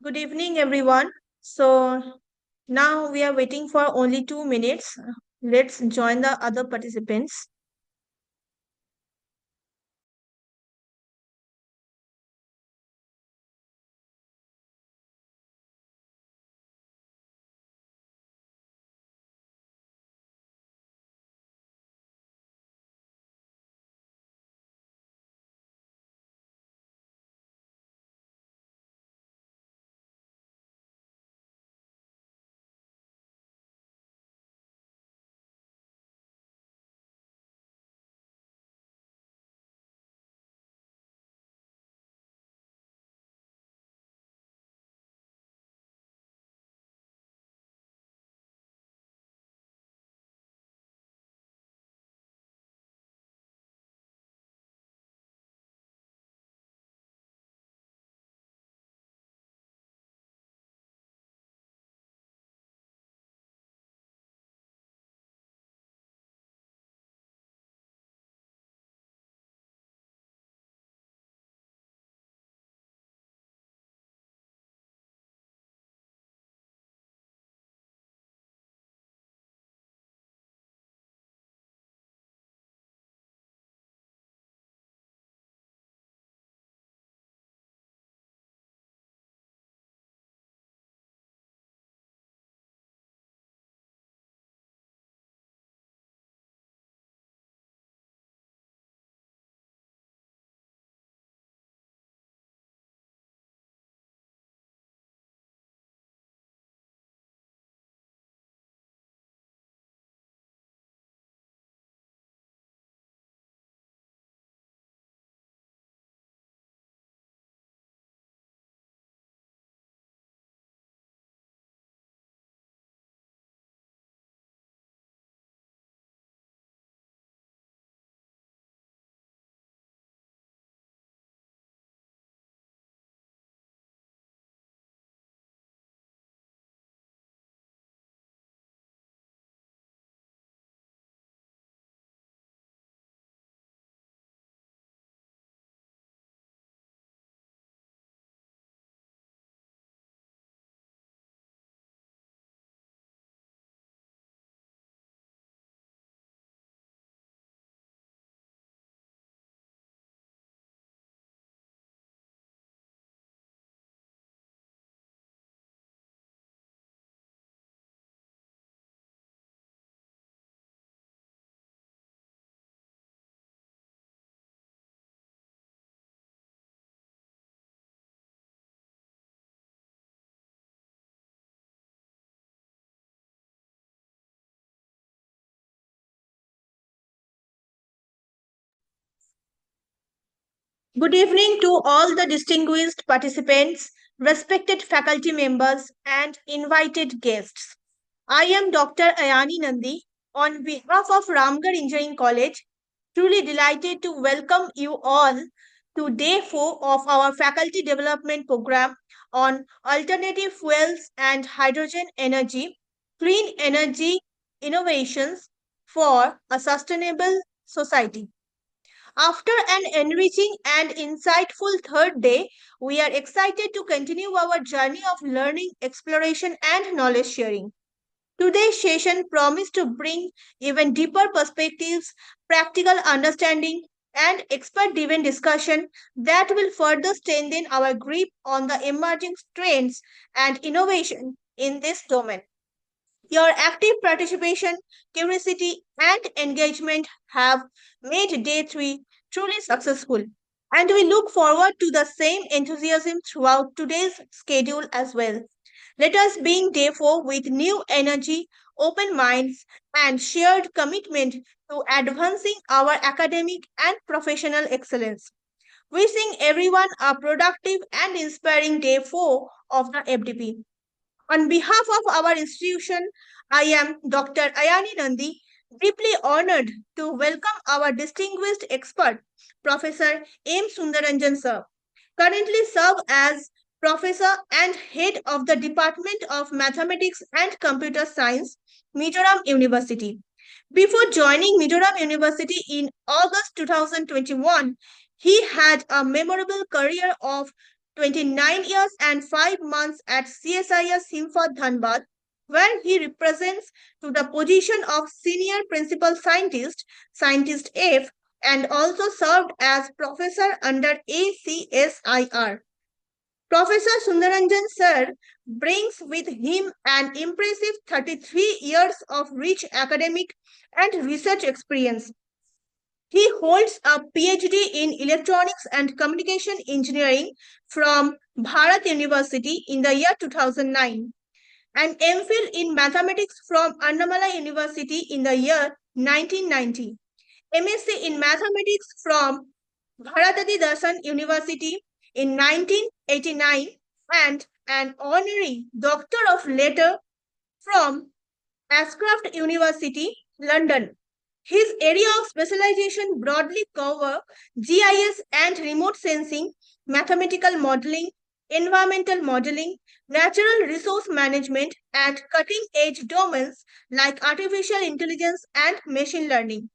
Good evening, everyone. So now we are waiting for only 2 minutes. Let's join the other participants. Good evening to all the distinguished participants, respected faculty members, and invited guests. I am Dr. Ayani Nandi on behalf of Ramgarh Engineering College, truly delighted to welcome you all to day 4 of our faculty development program on alternative fuels and hydrogen energy, clean energy innovations for a sustainable society. After an enriching and insightful third day, we are excited to continue our journey of learning, exploration, and knowledge sharing. Today's session promised to bring even deeper perspectives, practical understanding, and expert driven discussion that will further strengthen our grip on the emerging trends and innovation in this domain. Your active participation, curiosity, and engagement have made day 3 truly successful. And we look forward to the same enthusiasm throughout today's schedule as well. Let us begin day 4 with new energy, open minds, and shared commitment to advancing our academic and professional excellence. Wishing everyone a productive and inspiring day 4 of the FDP. On behalf of our institution, I am Dr. Ayani Nandi, deeply honored to welcome our distinguished expert, Professor M. Sundaranjan Sir, currently serve as Professor and Head of the Department of Mathematics and Computer Science, Mizoram University. Before joining Mizoram University in August 2021, he had a memorable career of 29 years and 5 months at CSIS Himfa Dhanbad, where he represents to the position of Senior Principal Scientist, Scientist F, and also served as professor under ACSIR. Professor Sundaranjan Sir brings with him an impressive 33 years of rich academic and research experience. He holds a PhD in Electronics and Communication Engineering from Bharat University in the year 2009, and MPhil in Mathematics from Annamala University in the year 1990, MSc in Mathematics from Bharatati Dasan University in 1989, and an honorary Doctor of Letter from Ashcroft University, London. His area of specialization broadly cover GIS and remote sensing, mathematical modeling, environmental modeling, natural resource management, and cutting-edge domains like artificial intelligence and machine learning.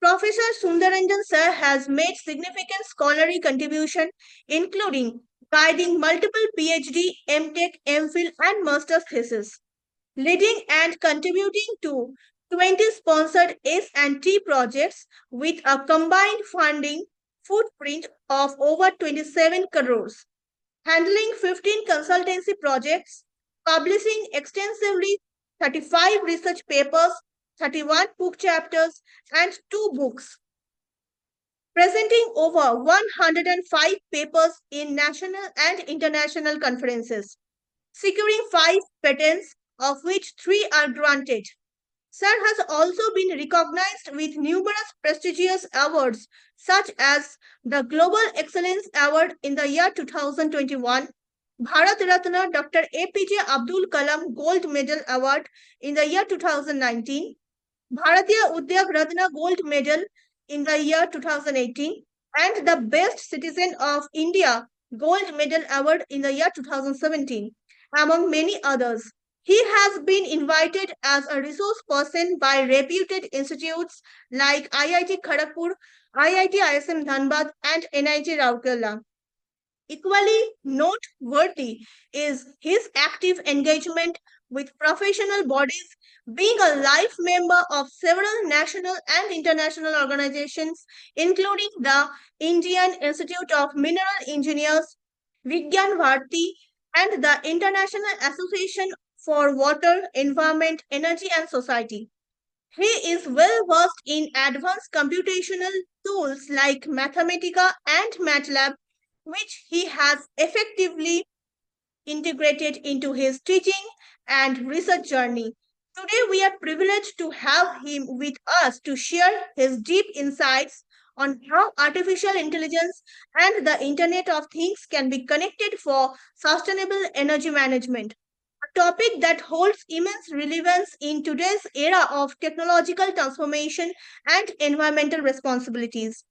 Professor Sundaranjan Sir has made significant scholarly contribution, including guiding multiple PhD, MTech, MPhil, and master's theses, leading and contributing to 20 sponsored S&T projects with a combined funding footprint of over 27 crores, handling 15 consultancy projects, publishing extensively 35 research papers, 31 book chapters, and 2 books, presenting over 105 papers in national and international conferences, securing 5 patents, of which 3 are granted. Sir has also been recognized with numerous prestigious awards, such as the Global Excellence Award in the year 2021, Bharat Ratna Dr. APJ Abdul Kalam Gold Medal Award in the year 2019, Bharatiya Udyog Ratna Gold Medal in the year 2018, and the Best Citizen of India Gold Medal Award in the year 2017, among many others. He has been invited as a resource person by reputed institutes like IIT Kharagpur, IIT ISM Dhanbad, and NIT Rourkela. Equally noteworthy is his active engagement with professional bodies, being a life member of several national and international organizations, including the Indian Institute of Mineral Engineers, Vigyan Bharati, and the International Association for Water, Environment, Energy and Society. He is well versed in advanced computational tools like Mathematica and MATLAB, which he has effectively integrated into his teaching and research journey. Today, we are privileged to have him with us to share his deep insights on how artificial intelligence and the Internet of Things can be connected for sustainable energy management, a topic that holds immense relevance in today's era of technological transformation and environmental responsibilities.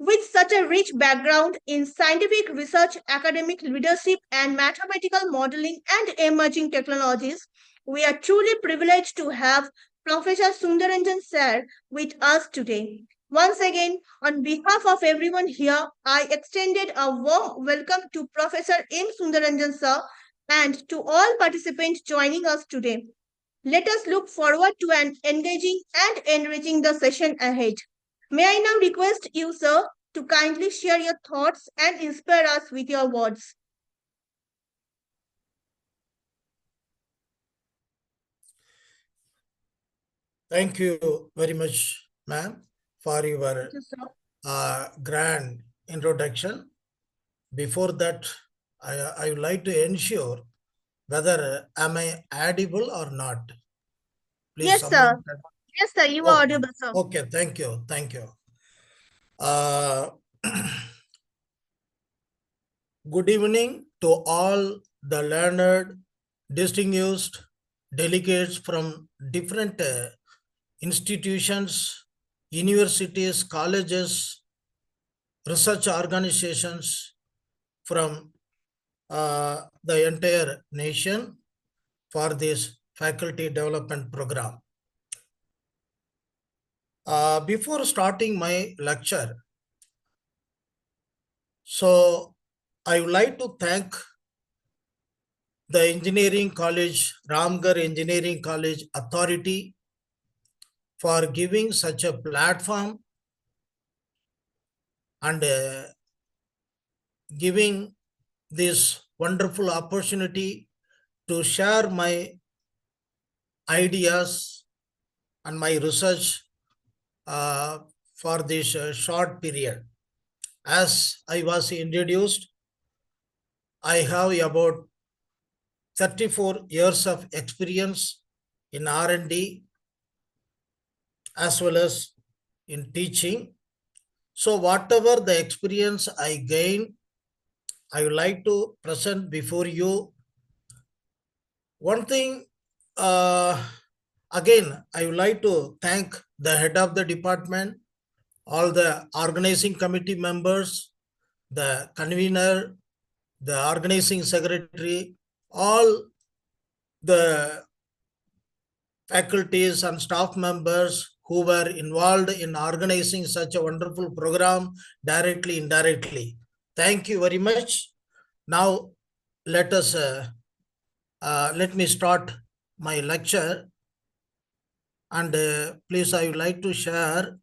With such a rich background in scientific research, academic leadership, and mathematical modeling and emerging technologies, we are truly privileged to have Professor Sundaranjan Sir with us today. Once again, on behalf of everyone here, I extended a warm welcome to Professor M. Sundaranjan Sir and to all participants joining us today. Let us look forward to an engaging and enriching the session ahead. May I now request you, sir, to kindly share your thoughts and inspire us with your words. Thank you very much, ma'am, for your grand introduction. Before that, I would like to ensure whether am I audible or not. Please Yes, sir. Yes, sir. You are audible, sir. Okay, thank you. Thank you. Good evening to all the learned, distinguished delegates from different institutions, universities, colleges, research organizations from the entire nation for this faculty development program. Before starting my lecture, so I would like to thank the Engineering College, Ramgarh Engineering College Authority for giving such a platform and giving this wonderful opportunity to share my ideas and my research for this short period. As I was introduced, I have about 34 years of experience in R&D as well as in teaching. So whatever the experience I gain, I would like to present before you. One thing, again, I would like to thank the head of the department, all the organizing committee members, the convener, the organizing secretary, all the faculties and staff members who were involved in organizing such a wonderful program, directly, indirectly. Thank you very much. Now, let me start my lecture. And please, I would like to share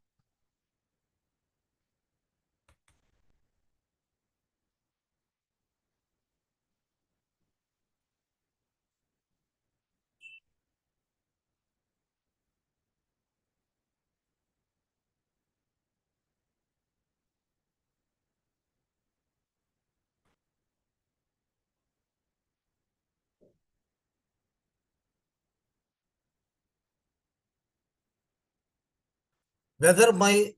whether my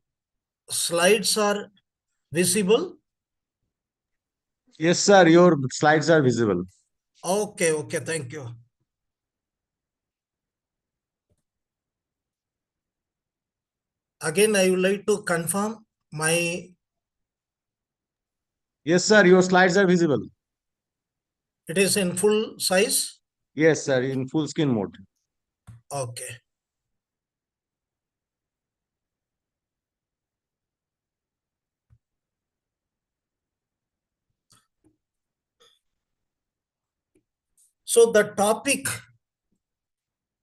slides are visible. Yes, sir. Your slides are visible. Okay, thank you. Again, I would like to confirm my... Yes, sir. Your slides are visible. It is in full size? Yes, sir. In full screen mode. Okay. So the topic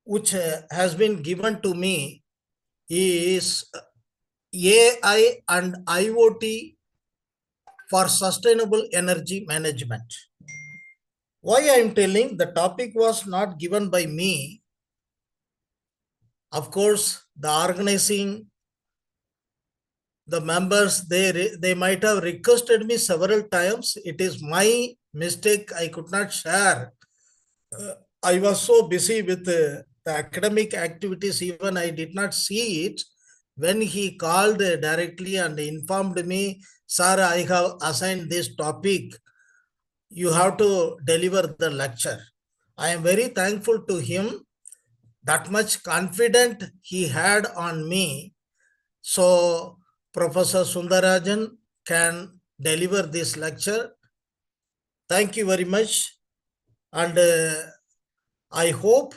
which has been given to me is AI and IoT for sustainable energy management. Why I am telling, the topic was not given by me. Of course, the organizing, the members, they might have requested me several times. It is my mistake. I could not share. I was so busy with the academic activities, even I did not see it. When he called directly and informed me, sir, I have assigned this topic. You have to deliver the lecture. I am very thankful to him. That much confident he had on me. So Professor Sundarajan can deliver this lecture. Thank you very much. And I hope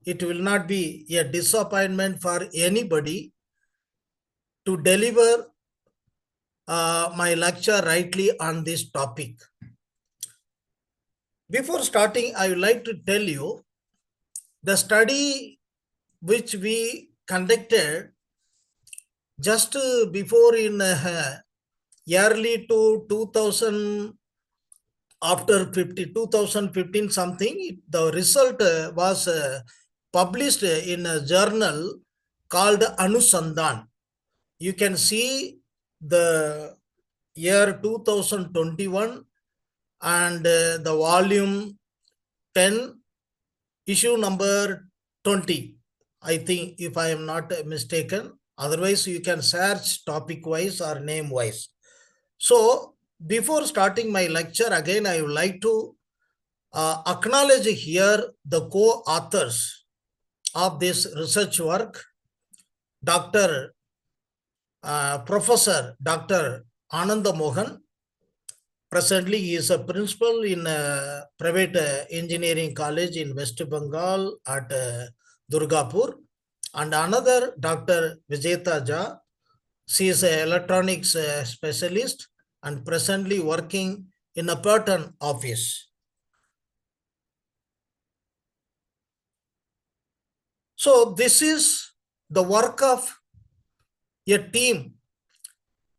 it will not be a disappointment for anybody to deliver my lecture rightly on this topic. Before starting, I would like to tell you the study which we conducted just before in yearly to 2000, after 2015 something, the result was published in a journal called Anusandhan. You can see the year 2021 and the volume 10, issue number 20, I think, if I am not mistaken. Otherwise, you can search topic wise or name wise. So before starting my lecture, again, I would like to acknowledge here the co-authors of this research work, Professor Dr. Ananda Mohan. Presently, he is a principal in a private engineering college in West Bengal at Durgapur. And another, Dr. Vijeta Jha. She is an electronics specialist and presently working in a patent office. So this is the work of a team.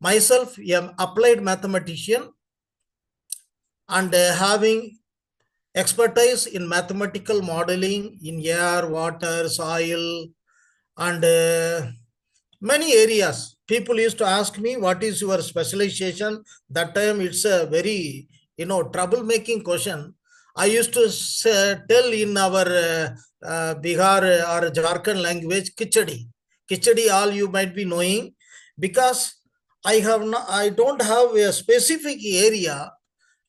Myself, am applied mathematician and having expertise in mathematical modeling in air, water, soil, and many areas. People used to ask me, what is your specialization? That time it's a very, troublemaking question. I used to tell in our Bihar or Jharkhand language, Kichadi. Kichadi, all you might be knowing, because I don't have a specific area,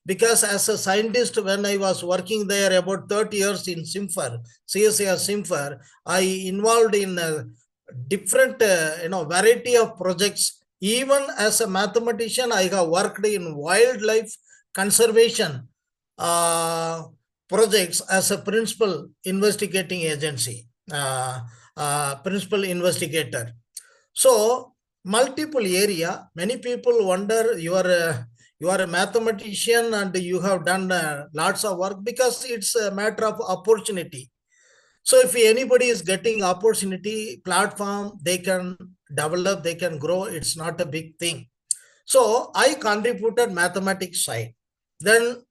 because as a scientist, when I was working there about 30 years in CSIR, CSIR, I involved in different, variety of projects. Even as a mathematician, I have worked in wildlife conservation projects as a principal investigating agency, principal investigator. So multiple area. Many people wonder, you are a mathematician and you have done lots of work, because it's a matter of opportunity. So if anybody is getting opportunity, platform, they can develop, they can grow. It's not a big thing. So I contributed mathematics side. Then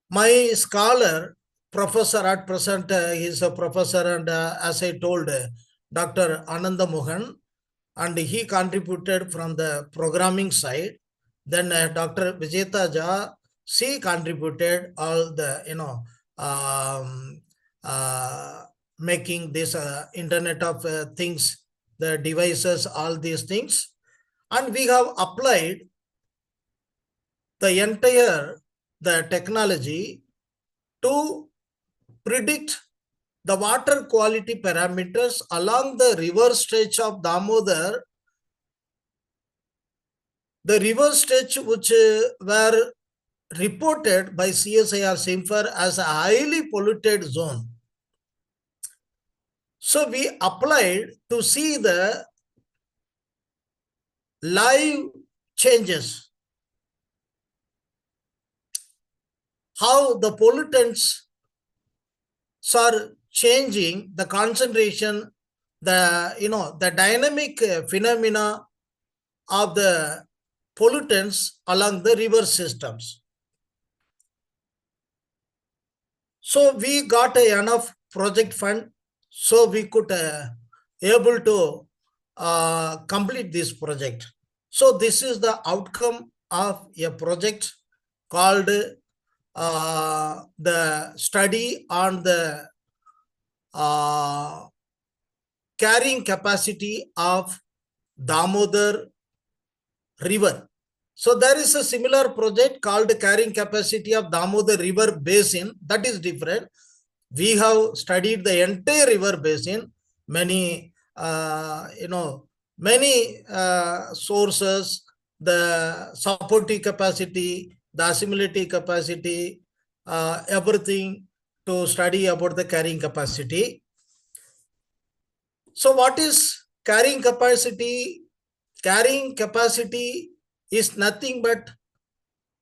my scholar, professor at present, he's a professor, and as I told, Dr. Ananda Mohan, and he contributed from the programming side. Then Dr. Vijeta Jha, she contributed all the, making this Internet of Things, the devices, all these things. And we have applied the entire technology to predict the water quality parameters along the river stretch of Damodar, the river stretch which were reported by CSIR-SIMFAR as a highly polluted zone. So we applied to see the live changes, how the pollutants are changing the concentration, the dynamic phenomena of the pollutants along the river systems. So we got enough project fund, so we could able to complete this project. So this is the outcome of a project called the study on the carrying capacity of Damodar River. So there is a similar project called carrying capacity of Damodar River Basin. That is different. We have studied the entire river basin, many, many sources, the supportive capacity, the assimilative capacity, everything to study about the carrying capacity. So what is carrying capacity? Carrying capacity is nothing but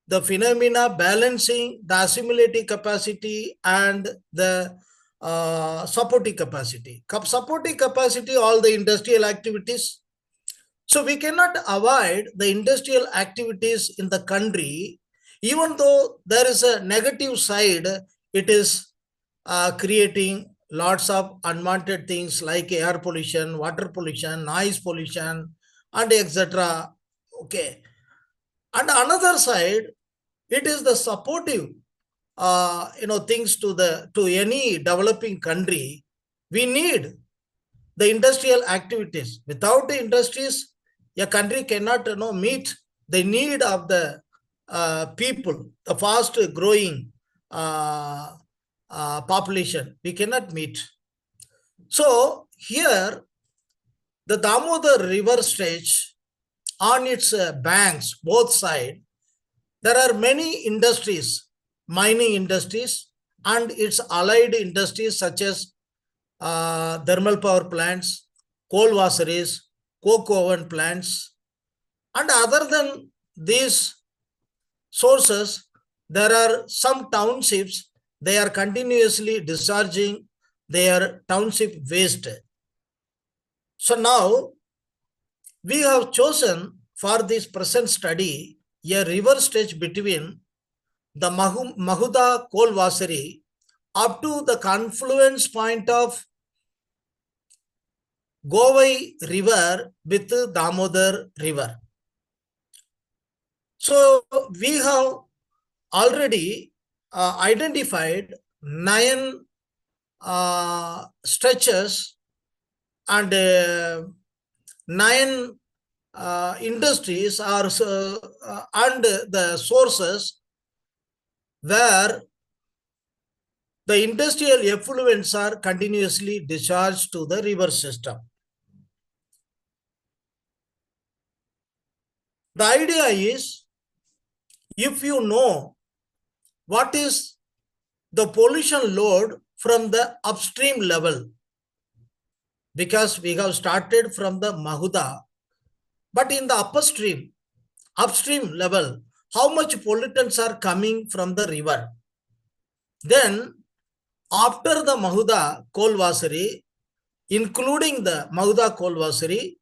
the phenomena balancing the assimilative capacity and the supportive capacity. Supportive capacity, all the industrial activities. So we cannot avoid the industrial activities in the country, even though there is a negative side. It is creating lots of unwanted things like air pollution, water pollution, noise pollution, and etc. Okay. And another side, it is the supportive, things to any developing country. We need the industrial activities. Without the industries, a country cannot, meet the need of the people, the fast growing population. We cannot meet. So here, the Damodar river stretch, on its banks, both sides, there are many industries, mining industries, and its allied industries such as thermal power plants, coal washeries, coke oven plants. And other than these sources, there are some townships, they are continuously discharging their township waste. So now we have chosen for this present study a river stretch between the Mahuda Kolvasari up to the confluence point of Govai River with Damodar River. So we have already identified 9 stretches and 9 industries are and the sources where the industrial effluents are continuously discharged to the river system. The idea is, if you know what is the pollution load from the upstream level, because we have started from the Mahuda, but in the upstream level, how much pollutants are coming from the river? Then after the Mahuda Kolvasari, including the Mahuda Kolvasari,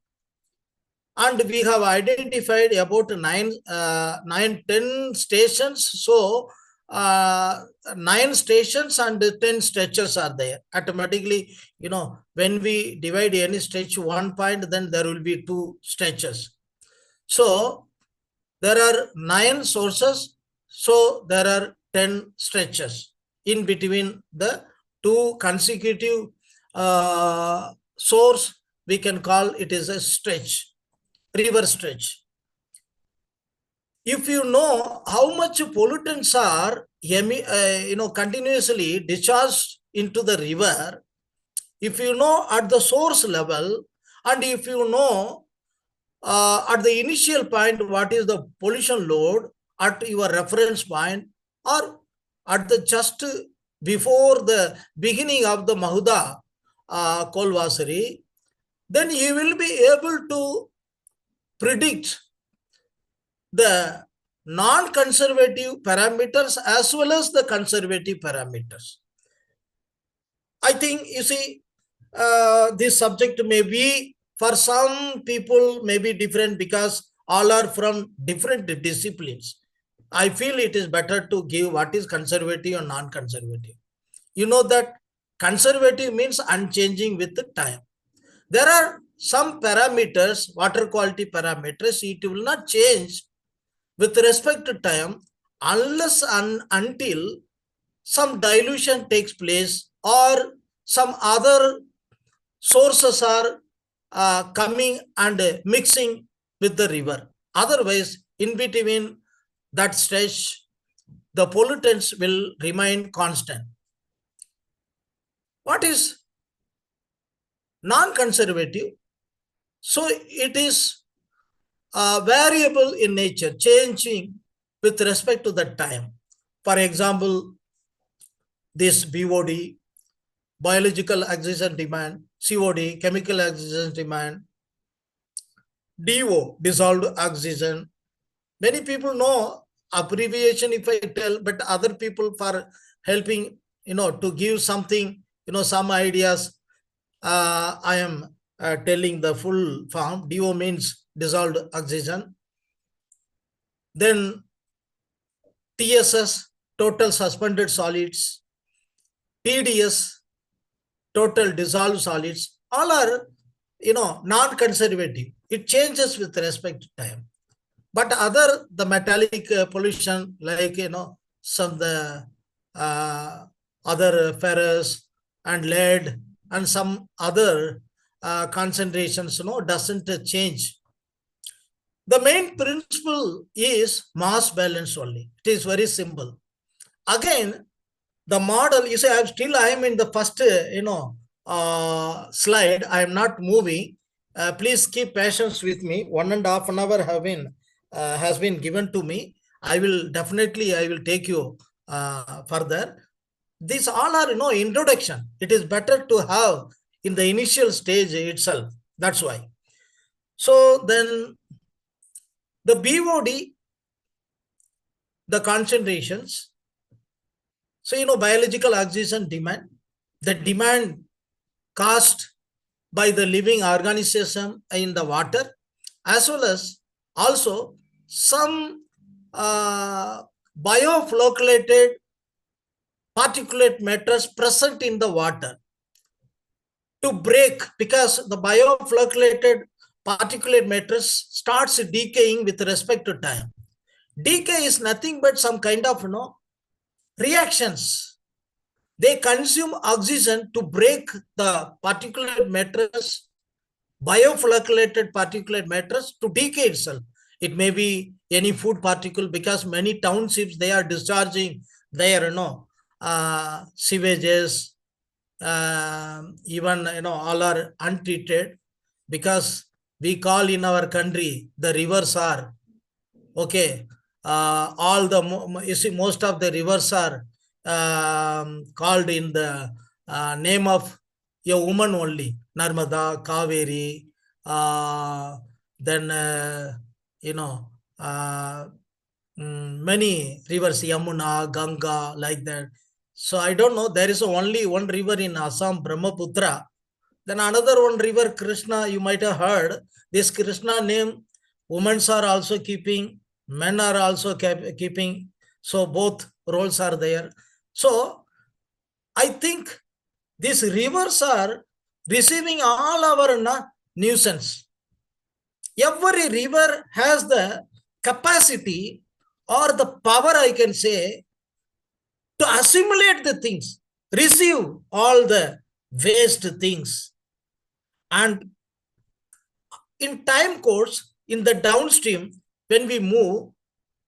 and we have identified about 10 stations. So 9 stations and 10 stretches are there. Automatically, when we divide any stretch 1 point, then there will be 2 stretches. So there are 9 sources. So there are 10 stretches in between the 2 consecutive source. We can call it as a stretch. River stretch. If you know how much pollutants are continuously discharged into the river, if you know at the source level, and if you know at the initial point what is the pollution load at your reference point, or at the just before the beginning of the Mahuda Kolvasari, then you will be able to predict the non-conservative parameters as well as the conservative parameters. I think, you see, this subject may be, for some people, may be different because all are from different disciplines. I feel it is better to give what is conservative and non-conservative. You know that conservative means unchanging with the time. There are some parameters, water quality parameters, it will not change with respect to time unless and until some dilution takes place or some other sources are coming and mixing with the river. Otherwise, in between that stretch, the pollutants will remain constant. What is non-conservative? So it is variable in nature, changing with respect to the time. For example, this BOD, biological oxygen demand, COD, chemical oxygen demand, DO, dissolved oxygen. Many people know abbreviation if I tell, but other people for helping, to give something, some ideas, I am telling the full form. DO means dissolved oxygen. Then TSS, total suspended solids. TDS, total dissolved solids. All are, non-conservative. It changes with respect to time. But the metallic pollution, like, some the other ferrous and lead and some other concentrations, doesn't change. The main principle is mass balance only. It is very simple. Again, the model, you say, I am in the first, slide. I am not moving. Please keep patience with me. 1.5 hours has been given to me. I will take you further. These all are, introduction. It is better to have in the initial stage itself. That's why. So then the BOD, the concentrations. So, biological oxygen demand, the demand caused by the living organism in the water, as well as also some bioflocculated particulate matters present in the water to break, because the bioflocculated particulate matters starts decaying with respect to time. Decay is nothing but some kind of reactions. They consume oxygen to break the particulate matters, bioflocculated particulate matters, to decay itself. It may be any food particle, because many townships, they are discharging their sewages, even all are untreated, because we call in our country the rivers are okay. All the you see, most of the rivers are called in the name of a woman only: Narmada, Kaveri, then many rivers, Yamuna, Ganga, like that. So I don't know. There is only one river in Assam, Brahmaputra. Then another one river, Krishna, you might have heard. This Krishna name, women are also keeping, men are also keeping. So both roles are there. So I think these rivers are receiving all our nuisance. Every river has the capacity or the power, I can say, to assimilate the things, receive all the waste things. And in time course, in the downstream, when we move,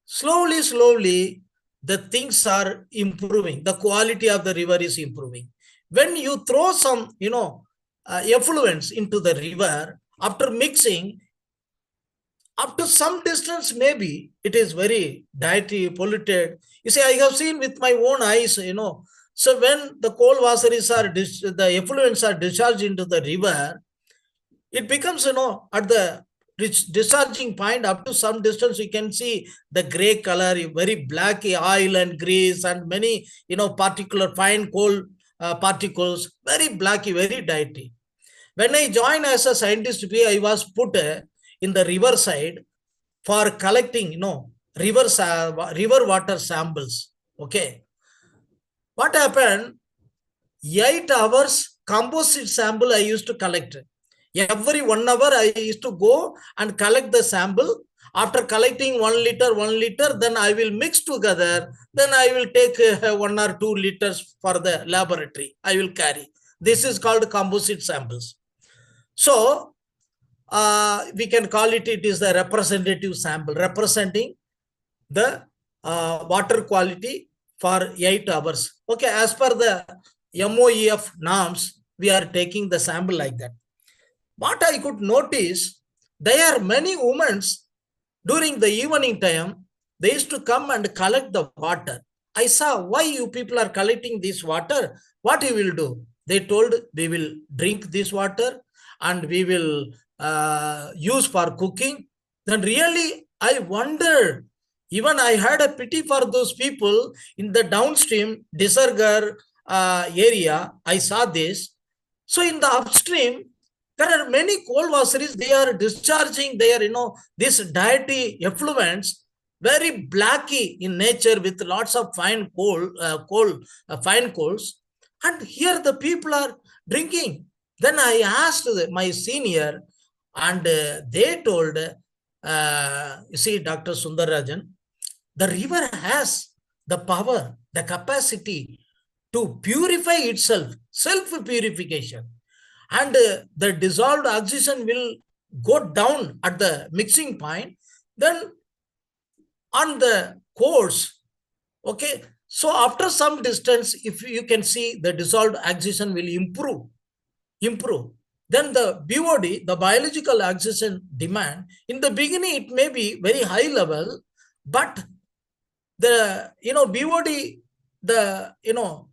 slowly, the things are improving. The quality of the river is improving. When you throw some, effluents into the river, after mixing, up to some distance, maybe it is very dirty, polluted. You see, I have seen with my own eyes, So when the coal washeries are, the effluents are discharged into the river, it becomes, at the discharging point, up to some distance, you can see the gray color, very black oil and grease, and many, particular fine coal particles, very blacky, very dirty. When I joined as a scientist, I was put in the river side for collecting, river water samples. Okay. What happened? 8 hours composite sample I used to collect. Every 1 hour I used to go and collect the sample. After collecting 1 liter, then I will mix together. Then I will take 1 or 2 liters for the laboratory. I will carry. This is called composite samples. So we can call it is the representative sample, representing the water quality for 8 hours. Okay, as per the MOEF norms, we are taking the sample like that. What I could notice, there are many women during the evening time, they used to come and collect the water. I saw, why you people are collecting this water? What you will do? They told, we will drink this water and we will use for cooking. Then really, I wondered, even I had a pity for those people in the downstream Disargar area. I saw this. So in the upstream, there are many coal washeries, they are discharging their, this dirty effluents, very blacky in nature, with lots of fine fine coals. And here the people are drinking. Then I asked my senior, and they told, you see, Dr. Sundararajan, the river has the power, the capacity to purify itself, self-purification. And the dissolved oxygen will go down at the mixing point. Then on the course, okay, so after some distance, if you can see, the dissolved oxygen will improve. Then the BOD, the biological oxygen demand, in the beginning, it may be very high level, but the, BOD, the,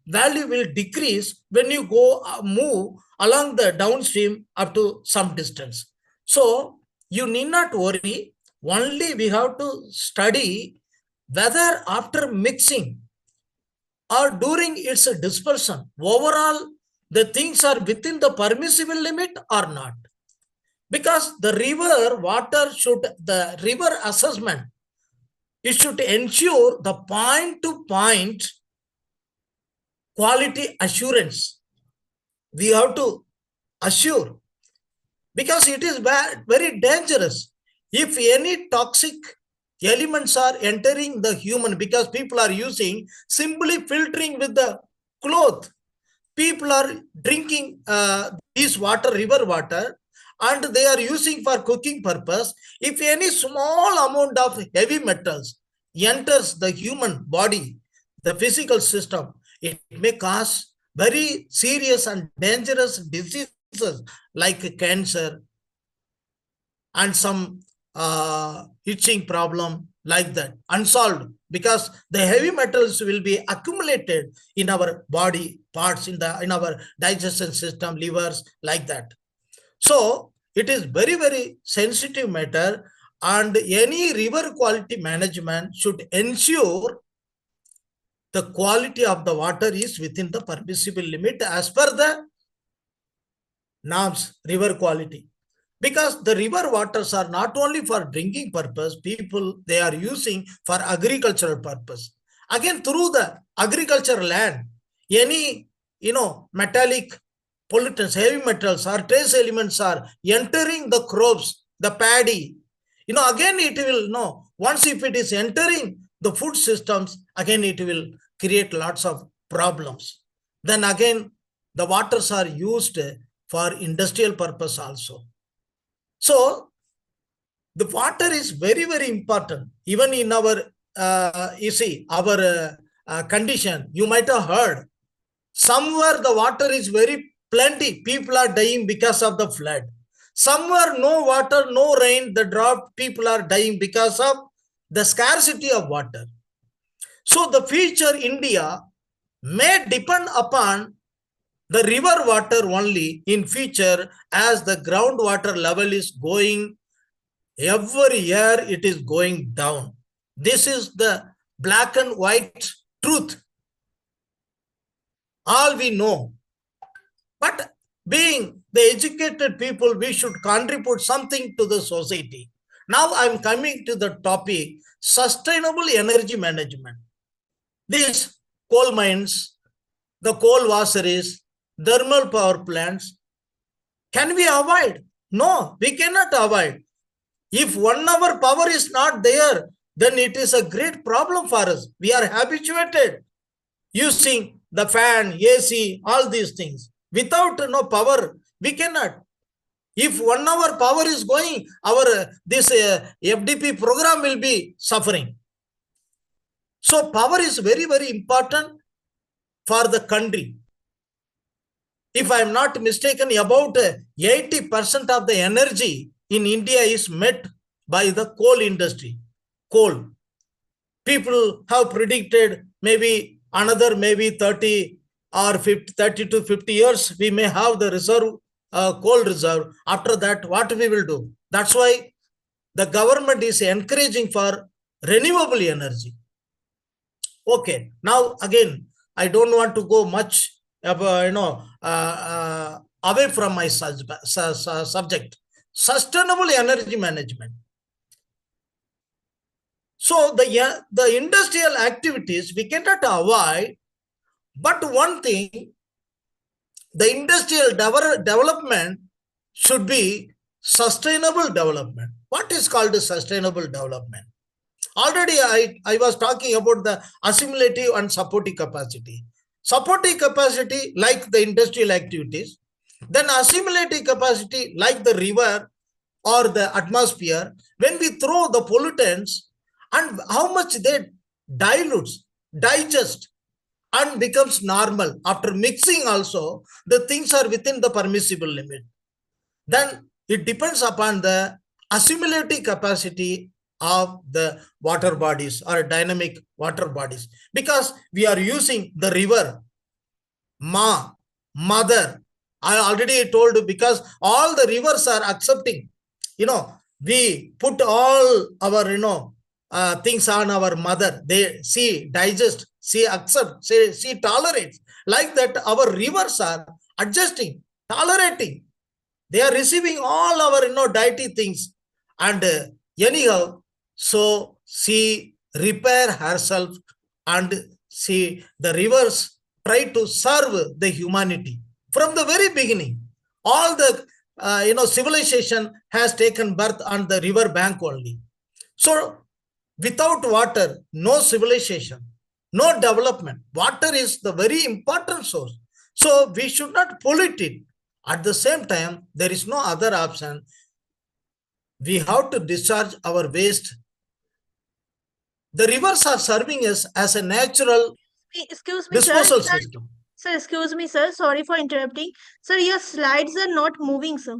value will decrease when you go move along the downstream up to some distance. So you need not worry. Only we have to study whether after mixing or during its dispersion, overall the things are within the permissible limit or not. Because the river assessment, it should ensure the point-to-point quality assurance. We have to assure, because it is very dangerous if any toxic elements are entering the human, because people are using simply filtering with the cloth. People are drinking this water, river water, and they are using for cooking purpose. If any small amount of heavy metals enters the human body, the physical system, it may cause very serious and dangerous diseases like cancer and some itching problem like that, unsolved, because the heavy metals will be accumulated in our body parts, in our digestion system, livers, like that. So it is very, very sensitive matter, and any river quality management should ensure the quality of the water is within the permissible limit as per the norms, river quality. Because the river waters are not only for drinking purpose, people, they are using for agricultural purpose. Again, through the agricultural land, any, metallic pollutants, heavy metals or trace elements are entering the crops, the paddy. Again it will, once if it is entering the food systems, again it will create lots of problems. Then again, the waters are used for industrial purpose also. So the water is very, very important. Even in our, our condition, you might have heard, somewhere the water is very plenty, people are dying because of the flood. Somewhere no water, no rain, the drought, people are dying because of the scarcity of water. So the future India may depend upon the river water only in future, as the groundwater level is going, every year it is going down. This is the black and white truth. All we know. But being the educated people, we should contribute something to the society. Now I'm coming to the topic, sustainable energy management. These coal mines, the coal washeries, thermal power plants, can we avoid? No, we cannot avoid. If 1 hour power is not there, then it is a great problem for us. We are habituated using the fan, AC, all these things. Without no power, we cannot. If 1 hour power is going, our this FDP program will be suffering. So power is very, very important for the country. If I am not mistaken, about 80% of the energy in India is met by the coal industry. Coal. People have predicted maybe another 30 or 30 to 50 years, we may have the reserve, coal reserve. After that, what we will do? That's why the government is encouraging for renewable energy. Okay, now again, I don't want to go much away from my subject. Sustainable energy management. So the industrial activities we cannot avoid, but one thing, the industrial development should be sustainable development. What is called sustainable development? Already I was talking about the assimilative and supportive capacity. Supportive capacity like the industrial activities, then assimilative capacity like the river or the atmosphere. When we throw the pollutants, and how much they dilutes, digest, and becomes normal. After mixing also, the things are within the permissible limit. Then it depends upon the assimilative capacity of the water bodies or dynamic water bodies. Because we are using the river, mother. I already told you, because all the rivers are accepting. We put all our, things on our mother. She digest, she accept, she tolerates. Like that, our rivers are adjusting, tolerating. They are receiving all our dietary things. And anyhow, so she repair herself, and the rivers try to serve the humanity. From the very beginning, all the civilization has taken birth on the river bank only. So without water, no civilization, no development. Water is the very important source. So we should not pollute it. At the same time, there is no other option. We have to discharge our waste. The rivers are serving us as a natural Excuse me, sir. disposal system. Sir, excuse me, sir. Sorry for interrupting. Sir, your slides are not moving, sir.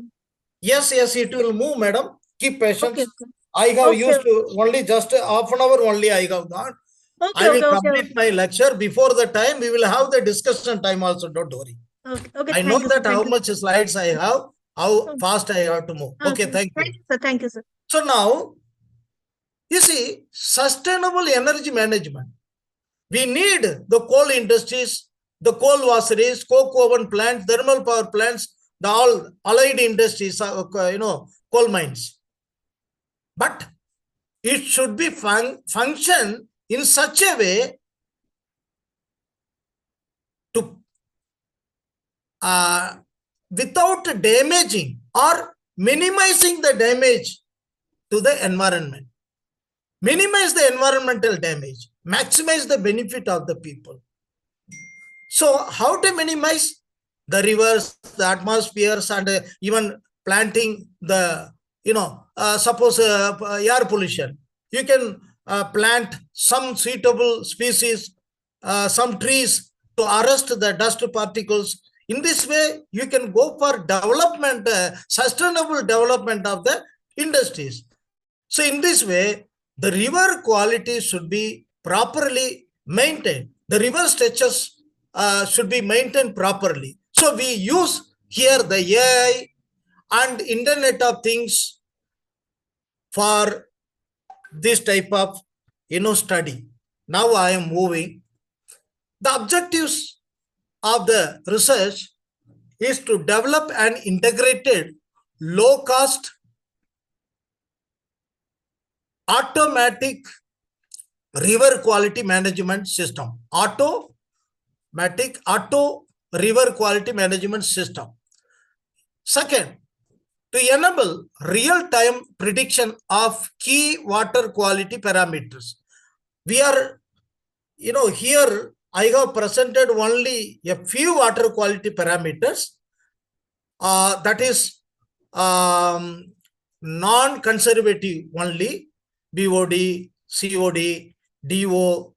Yes, it will move, madam. Keep patience. Okay. I have Okay. used only just half an hour only I have got. Okay, I will okay. complete my lecture. Before the time, we will have the discussion time also. Don't worry. Okay. I know Thank you, sir. that how Thank you. much slides I have, how Okay. fast I have to move. Okay, thank you. Thank you, sir. Thank you, sir. So now, you see, sustainable energy management. We need the coal industries, the coal washeries, coke oven plants, thermal power plants, the all allied industries, coal mines. But it should be function in such a way to without damaging or minimizing the damage to the environment. Minimize the environmental damage, maximize the benefit of the people. So how to minimize? The rivers, the atmospheres, and even planting the, suppose air pollution. You can plant some suitable species, some trees to arrest the dust particles. In this way, you can go for development, sustainable development of the industries. So in this way, the river quality should be properly maintained. The river stretches should be maintained properly. So we use here the AI and Internet of Things for this type of study. Now I am moving. The objectives of the research is to develop an integrated, low-cost, automatic river quality management system. Auto river quality management system. Second, to enable real-time prediction of key water quality parameters. We are, here I have presented only a few water quality parameters. That is non-conservative only, BOD, COD, DO,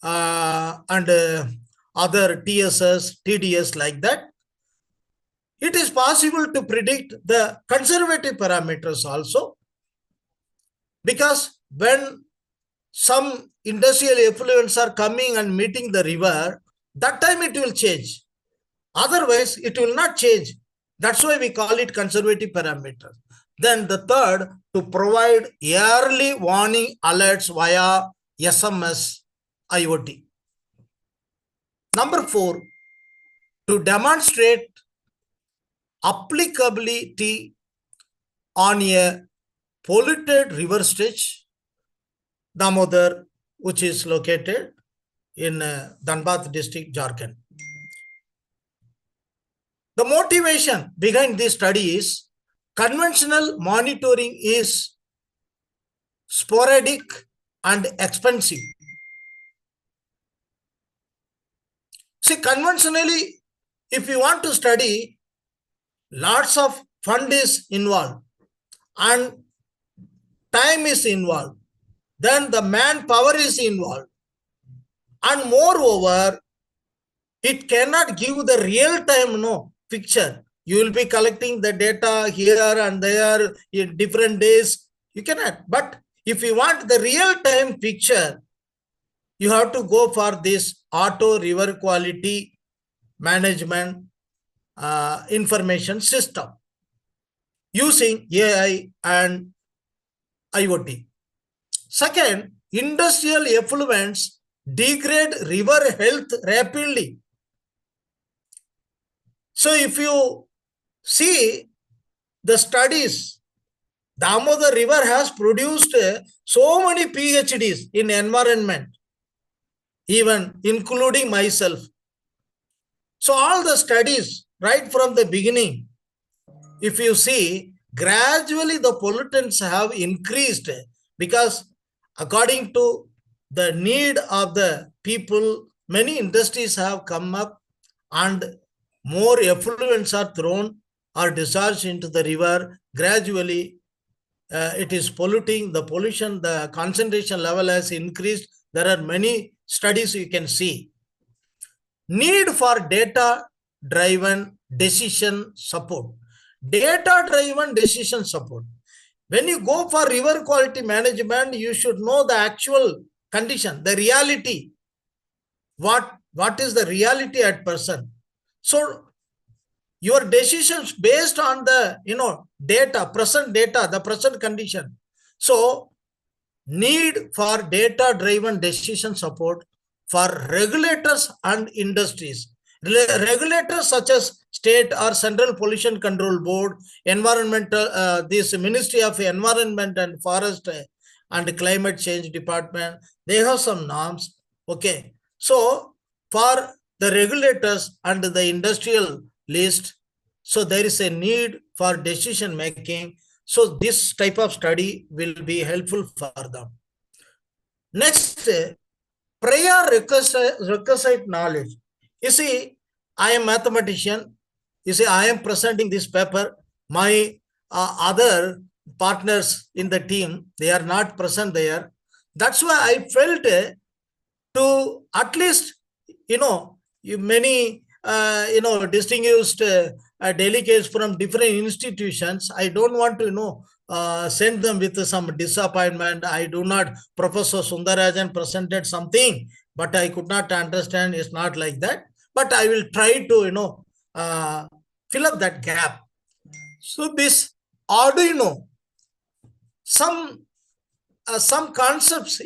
and other TSS, TDS like that. It is possible to predict the conservative parameters also, because when some industrial effluents are coming and meeting the river, that time it will change. Otherwise, it will not change. That's why we call it conservative parameter. Then the third, to provide early warning alerts via SMS IoT. Number 4, to demonstrate applicability on a polluted river stretch, Damodar, which is located in Dhanbad district, Jharkhand. The motivation behind this study is conventional monitoring is sporadic and expensive. See, conventionally, if you want to study, lots of fund is involved and time is involved. Then the manpower is involved. And moreover, it cannot give the real-time picture. You will be collecting the data here and there in different days. You cannot. But if you want the real-time picture, you have to go for this auto river quality management information system using AI and IoT. Second, industrial effluents degrade river health rapidly. So if you see the studies, Damodar River has produced so many PhDs in environment, even including myself. So all the studies right from the beginning, if you see, gradually the pollutants have increased because according to the need of the people, many industries have come up and more effluents are thrown or discharged into the river. Gradually, it is polluting. The pollution, the concentration level has increased. There are many studies you can see. Need for data-driven decision support. Data-driven decision support. When you go for river quality management, you should know the actual condition, the reality. What is the reality at present? So your decisions based on the data, the present condition. So need for data-driven decision support for regulators and industries. Regulators such as state or central pollution control board, environmental, this Ministry of Environment and Forest and Climate Change Department, they have some norms. Okay. So for the regulators and the industrial list, so there is a need for decision making. So this type of study will be helpful for them. Next, prior requisite knowledge. You see, I am mathematician. You see, I am presenting this paper. My other partners in the team, they are not present there. That's why I felt to at least, many, distinguished delegates from different institutions. I don't want to, send them with some disappointment. I do not. Professor Sundarajan presented something, but I could not understand. It's not like that. But I will try to, fill up that gap. So this Arduino, some concepts,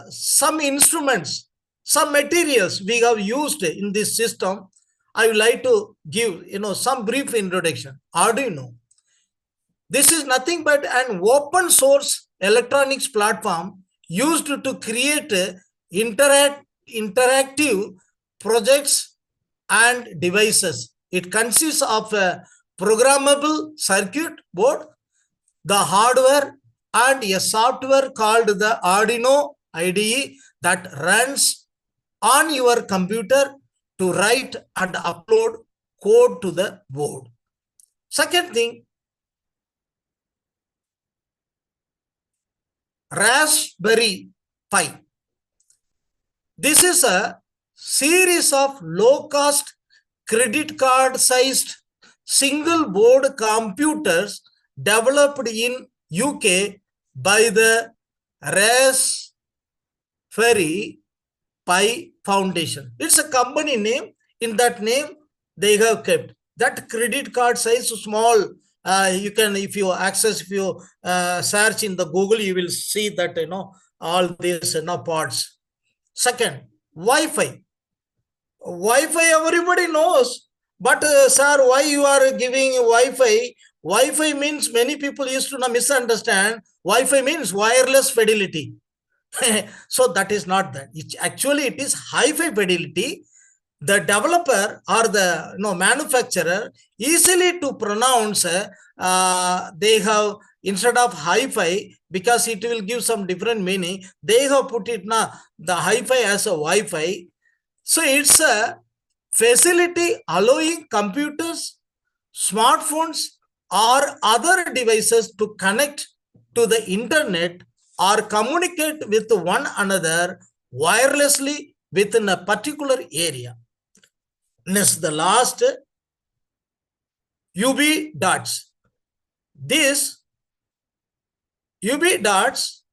some instruments, some materials we have used in this system. I would like to give, some brief introduction. Arduino. This is nothing but an open source electronics platform used to create interactive projects and devices. It consists of a programmable circuit board, the hardware, and a software called the Arduino IDE that runs on your computer to write and upload code to the board. Second thing, Raspberry Pi. This is a series of low-cost credit card-sized single board computers developed in UK by the Raspberry Pi Foundation. It's a company name. In that name, they have kept that credit card size small. You can, if you search in the Google, you will see that all these pods. Second, Wi-Fi. Wi-Fi everybody knows, but sir, why you are giving Wi-Fi? Wi-Fi means, many people used to misunderstand. Wi-Fi means wireless fidelity. So that is not that. Actually, it is high-fi fidelity. The developer or the manufacturer easily to pronounce, they have, instead of hi-fi, because it will give some different meaning, they have put it the hi-fi as a Wi-Fi. So it's a facility allowing computers, smartphones, or other devices to connect to the internet or communicate with one another wirelessly within a particular area. Next, the last, UB Dots. This UB Dots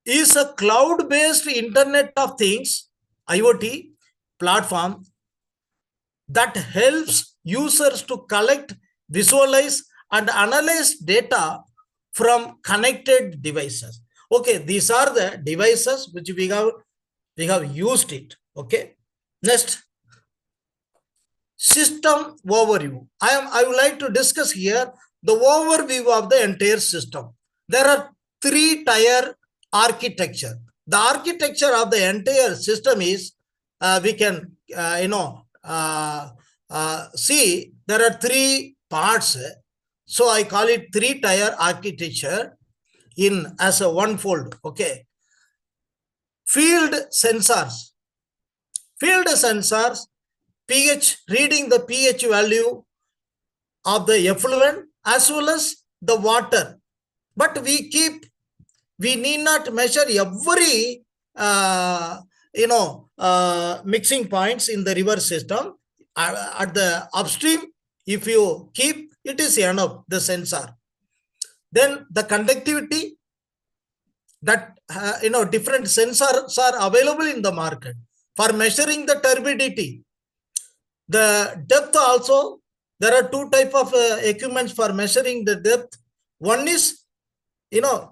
is a cloud-based Internet of Things, IoT platform that helps users to collect, visualize, and analyze data from connected devices. Okay, these are the devices which we have used it. Okay. Next, system overview. I would like to discuss here the overview of the entire system. There are 3-tier architecture. The architecture of the entire system is we can see there are 3 parts. So I call it 3-tier architecture in as a one-fold. Okay. Field sensors. Field sensors, pH, reading the pH value of the effluent as well as the water. But we need not measure every mixing points in the river system. At the upstream, if you keep, it is enough, the sensor. Then the conductivity, that different sensors are available in the market for measuring the turbidity. The depth also, there are 2 types of equipments for measuring the depth. One is,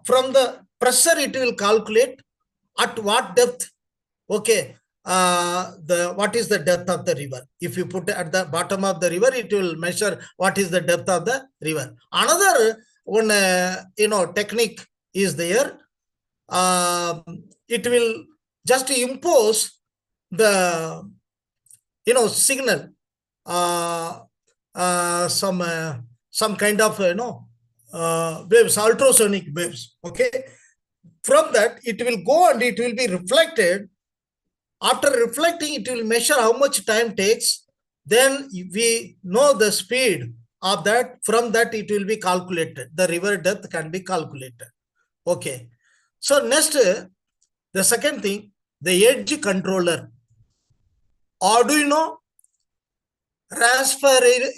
from the pressure it will calculate at what depth. Okay, what is the depth of the river. If you put it at the bottom of the river, it will measure what is the depth of the river. Another one, technique is there. It will just impose the signal, some kind of waves, ultrasonic waves. Okay, from that it will go and it will be reflected. After reflecting, it will measure how much time takes. Then we know the speed of that. From that it will be calculated. The river depth can be calculated. Okay. So next, the second thing, the edge controller. Arduino, Raspberry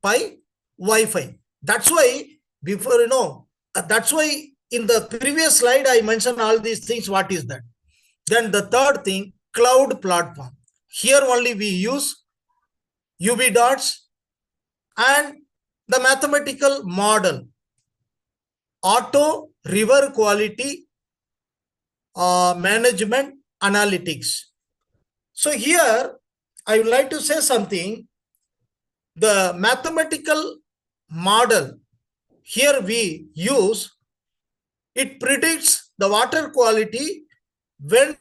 Pi, Wi-Fi. That's why that's why in the previous slide I mentioned all these things. What is that? Then the third thing, cloud platform. Here only we use UV dots and the mathematical model, auto river quality management analytics. So here I would like to say something. The mathematical model here we use, it predicts the water quality when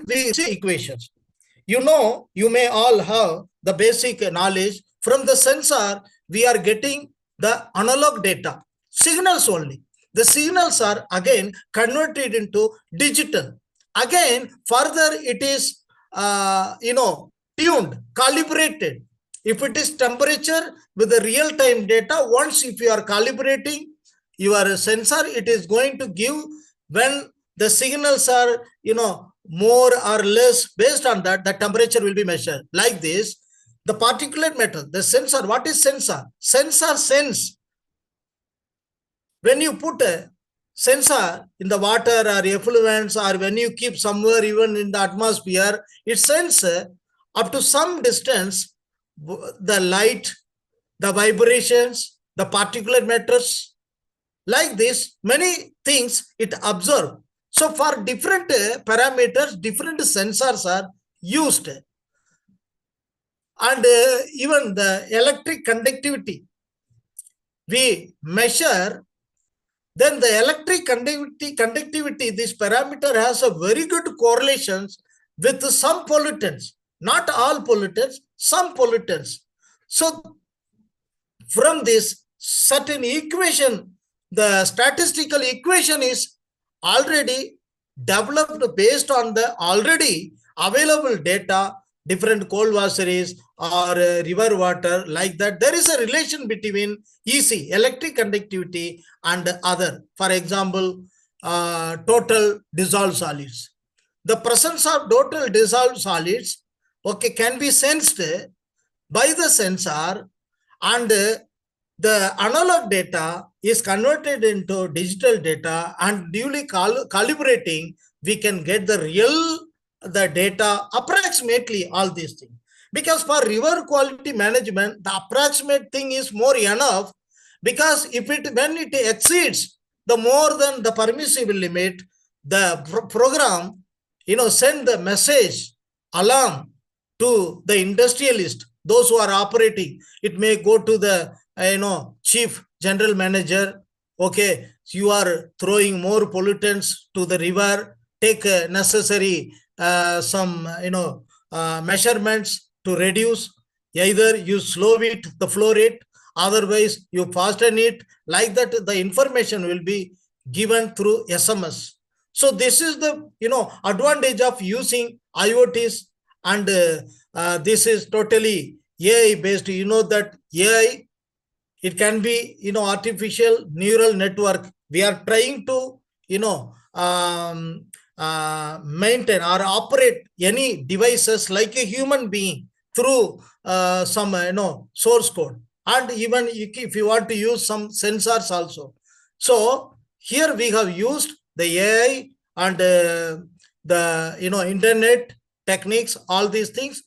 we see equations. You may all have the basic knowledge. From the sensor, we are getting the analog data, signals only. The signals are again converted into digital. Again, further it is, tuned, calibrated. If it is temperature with the real-time data, once if you are calibrating your sensor, it is going to give when the signals are, more or less. Based on that, the temperature will be measured. Like this, the particulate matter, the sensor. What is sensor? Sensor sense. When you put a sensor in the water or effluents, or when you keep somewhere even in the atmosphere, it senses up to some distance the light, the vibrations, the particulate matters. Like this, many things it observes. So for different parameters, different sensors are used. And even the electric conductivity, we measure. Then the electric conductivity, this parameter has a very good correlations with some pollutants, not all pollutants, some pollutants. So from this certain equation, the statistical equation is already developed based on the already available data, different cold washeries or river water, like that. There is a relation between EC, electric conductivity, and other. For example, total dissolved solids. The presence of total dissolved solids, okay, can be sensed by the sensor, and the analog data is converted into digital data, and duly calibrating, we can get the data approximately all these things. Because for river quality management, the approximate thing is more enough, because when it exceeds the more than the permissible limit, the program, send the message alarm to the industrialist, those who are operating. It may go to the chief general manager. Okay, you are throwing more pollutants to the river. Take necessary some measurements to reduce. Either you slow it, the flow rate, otherwise you fasten it. Like that, the information will be given through SMS. So this is the advantage of using IoTs, and this is totally AI based. You know that AI, it can be artificial neural network. We are trying to maintain or operate any devices like a human being through some source code, and even if you want to use some sensors also. So here we have used the AI and the internet techniques, all these things.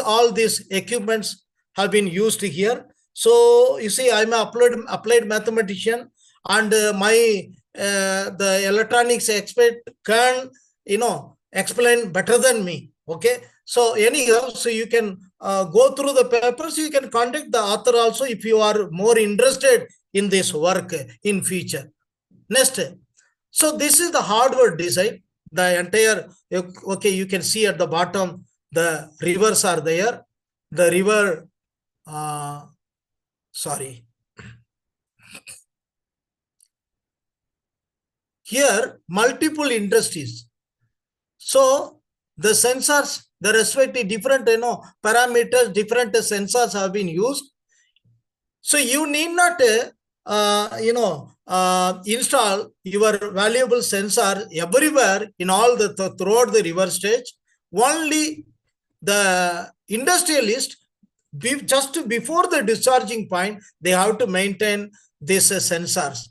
All these equipments have been used here. So you see, I'm an applied mathematician, and the electronics expert can explain better than me. Okay, so anyhow, so you can go through the papers. You can contact the author also if you are more interested in this work in future. Next, so this is the hardware design. The entire, okay, you can see at the bottom the rivers are there. The river, sorry. Here, multiple industries. So the sensors, the respective different parameters, different sensors have been used. So you need not install your valuable sensor everywhere in all the throughout the river stage. Only the industrialist, just before the discharging point, they have to maintain these sensors,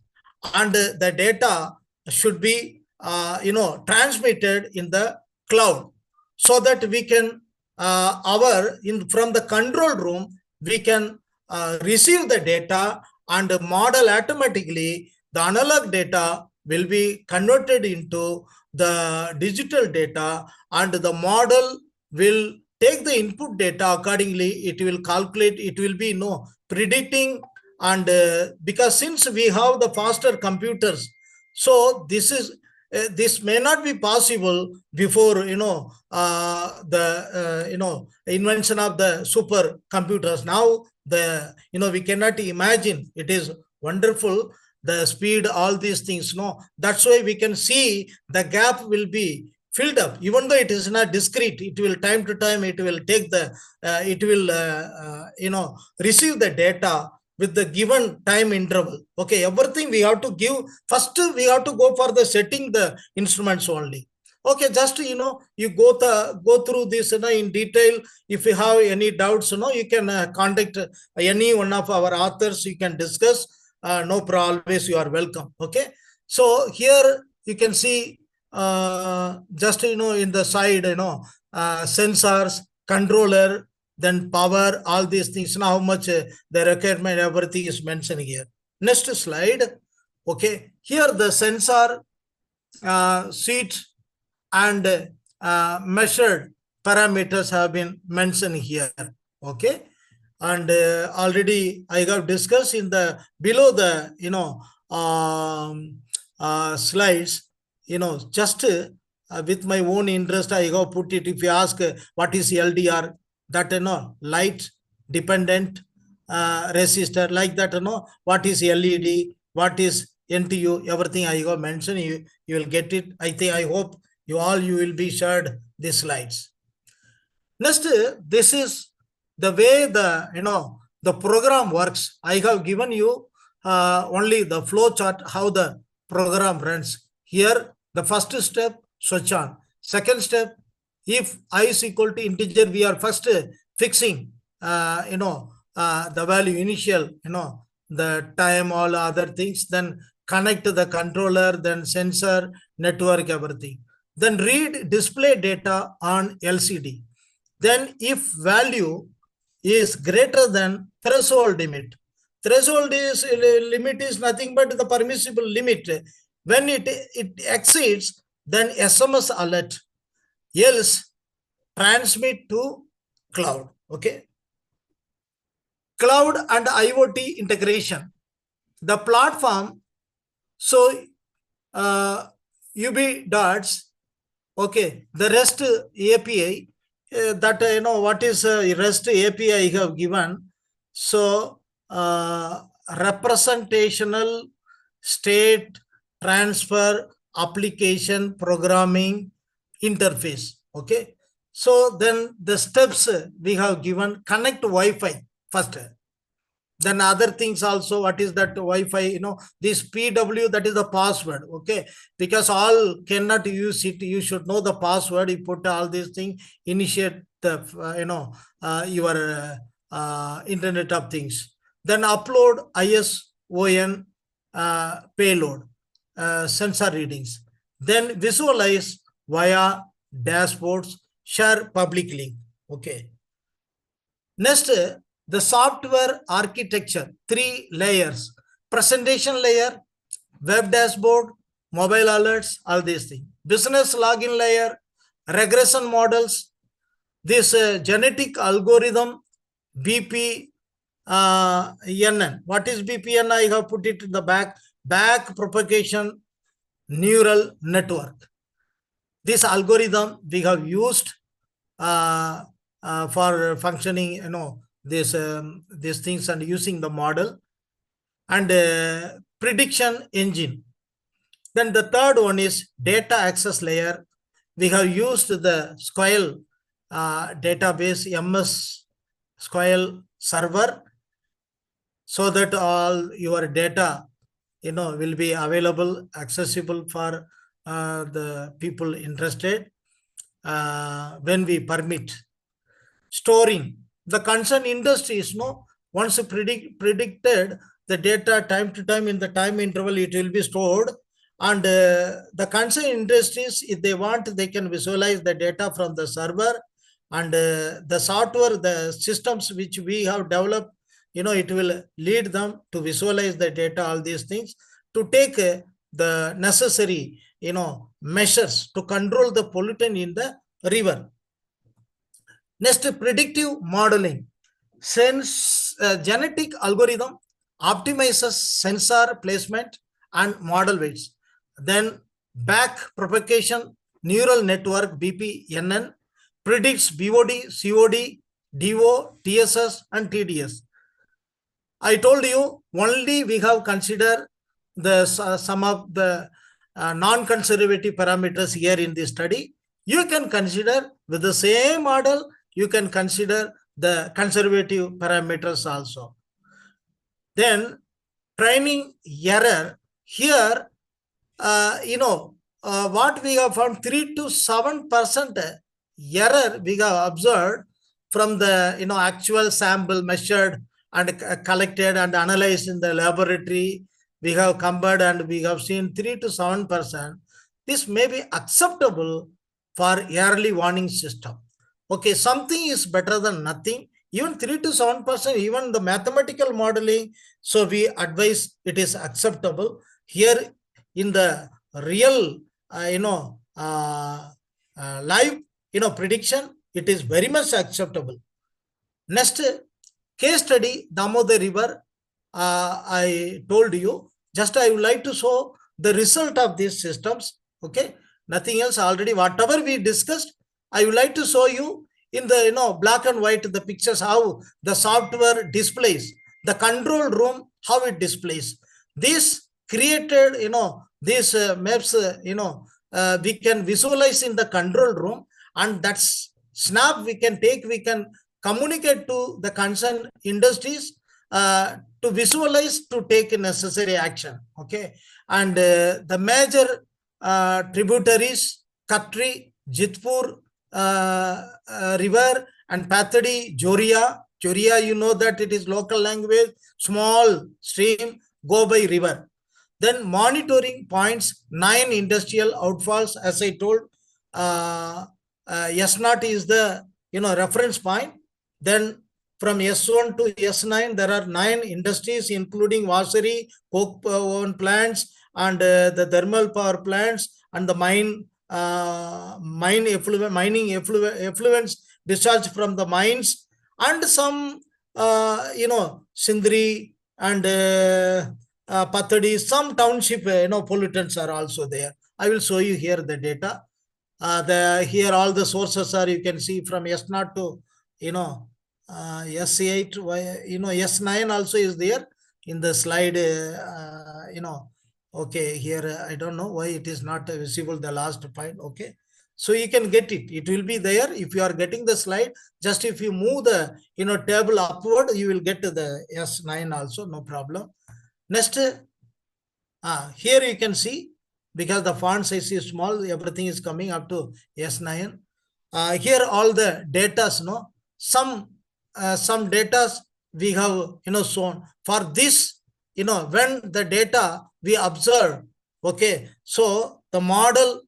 and the data should be transmitted in the cloud, so that we can from the control room we can receive the data, and model automatically the analog data will be converted into the digital data, and the model will take the input data accordingly. It will calculate, it will be predicting, and because since we have the faster computers, so this may not be possible before the invention of the super computers. Now we cannot imagine. It is wonderful, the speed, all these things. That's why we can see the gap will be filled up, even though it is not discrete. It will time to time, it will take the receive the data with the given time interval. Okay, everything we have to give. First, we have to go for the setting the instruments only. Okay, just you go through this in detail. If you have any doubts, you can contact any one of our authors. You can discuss. No problem. Always you are welcome. Okay, so here you can see just in the side sensors, controller, then power, all these things. Now how much the requirement, everything is mentioned here. Next slide. Okay, here the sensor sheet and measured parameters have been mentioned here. Okay, and already I have discussed in the below the slides. Just with my own interest, I have put it. If you ask what is LDR, that light dependent resistor, like that, what is LED, what is NTU, everything I have mentioned. You will get it. I hope you will be shared these slides. Next, this is the way the program works. I have given you only the flow chart, how the program runs. Here, the first step, switch on. Second step, if I is equal to integer, we are first fixing the value initial, the time, all other things, then connect to the controller, then sensor, network, everything. Then read display data on LCD. then if value is greater than threshold limit. Threshold limit is nothing but the permissible limit. When it exceeds, then SMS alert, else transmit to cloud. Okay. Cloud and IoT integration. The platform, so UB dots, okay, the REST API, that what is REST API I have given. So representational state transfer application programming interface. Okay. So then the steps we have given: connect Wi-Fi first. Then other things also, what is that Wi-Fi, this PW, that is the password. Okay. Because all cannot use it. You should know the password. You put all these things, initiate the, your Internet of Things. Then upload ISON payload, sensor readings. Then visualize via dashboards, share public link. Okay. Next, the software architecture, 3 layers: presentation layer, web dashboard, mobile alerts, all these things. Business login layer, regression models, this genetic algorithm, BPNN. What is BPNN? I have put it in the back propagation neural network. This algorithm we have used for functioning, these things and using the model. And prediction engine. Then the third one is data access layer. We have used the SQL database, MS SQL server, so that all your data will be available, accessible for the people interested when we permit. Storing. The concerned industries once predicted the data time to time in the time interval, it will be stored. And the concerned industries, if they want, they can visualize the data from the server. And the software, the systems which we have developed, it will lead them to visualize the data, all these things, to take the necessary, measures to control the pollutant in the river. Next, predictive modeling. Genetic algorithm optimizes sensor placement and model weights. Then back propagation neural network, BPNN, predicts BOD, COD, DO, TSS, and TDS. I told you only we have considered the some of the non-conservative parameters here in this study. You can consider with the same model, you can consider the conservative parameters also. Then training error. Here, what we have found, 3 to 7% error we have observed from the actual sample measured and collected and analyzed in the laboratory. We have compared and we have seen 3 to 7%. This may be acceptable for early warning system. Okay, something is better than nothing. Even 3 to 7%, even the mathematical modeling, so we advise it is acceptable. Here in the real, live, prediction, it is very much acceptable. Next, case study, Damodar River. I told you, just I would like to show the result of these systems. Okay, nothing else. Already whatever we discussed, I would like to show you in the black and white, the pictures, how the software displays the control room, how it displays. This created, these maps, we can visualize in the control room, and that's snap we can take, we can communicate to the concerned industries to visualize, to take necessary action. Okay, and the major tributaries, Khatri, Jitpur river, and Pathadi, Joria. Joria, you know that it is local language, small stream, go by river. Then monitoring points, 9 industrial outfalls, as I told. S0 is the reference point. Then from S1 to S9, there are 9 industries, including washery, coke oven plants, and the thermal power plants, and the mining effluents discharged from the mines, and some Sindri and Pathadi, some township pollutants are also there. I will show you here the data. Here all the sources are, you can see, from S0 to S8, S9 also is there in the slide. Okay, here I don't know why it is not visible, the last point. Okay, so you can get it. It will be there. If you are getting the slide, just if you move the table upward, you will get to the S9 also, no problem. Next, here you can see, because the font size is small, everything is coming up to S9. Here all the data, some data we have shown for this. When the data we observe, okay, so the model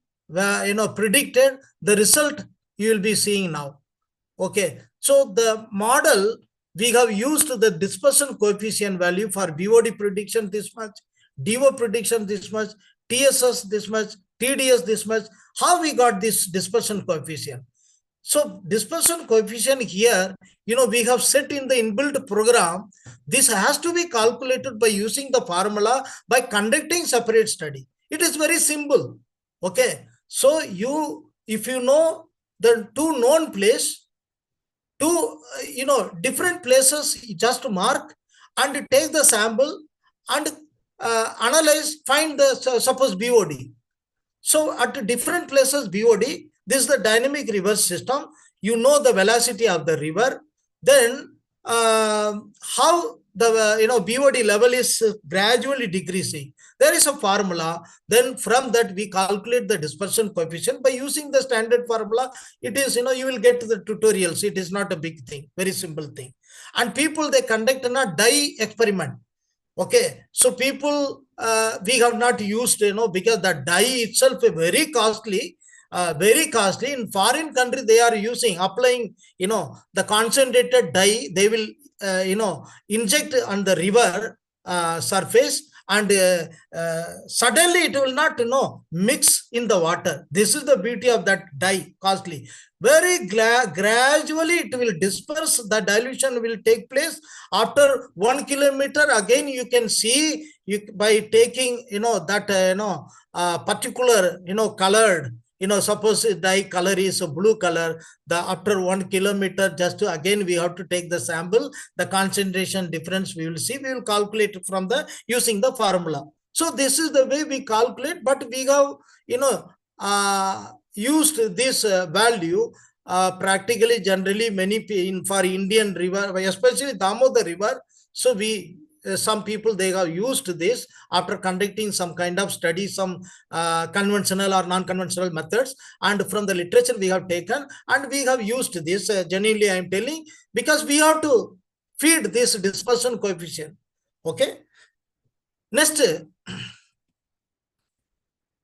predicted the result you will be seeing now. Okay, so the model, we have used the dispersion coefficient value for BOD prediction this much, DO prediction this much, TSS this much, TDS this much. How we got this dispersion coefficient? So dispersion coefficient here, we have set in the inbuilt program. This has to be calculated by using the formula by conducting separate study. It is very simple. Okay, so if you know the two known place, two different places, just mark and take the sample and analyze, find the suppose BOD. So at different places BOD, this is the dynamic river system. You know the velocity of the river. Then how the BOD level is gradually decreasing. There is a formula. Then from that we calculate the dispersion coefficient by using the standard formula. It is, you will get to the tutorials. It is not a big thing, very simple thing. And people, they conduct a dye experiment. Okay, so people, we have not used, because the dye itself is very costly. In foreign country, they are applying, the concentrated dye. They will, inject on the river surface, and suddenly it will not, mix in the water. This is the beauty of that dye, costly. Very gradually it will disperse. The dilution will take place after 1 kilometer. Again, you can see by taking, that, particular, colored, suppose dye color is a blue color, after 1 kilometer, just to, again, we have to take the sample, the concentration difference we will see, we will calculate from using the formula. So this is the way we calculate, but we have, used this value practically, generally, many for Indian river, especially Damodar river. So some people, they have used this after conducting some kind of study, some conventional or non-conventional methods, and from the literature we have taken, and we have used this. Genuinely, I am telling, because we have to feed this dispersion coefficient. Okay. Next,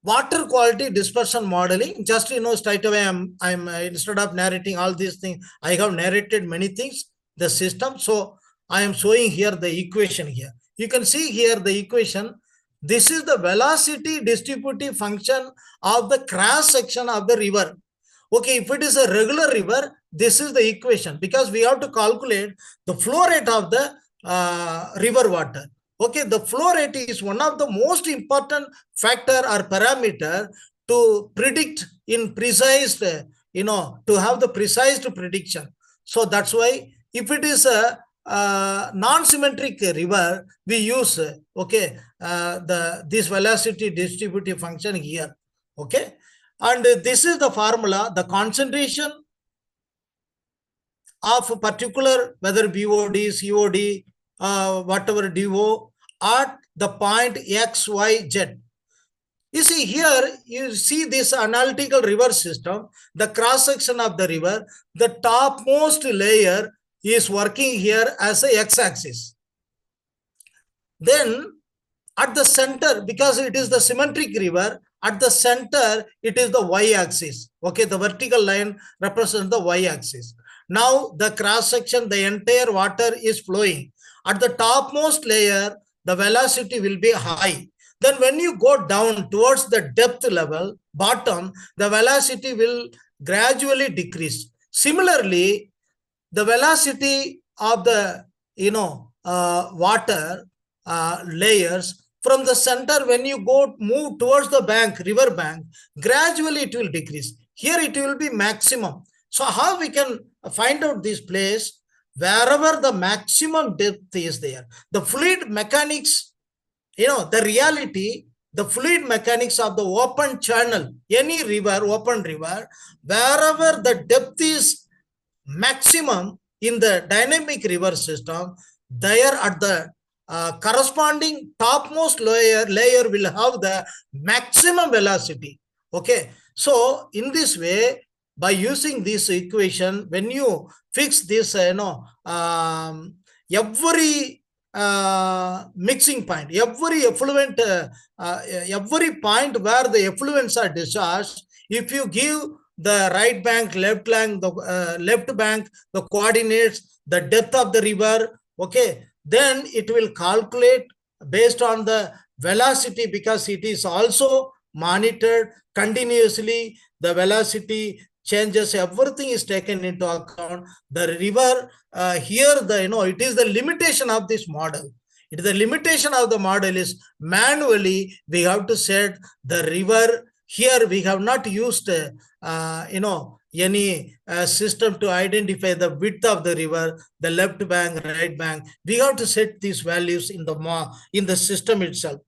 water quality dispersion modeling. Just straight away, I'm instead of narrating all these things, I have narrated many things, the system. So I am showing here the equation here. You can see here the equation. This is the velocity distributive function of the cross section of the river. Okay, if it is a regular river, this is the equation, because we have to calculate the flow rate of the river water. Okay, the flow rate is one of the most important factor or parameter to predict in precise, to have the precise prediction. So that's why if it is a non-symmetric river, we use, okay, this velocity distributive function here. Okay, and this is the formula. The concentration of a particular, whether BOD, COD, whatever DO, at the point X, Y, Z. You see here, you see this analytical river system, the cross section of the river, the topmost layer is working here as a x-axis. Then at the center, because it is the symmetric river, at the center it is the y-axis. Okay, the vertical line represents the y-axis. Now the cross section, the entire water is flowing. At the topmost layer, the velocity will be high. Then when you go down towards the depth level, bottom, the velocity will gradually decrease. Similarly, the velocity of the water layers from the center, when you move towards the bank, river bank, gradually it will decrease. Here it will be maximum. So how we can find out this place? Wherever the maximum depth is there, the fluid mechanics, the reality, the fluid mechanics of the open channel, any river, open river, wherever the depth is maximum in the dynamic river system, there at the corresponding topmost layer will have the maximum velocity. Okay, so in this way, by using this equation, when you fix this, every mixing point, every effluent, every point where the effluents are discharged, if you give the right bank, left bank, the coordinates, the depth of the river, okay, then it will calculate based on the velocity, because it is also monitored continuously. The velocity changes, everything is taken into account. The river here, it is the limitation of this model. It is the limitation of the model is manually we have to set the river. Here we have not used any system to identify the width of the river, the left bank, right bank. We have to set these values in the system itself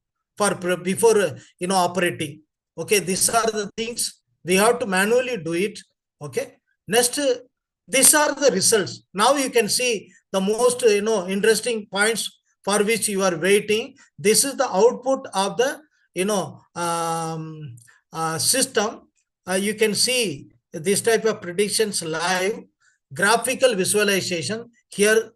before operating. Okay, these are the things we have to manually do it. Okay, next, these are the results. Now you can see the most interesting points for which you are waiting. This is the output of the system. You can see this type of predictions live, graphical visualization. Here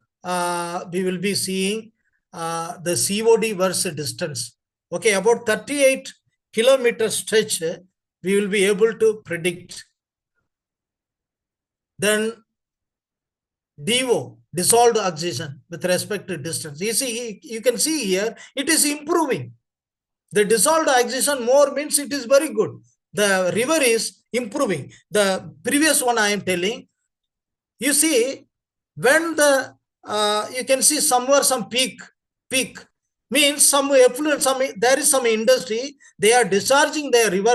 we will be seeing the COD versus distance. Okay, about 38 kilometer stretch we will be able to predict. Then DO, dissolved oxygen, with respect to distance. You can see here it is improving. The dissolved oxygen more means it is very good. The river is improving. The previous one I am telling, you see, when the you can see somewhere some peak means some effluent, there is some industry, they are discharging their river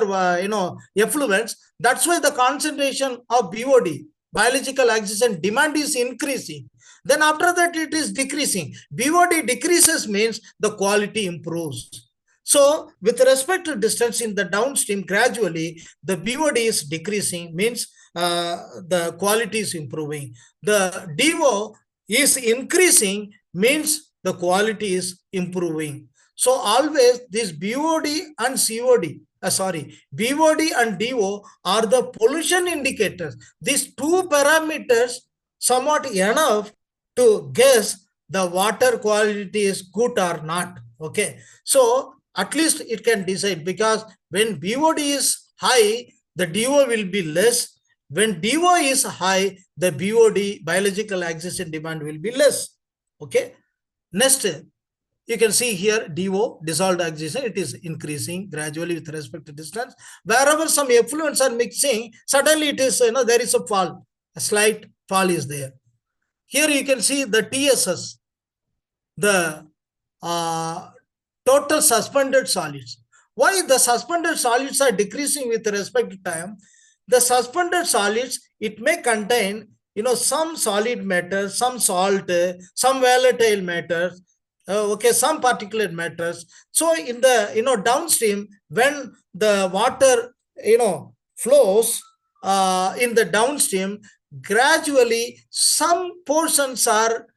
effluents. That's why the concentration of BOD, biological oxygen demand, is increasing. Then after that it is decreasing. BOD decreases means the quality improves. So with respect to distance in the downstream, gradually the BOD is decreasing, means the quality is improving. The DO is increasing, means the quality is improving. So always this BOD and COD, BOD and DO are the pollution indicators. These two parameters somewhat enough to guess the water quality is good or not. Okay, so at least it can decide, because when BOD is high, the DO will be less. When DO is high, the BOD, biological oxygen demand, will be less. Okay. Next, you can see here DO, dissolved oxygen, it is increasing gradually with respect to distance. Wherever some effluents are mixing, suddenly it is, there is a fall, a slight fall is there. Here you can see the TSS, the total suspended solids. Why the suspended solids are decreasing with respect to time? The suspended solids, it may contain, some solid matter, some salt, some volatile matters, okay, some particulate matters. So in the, downstream, when the water, flows in the downstream, gradually some portions are,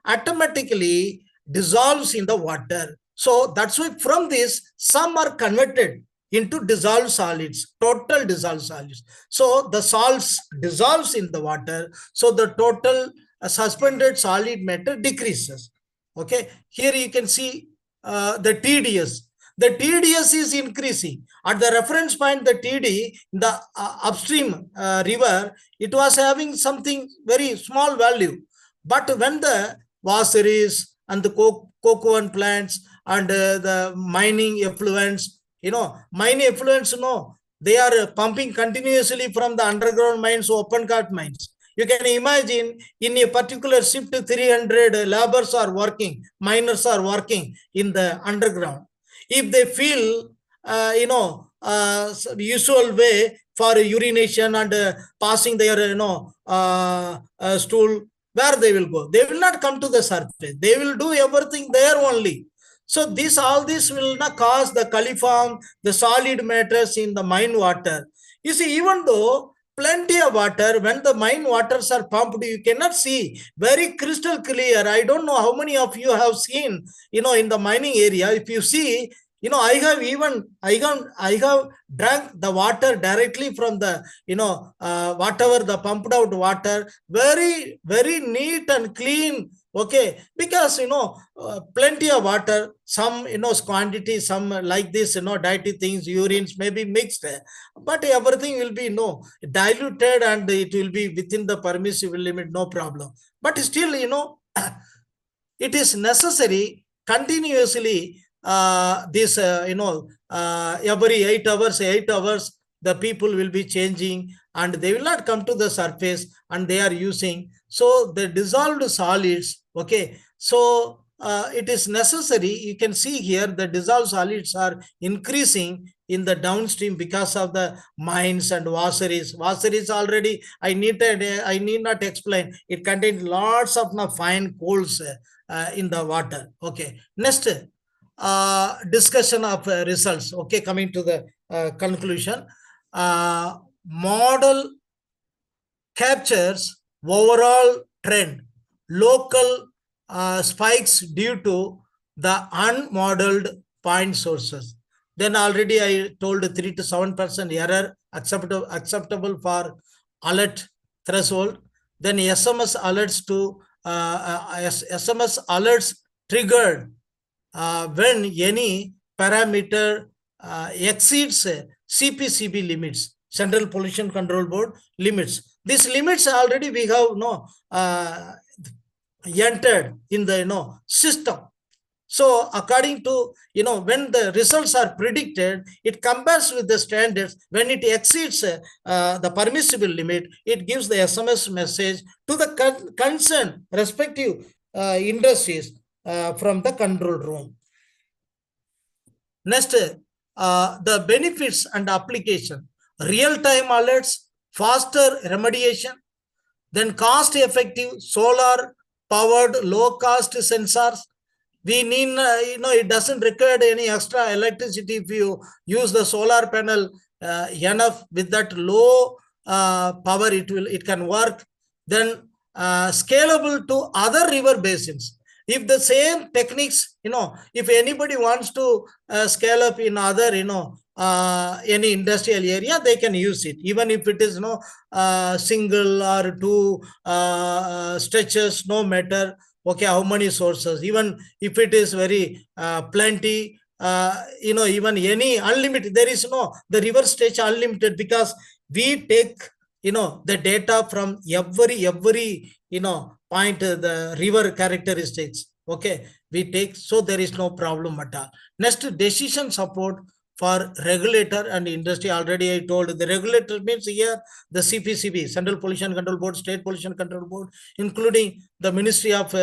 automatically dissolves in the water. So that's why from this, some are converted into dissolved solids, total dissolved solids. So the salts dissolves in the water. So the total suspended solid matter decreases. Okay. Here you can see the TDS. the TDS is increasing. At the reference point, the TD, the upstream river, it was having something very small value. But when the washeries and the cocoa plants and the mining effluents, mining effluents, they are pumping continuously from the underground mines, open cut mines. You can imagine in a particular shift, 300 laborers are working, miners are working in the underground. If they feel, usual way for urination and passing their, stool, where they will go? They will not come to the surface. They will do everything there only. So all this will not cause the coliform, the solid matters in the mine water. You see, even though plenty of water, when the mine waters are pumped, you cannot see very crystal clear. I don't know how many of you have seen, in the mining area. If you see, I have drank the water directly from the, whatever the pumped out water, very, very neat and clean. Okay, because plenty of water, some quantity, some like this, dirty things, urines may be mixed, but everything will be diluted and it will be within the permissible limit, no problem. But still, it is necessary continuously this every 8 hours the people will be changing and they will not come to the surface and they are using. So the dissolved solids, okay, so it is necessary. You can see here the dissolved solids are increasing in the downstream because of the mines and washeries. Washeries already, I need not explain. It contains lots of fine coals in the water. Okay, next discussion of results. Okay, coming to the conclusion. Model captures overall trend, local spikes due to the unmodeled point sources. Then already I told 3 to 7% error acceptable for alert threshold. Then SMS alerts to SMS alerts triggered when any parameter exceeds CPCB limits, Central Pollution Control Board limits. These limits already we have entered in the system. So according to when the results are predicted, it compares with the standards. When it exceeds the permissible limit, it gives the SMS message to the concerned respective industries from the control room. Next, the benefits and application: real-time alerts, faster remediation, then cost-effective solar-powered low-cost sensors. We need, it doesn't require any extra electricity if you use the solar panel enough. With that low power, it can work. Then scalable to other river basins. If the same techniques, if anybody wants to scale up in other, any industrial area, they can use it. Even if it is single or two stretches, no matter. Okay, how many sources? Even if it is very plenty, even any unlimited, there is the river stretch unlimited, because we take the data from every point, the river characteristics. Okay, we take, so there is no problem at all. Next, decision support for regulator and industry. Already I told the regulator means here the CPCB, Central Pollution Control Board, State Pollution Control Board, including the Ministry of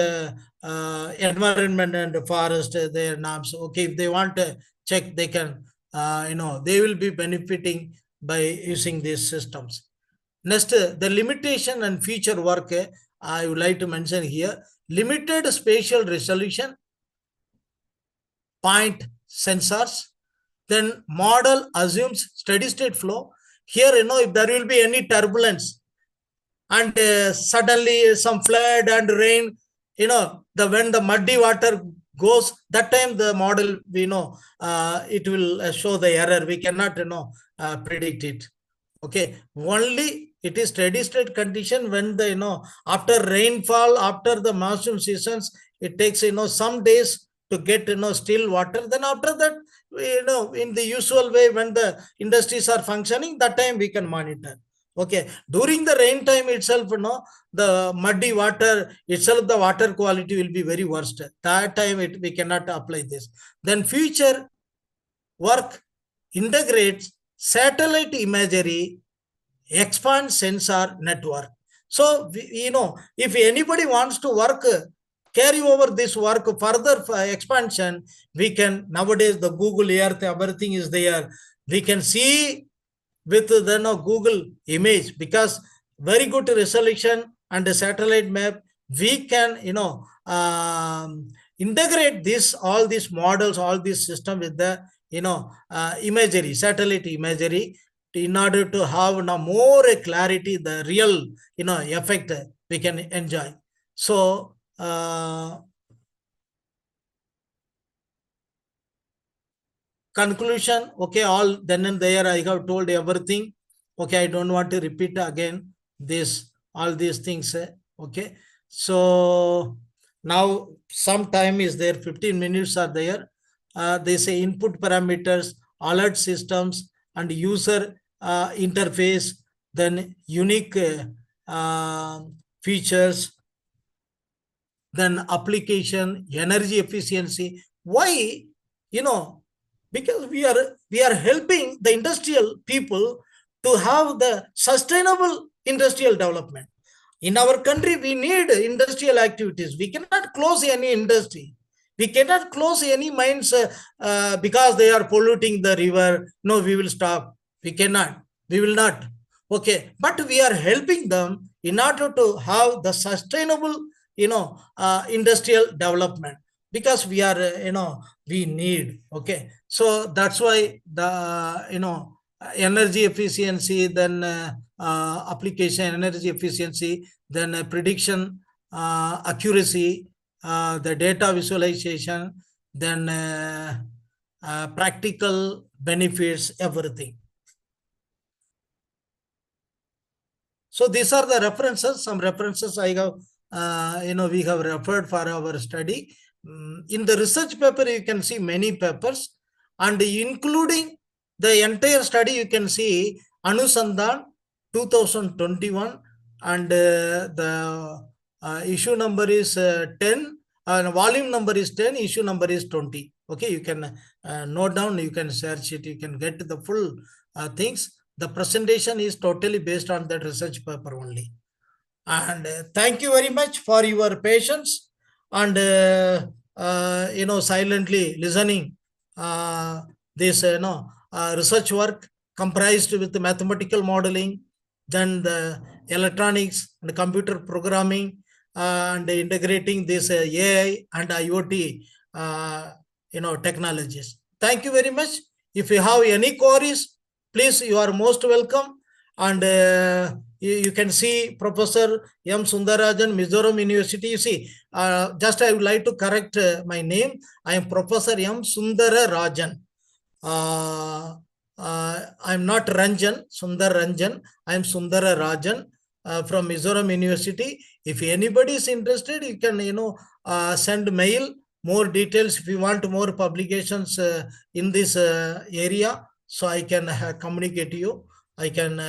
Environment and Forest, their norms. Okay, if they want to check, they can, they will be benefiting by using these systems. Next, the limitation and future work, I would like to mention here: limited spatial resolution, point sensors. Then model assumes steady state flow. Here, if there will be any turbulence and suddenly some flood and rain, when the muddy water goes, that time the model, it will show the error. We cannot, predict it. Okay, only it is steady state condition when the, after rainfall, after the monsoon seasons, it takes, some days to get still water. Then after that, in the usual way, when the industries are functioning, that time we can monitor. Okay, during the rain time itself, the muddy water itself, the water quality will be very worst. That time we cannot apply this. Then future work integrates satellite imagery, expand sensor network. So, if anybody wants to work, carry over this work further for expansion, we can, nowadays the Google Earth, everything is there. We can see with the Google image, because very good resolution and a satellite map, we can, integrate this, all these models, all these system with the, imagery, satellite imagery, in order to have now more clarity, the real, effect we can enjoy. So, conclusion, okay, all then and there I have told everything. Okay, I don't want to repeat again this, all these things. Okay, so now some time is there, 15 minutes are there. They say input parameters, alert systems, and user interface, then unique features, then application, energy efficiency. Why? Because we are helping the industrial people to have the sustainable industrial development. In our country, we need industrial activities. We cannot close any industry. We cannot close any mines because they are polluting the river. No, we will stop. We cannot. We will not. Okay, but we are helping them in order to have the sustainable, industrial development, because we are, we need. Okay, so that's why the, energy efficiency, then application energy efficiency, then prediction accuracy, the data visualization, then practical benefits, everything. So these are the references. Some references I have, we have referred for our study. In the research paper, you can see many papers, and including the entire study, you can see Anusandhan 2021, and the issue number is 10, volume number is 10, issue number is 20. Okay, you can note down, you can search it, you can get the full things. The presentation is totally based on that research paper only. And thank you very much for your patience and silently listening this research work comprised with the mathematical modeling, then the electronics and computer programming, and integrating this AI and IoT technologies. Thank you very much. If you have any queries, please, you are most welcome. And you can see Professor M. Sundarajan, Mizoram University. You see, just I would like to correct my name. I am Professor M. Sundarajan. I'm not Ranjan, Sundar Ranjan. I am Sundarajan from Mizoram University. If anybody is interested, you can, send mail, more details if you want more publications in this area. So I can communicate to you. I can,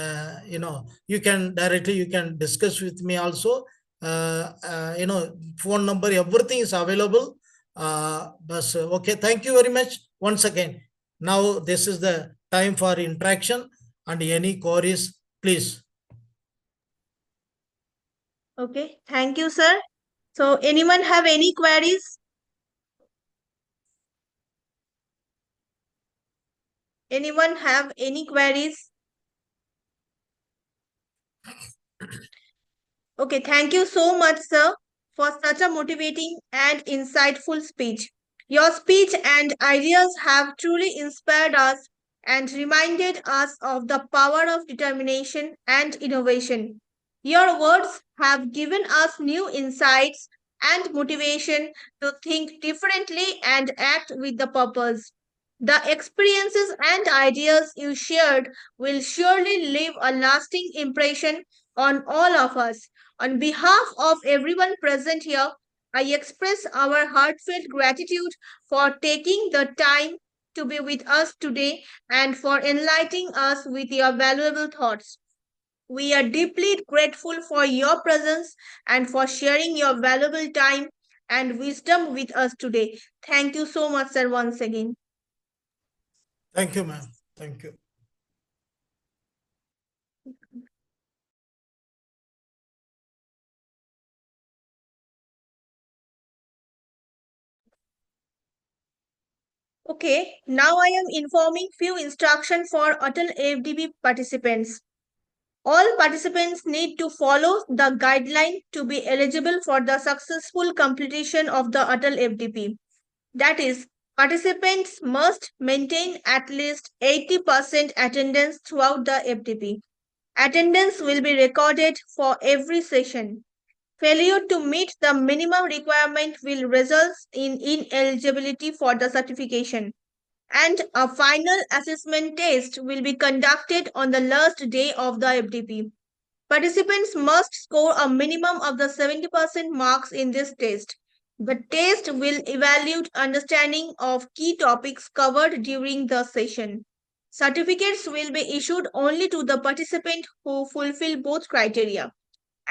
you can directly, you can discuss with me also. Phone number, everything is available. But okay, thank you very much once again. Now this is the time for interaction, and any queries, please. Okay, thank you, sir. So anyone have any queries? Anyone have any queries? Okay, thank you so much, sir, for such a motivating and insightful speech. Your speech and ideas have truly inspired us and reminded us of the power of determination and innovation. Your words have given us new insights and motivation to think differently and act with the purpose. The experiences and ideas you shared will surely leave a lasting impression on all of us. On behalf of everyone present here, I express our heartfelt gratitude for taking the time to be with us today and for enlightening us with your valuable thoughts. We are deeply grateful for your presence and for sharing your valuable time and wisdom with us today. Thank you so much, sir, once again. Thank you, ma'am. Thank you. Okay, now I am informing few instructions for Atal AFDB participants. All participants need to follow the guideline to be eligible for the successful completion of the Atal FDP. That is, participants must maintain at least 80% attendance throughout the FDP. Attendance will be recorded for every session. Failure to meet the minimum requirement will result in ineligibility for the certification. And a final assessment test will be conducted on the last day of the FDP. Participants must score a minimum of the 70% marks in this test. The test will evaluate understanding of key topics covered during the session. Certificates will be issued only to the participant who fulfill both criteria.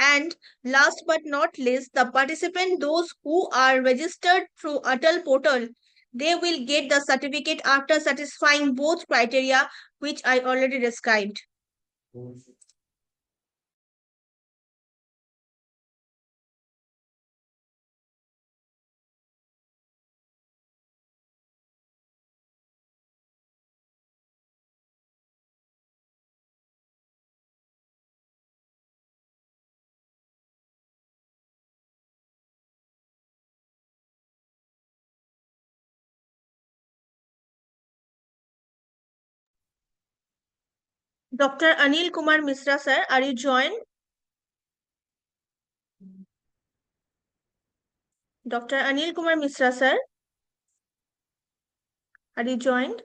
And last but not least, the participant, those who are registered through Atal portal, they will get the certificate after satisfying both criteria, which I already described. Dr. Anil Kumar Misra, sir, are you joined? Dr. Anil Kumar Misra, sir, are you joined?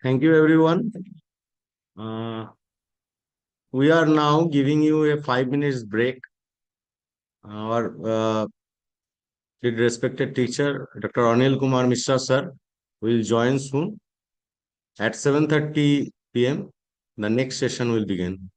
Thank you, everyone. We are now giving you a 5 minutes break. Our respected teacher, Dr. Anil Kumar Mishra, sir, will join soon at 7:30 p.m. The next session will begin.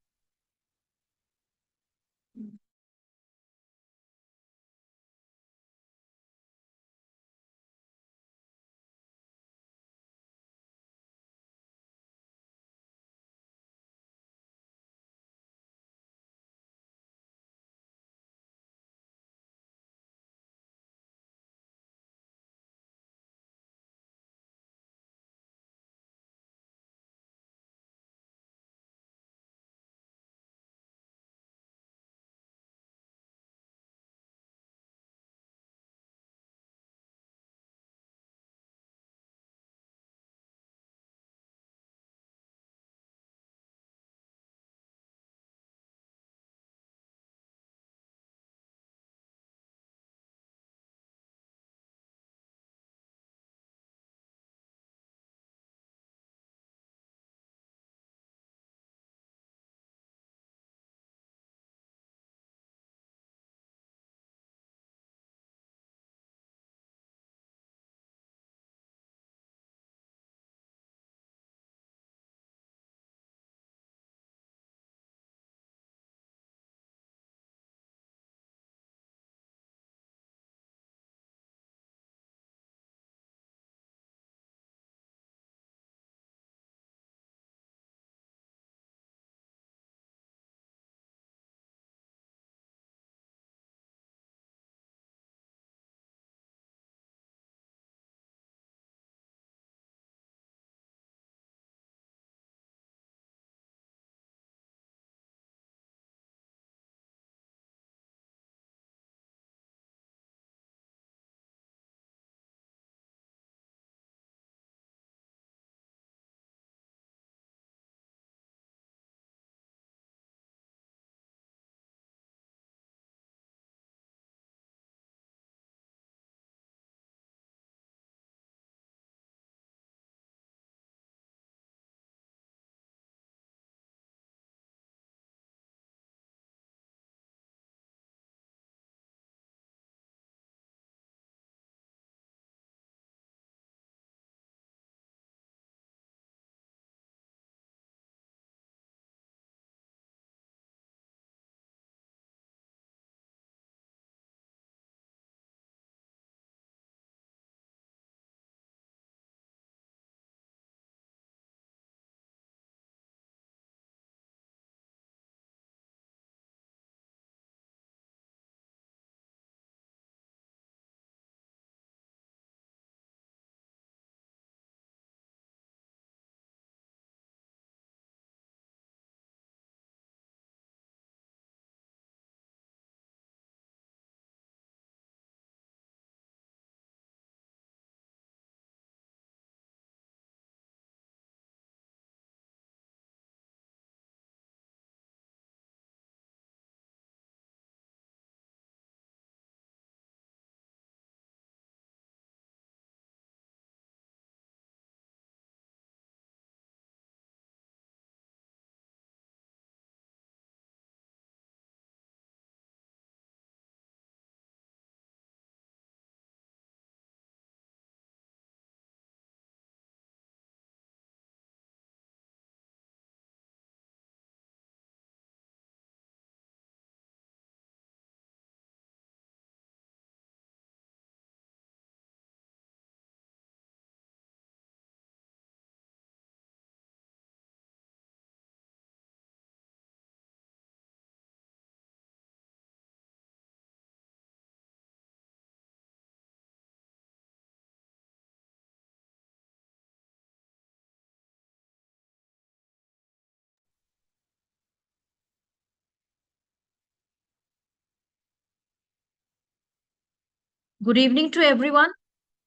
Good evening to everyone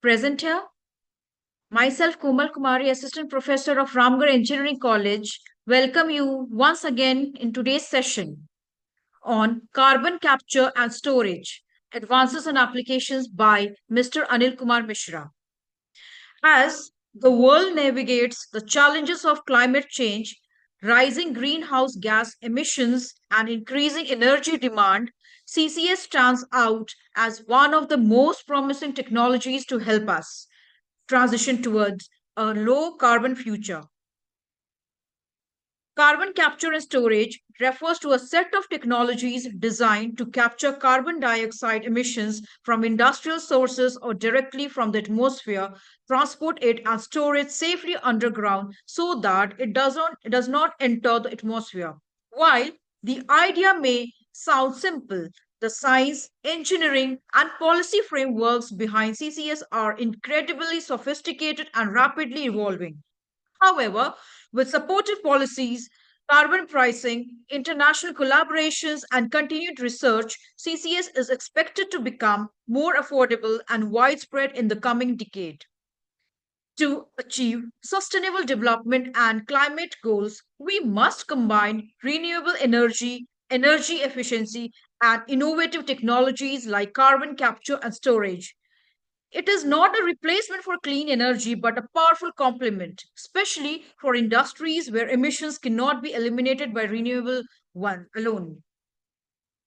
present here. Myself, Komal Kumari, Assistant Professor of Ramgarh Engineering College, welcome you once again in today's session on Carbon Capture and Storage, Advances and Applications by Mr. Anil Kumar Mishra. As the world navigates the challenges of climate change, rising greenhouse gas emissions, and increasing energy demand, CCS stands out as one of the most promising technologies to help us transition towards a low carbon future. Carbon capture and storage refers to a set of technologies designed to capture carbon dioxide emissions from industrial sources or directly from the atmosphere, transport it and store it safely underground so that it does not enter the atmosphere. While the idea may sound simple, the science, engineering, and policy frameworks behind CCS are incredibly sophisticated and rapidly evolving. However, with supportive policies, carbon pricing, international collaborations, and continued research, CCS is expected to become more affordable and widespread in the coming decade. To achieve sustainable development and climate goals, we must combine renewable energy, energy efficiency, and innovative technologies like carbon capture and storage. It is not a replacement for clean energy, but a powerful complement, especially for industries where emissions cannot be eliminated by renewable one alone.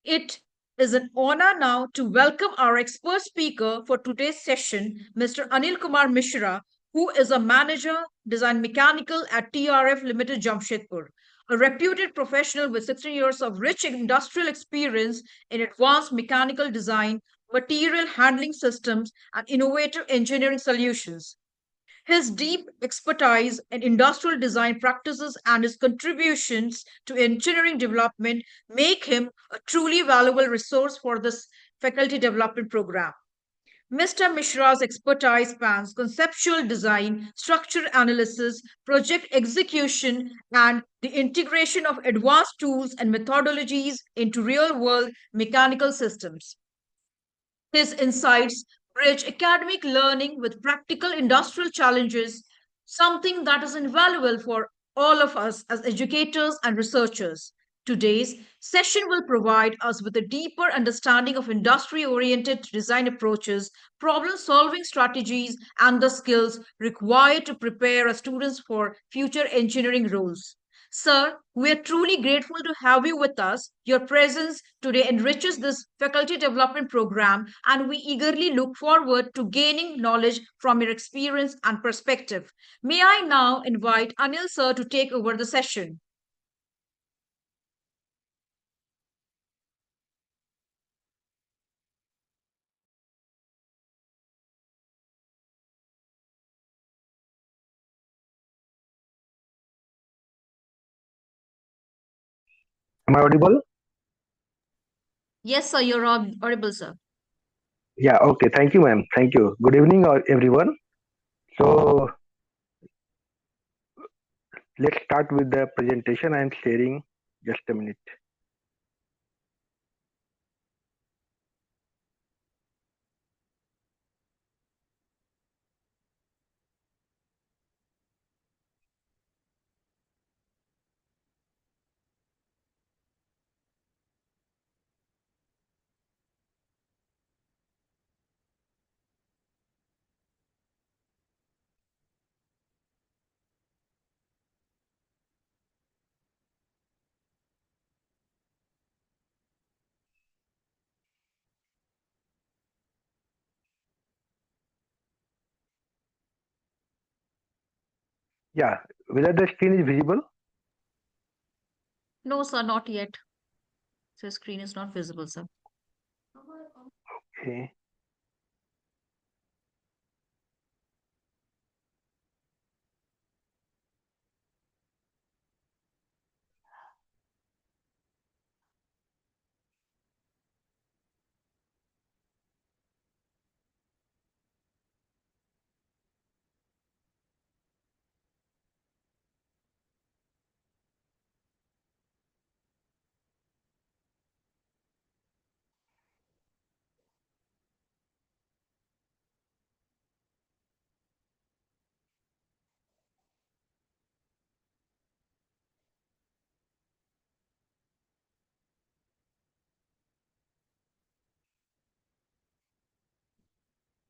It is an honor now to welcome our expert speaker for today's session, Mr. Anil Kumar Mishra, who is a manager, design mechanical at TRF Limited, Jamshedpur, a reputed professional with 16 years of rich industrial experience in advanced mechanical design, material handling systems, and innovative engineering solutions. His deep expertise in industrial design practices and his contributions to engineering development make him a truly valuable resource for this faculty development program. Mr. Mishra's expertise spans conceptual design, structure analysis, project execution, and the integration of advanced tools and methodologies into real world mechanical systems. His insights bridge academic learning with practical industrial challenges, something that is invaluable for all of us as educators and researchers. Today's session will provide us with a deeper understanding of industry oriented design approaches, problem solving strategies, and the skills required to prepare our students for future engineering roles. Sir, we are truly grateful to have you with us. Your presence today enriches this faculty development program, and we eagerly look forward to gaining knowledge from your experience and perspective. May I now invite Anil sir to take over the session? Am I audible? Yes, sir, you're audible, sir. Yeah, okay. Thank you, ma'am. Thank you. Good evening, everyone. So let's start with the presentation. I'm sharing just a minute. Yeah, whether the screen is visible? No, sir, not yet. So screen is not visible, sir. Okay.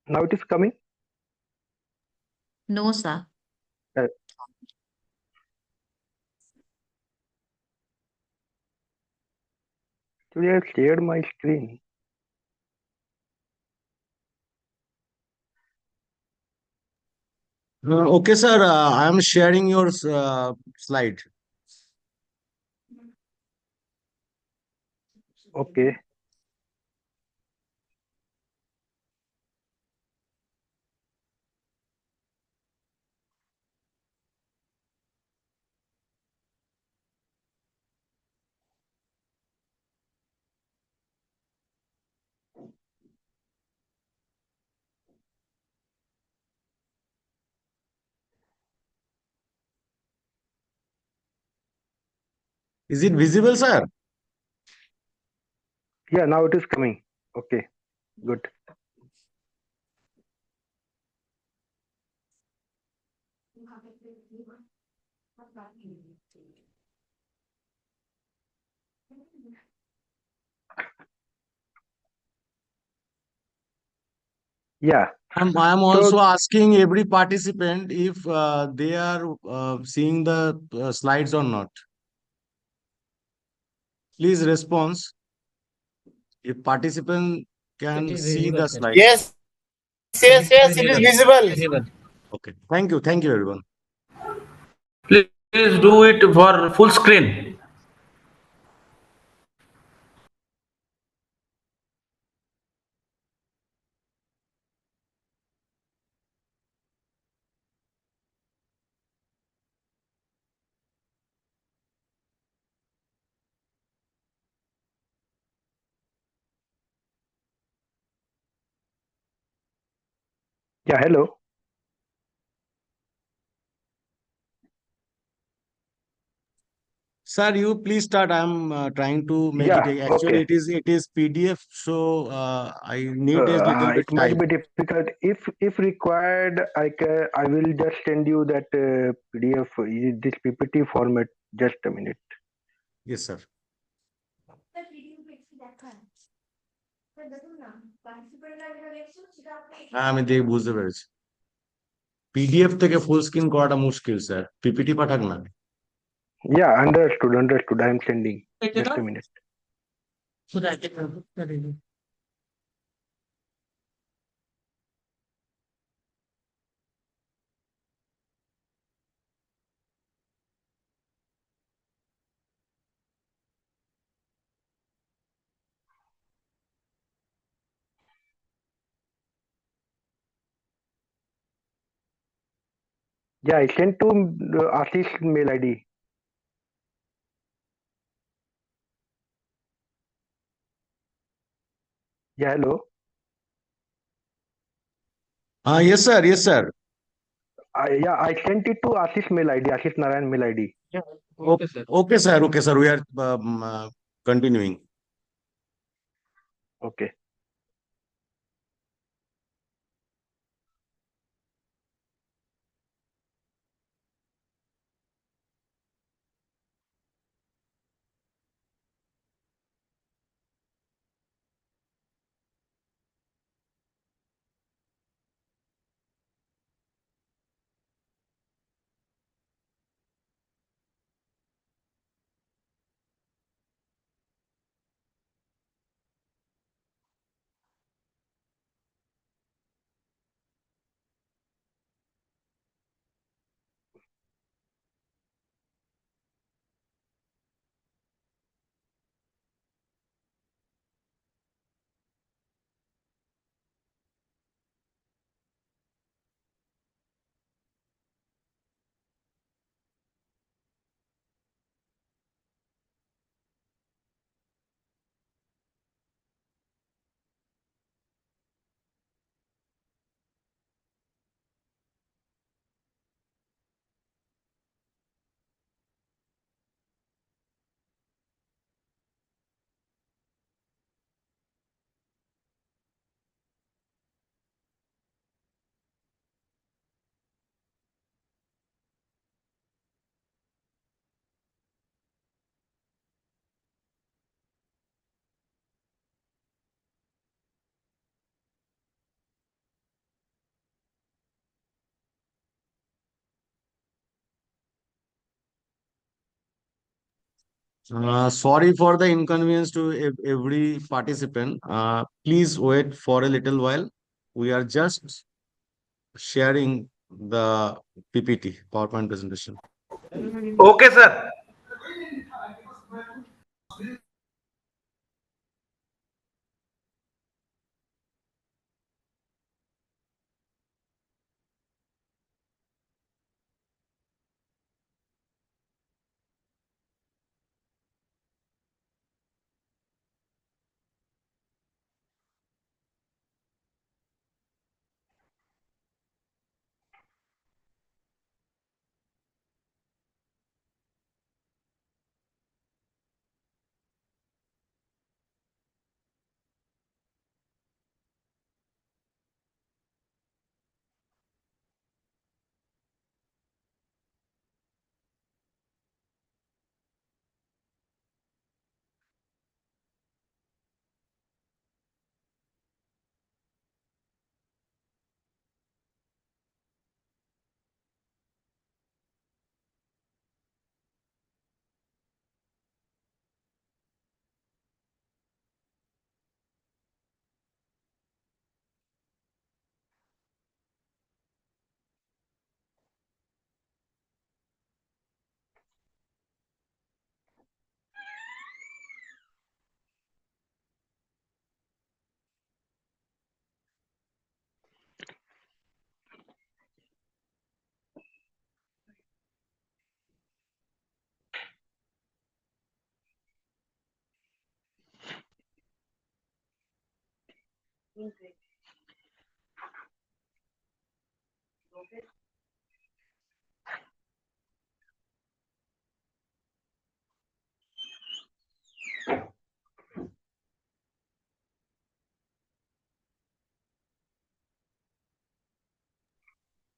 Now it is coming. No, sir. Uh, Actually, I have shared my screen. Okay, sir. I am sharing your slide. Okay. Is it visible, sir? Yeah, now it is coming. Okay, good. Yeah. I am So also asking every participant if they are seeing the slides or not. Please response if participant can see the slide. Yes, yes, it is visible. Okay. Thank you. Thank you, everyone. Please do it for full screen. yeah, hello. Sir, you please start. I'm trying to make it. Yeah, Actually, okay. it is PDF, so I need a little bit It might time. be difficult. If required, I will just send you that PDF, this PPT format. Just a minute. Yes, sir. হ্যাঁ আমি দেখে বুঝতে পেরেছি PDF থেকে full screen করাটা মুশকিল sir PPT পাঠাক না Yeah, understood. I am sending. Just a minute. Yeah, I sent to Ashish mail ID. Yeah, hello. Yes, sir. I sent it to Ashish mail ID, Ashish Narayan mail ID. Okay, sir. We are continuing. Okay. Sorry for the inconvenience to every participant. Please wait for a little while. We are just sharing the PPT, PowerPoint presentation. Okay, sir.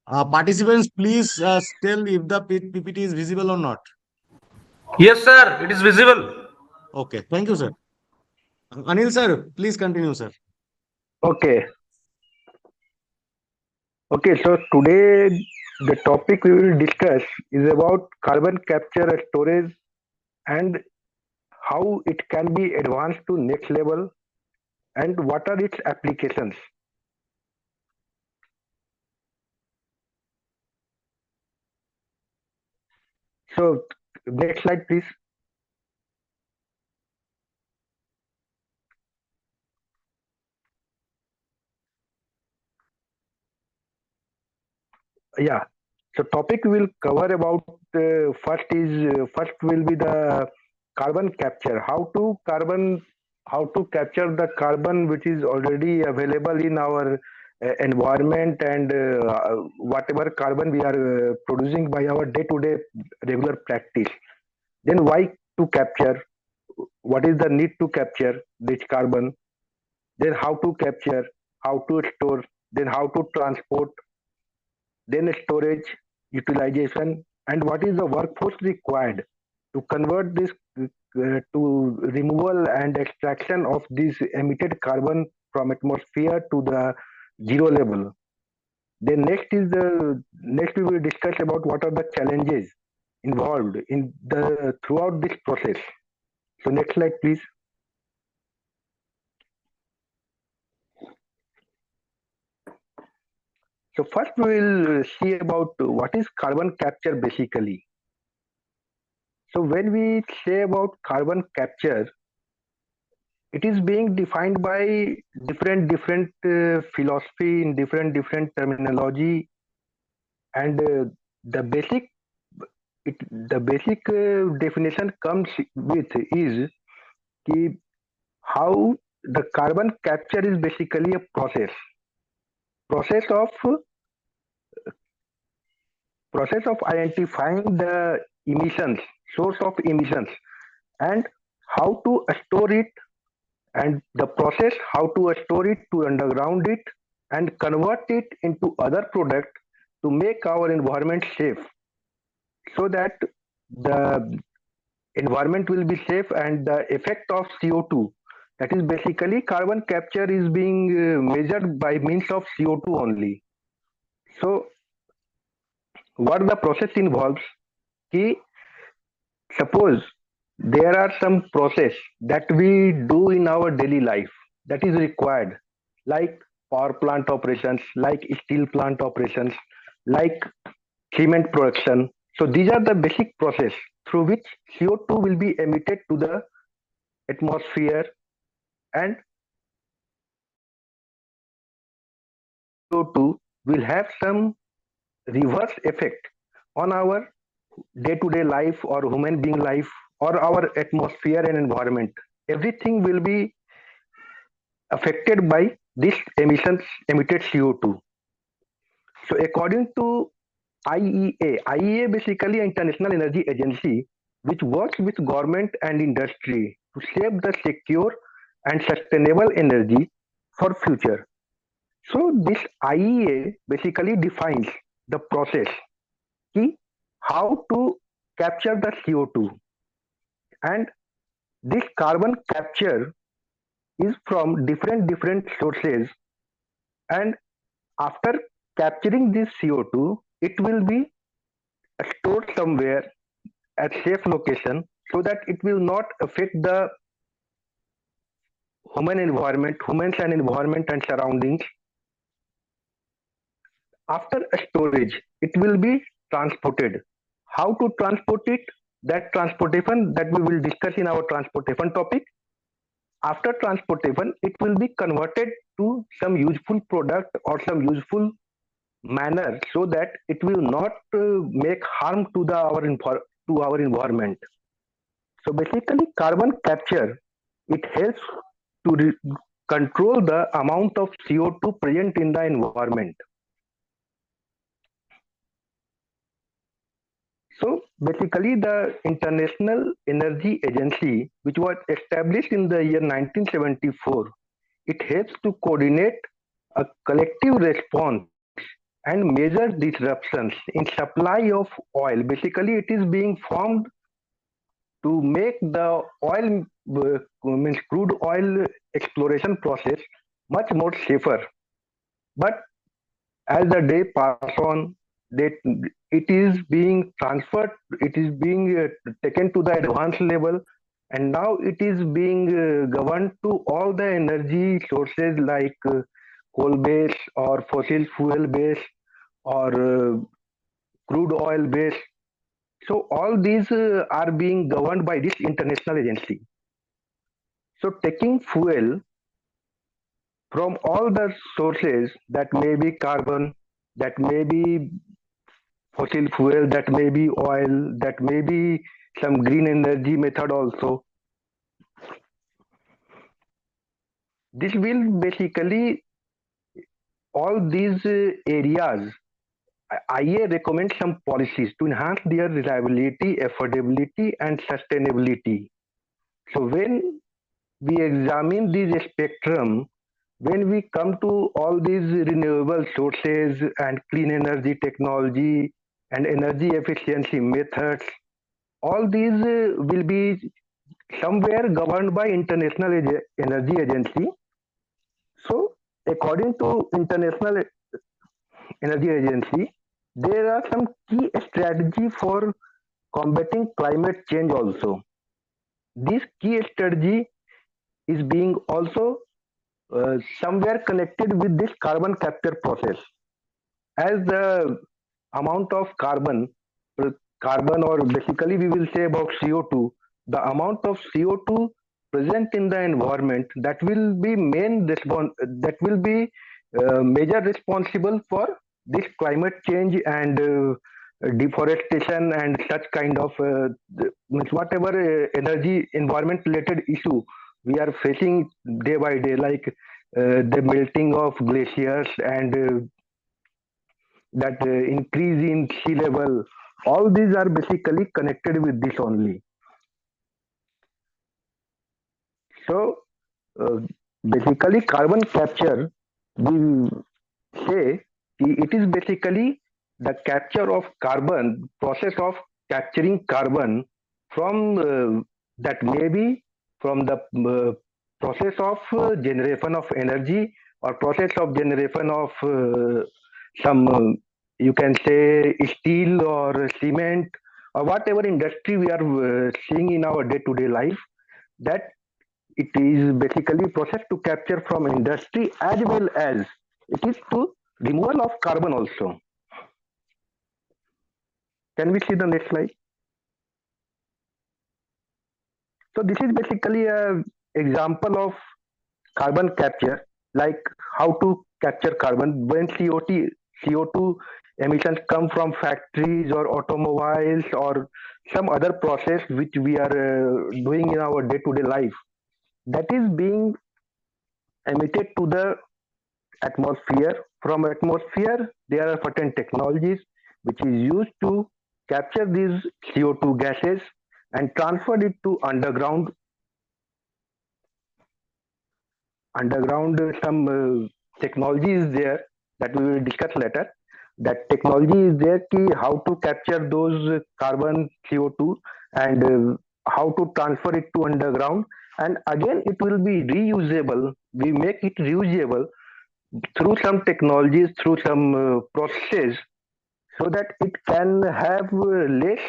Participants, please tell if the PPT is visible or not. Yes, sir. It is visible. Okay, thank you, sir. Anil sir, please continue, sir. Okay. Okay, so today the topic we will discuss is about carbon capture and storage and how it can be advanced to next level and what are its applications. So next slide, please. Yeah. So topic we will cover about first will be the carbon capture. How to capture the carbon which is already available in our environment and whatever carbon we are producing by our day-to-day regular practice. Then why to capture? What is the need to capture this carbon? Then how to capture? How to store? Then how to transport? Then storage, utilization, and what is the workforce required to convert this to removal and extraction of this emitted carbon from atmosphere to the zero level. Then next we will discuss about what are the challenges involved in the throughout this process. So next slide, please. So first we will see about what is carbon capture basically. So when we say about carbon capture, it is being defined by different philosophy in different terminology, and the basic definition comes with is ki how the carbon capture is basically a process of identifying the emissions, source of emissions, and how to store it, and the process how to store it, to underground it and convert it into other product to make our environment safe, so that the environment will be safe and the effect of CO2, that is basically carbon capture, is being measured by means of CO2 only. So what the process involves, ki suppose there are some process that we do in our daily life that is required, like power plant operations, like steel plant operations, like cement production. So these are the basic process through which CO2 will be emitted to the atmosphere, and CO2 will have some reverse effect on our day-to-day life or human being life or our atmosphere and environment. Everything will be affected by this emissions emitted CO2. So according to IEA basically International Energy Agency, which works with government and industry to shape the secure and sustainable energy for future. So this IEA basically defines the process, ki how to capture the CO2, and this carbon capture is from different sources, and after capturing this CO2 it will be stored somewhere at safe location so that it will not affect the humans and environment and surroundings. After storage, it will be transported. How to transport it? That transportation that we will discuss in our transportation topic. After transportation, it will be converted to some useful product or some useful manner so that it will not make harm to our environment. So basically, carbon capture, it helps to control the amount of CO2 present in the environment. So basically, the International Energy Agency, which was established in the year 1974, it helps to coordinate a collective response and measure disruptions in supply of oil. Basically, it is being formed to make the oil means crude oil exploration process much more safer. But as the day pass on, it is being transferred, it is being taken to the advanced level, and now it is being governed to all the energy sources like coal base or fossil fuel base or crude oil base. So all these are being governed by this international agency. So taking fuel from all the sources, that may be carbon, that may be fossil fuel, that may be oil, that may be some green energy method also. This will basically, all these areas, IEA recommends some policies to enhance their reliability, affordability, and sustainability. So when we examine this spectrum, when we come to all these renewable sources and clean energy technology and energy efficiency methods, all these will be somewhere governed by International Energy Agency. So according to International Energy Agency, there are some key strategy for combating climate change also. This key strategy is being also somewhere connected with this carbon capture process. As the amount of carbon, or basically we will say about CO2, the amount of CO2 present in the environment, that will be that will be major responsible for this climate change and deforestation and such kind of whatever energy environment related issue we are facing day by day, like the melting of glaciers and that increase in sea level. All these are basically connected with this only. So basically carbon capture, we say it is basically the capture of carbon, process of capturing carbon from that may be from the process of generation of energy or process of generation of some you can say steel or cement or whatever industry we are seeing in our day-to-day life, that it is basically process to capture from industry as well as it is to removal of carbon also. Can we see the next slide? So this is basically a example of carbon capture, like how to capture carbon when CO2 emissions come from factories or automobiles or some other process which we are doing in our day-to-day life, that is being emitted to the atmosphere. From atmosphere, there are certain technologies which is used to capture these CO2 gases and transfer it to underground. Some technology is there that we will discuss later. That technology is there ki how to capture those carbon CO2 and how to transfer it to underground, and again it will be reusable. We make it reusable through some technologies, through some processes, so that it can have less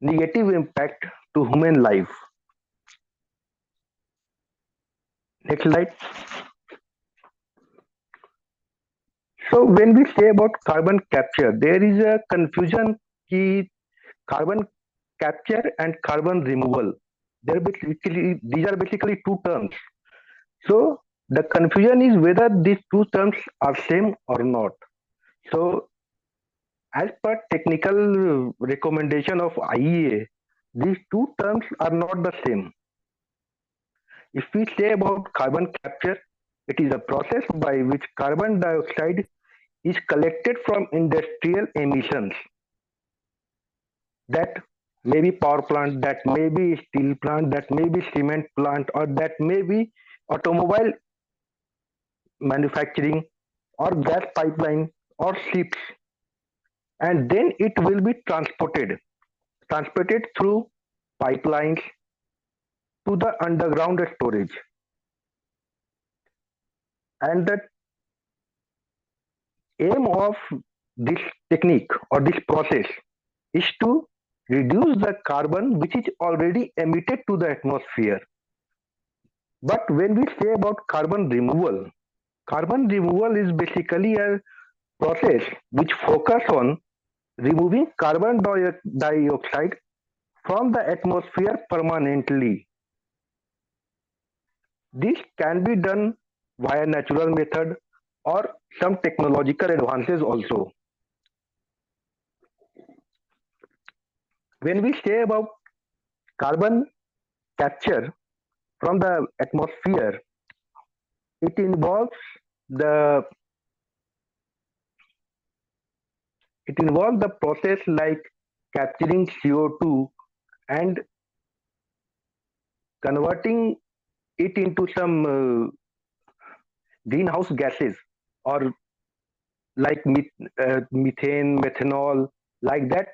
negative impact to human life. Next slide. So when we say about carbon capture, there is a confusion ki carbon capture and carbon removal. These are basically two terms. So the confusion is whether these two terms are same or not. So as per technical recommendation of IEA, these two terms are not the same. If we say about carbon capture, it is a process by which carbon dioxide is collected from industrial emissions. That may be power plant, that may be steel plant, that may be cement plant, or that may be automobile manufacturing, or gas pipeline, or ships. And then it will be transported through pipelines to the underground storage. And the aim of this technique or this process is to reduce the carbon which is already emitted to the atmosphere. But when we say about carbon removal is basically a process which focus on removing carbon dioxide from the atmosphere permanently. This can be done via natural method or some technological advances also. When we say about carbon capture from the atmosphere, it involves the process like capturing CO2 and converting it into some greenhouse gases, or like methane, methanol, like that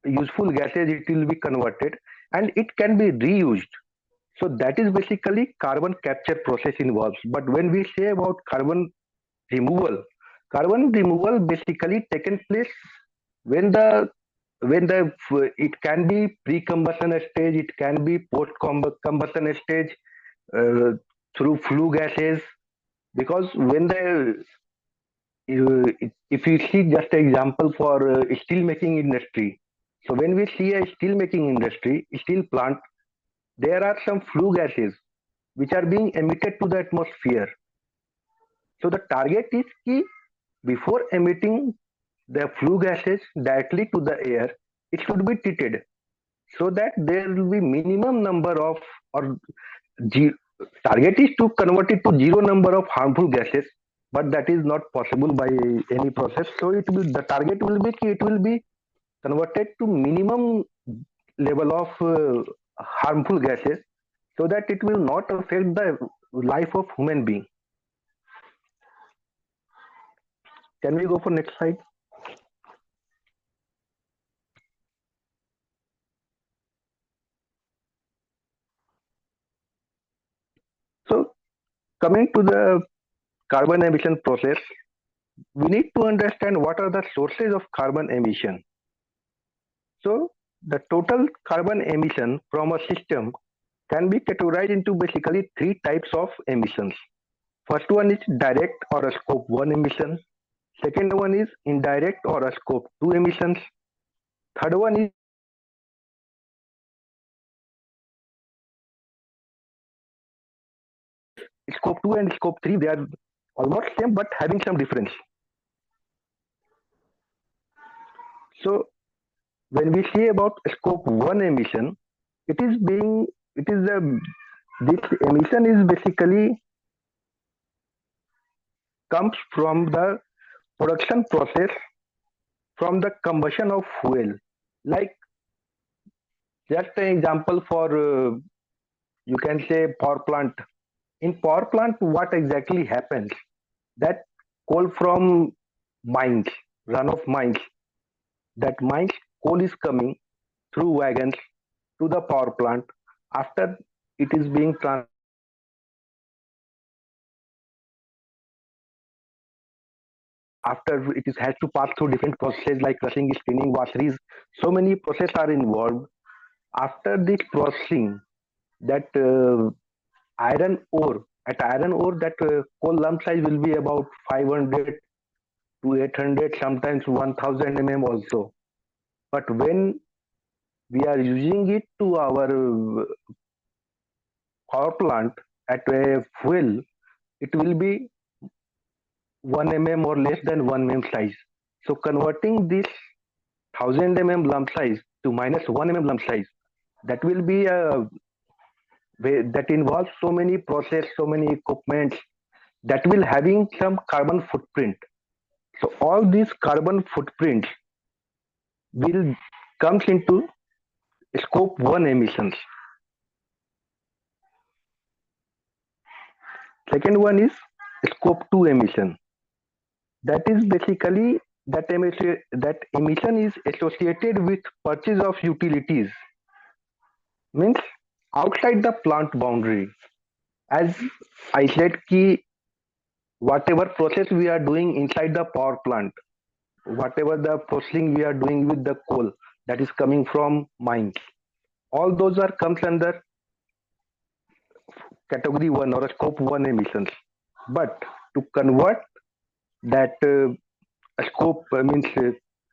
useful gases, it will be converted and it can be reused. So that is basically carbon capture process involves. But when we say about carbon removal basically taken place when it can be pre-combustion stage, it can be post-combustion stage, through flue gases. Because when if you see just an example for steel making industry, so when we see a steel making industry, steel plant, there are some flue gases which are being emitted to the atmosphere. So the target is ki before emitting the flue gases directly to the air, it should be treated so that there will be minimum number of, or target is to convert it to zero number of harmful gases, but that is not possible by any process. So the target will be it will be converted to minimum level of harmful gases, so that it will not affect the life of human being. Can we go for next slide? So coming to the carbon emission process, we need to understand what are the sources of carbon emission. So the total carbon emission from a system can be categorized into basically three types of emissions. First one is direct or a scope 1 emission. Second one is indirect or a scope 2 emissions. Third one is scope 2 and scope 3. They are almost same but having some difference. So when we say about scope 1 emission, this emission is basically comes from the production process from the combustion of fuel. Like just an example for you can say power plant. In power plant, what exactly happens? That coal from mines, run of mines, that mines coal is coming through wagons to the power plant. After it is being after it is has to pass through different processes like crushing, spinning, washeries. So many processes are involved. After this processing, that iron ore that coal lump size will be about 500 to 800, sometimes 1000 mm also. But when we are using it to our power plant at a fuel, it will be 1 mm or less than 1 mm size. So converting this 1000 mm lump size to minus 1 mm lump size, that will be a way that involves so many process, so many equipments that will having some carbon footprint. So all these carbon footprints will comes into scope 1 emissions. Second one is scope 2 emission. That is basically that emission is associated with purchase of utilities, means outside the plant boundary. As I said, ki whatever process we are doing inside the power plant, whatever the processing we are doing with the coal that is coming from mines, all those are comes under category 1 or scope 1 emissions. But to convert that scope means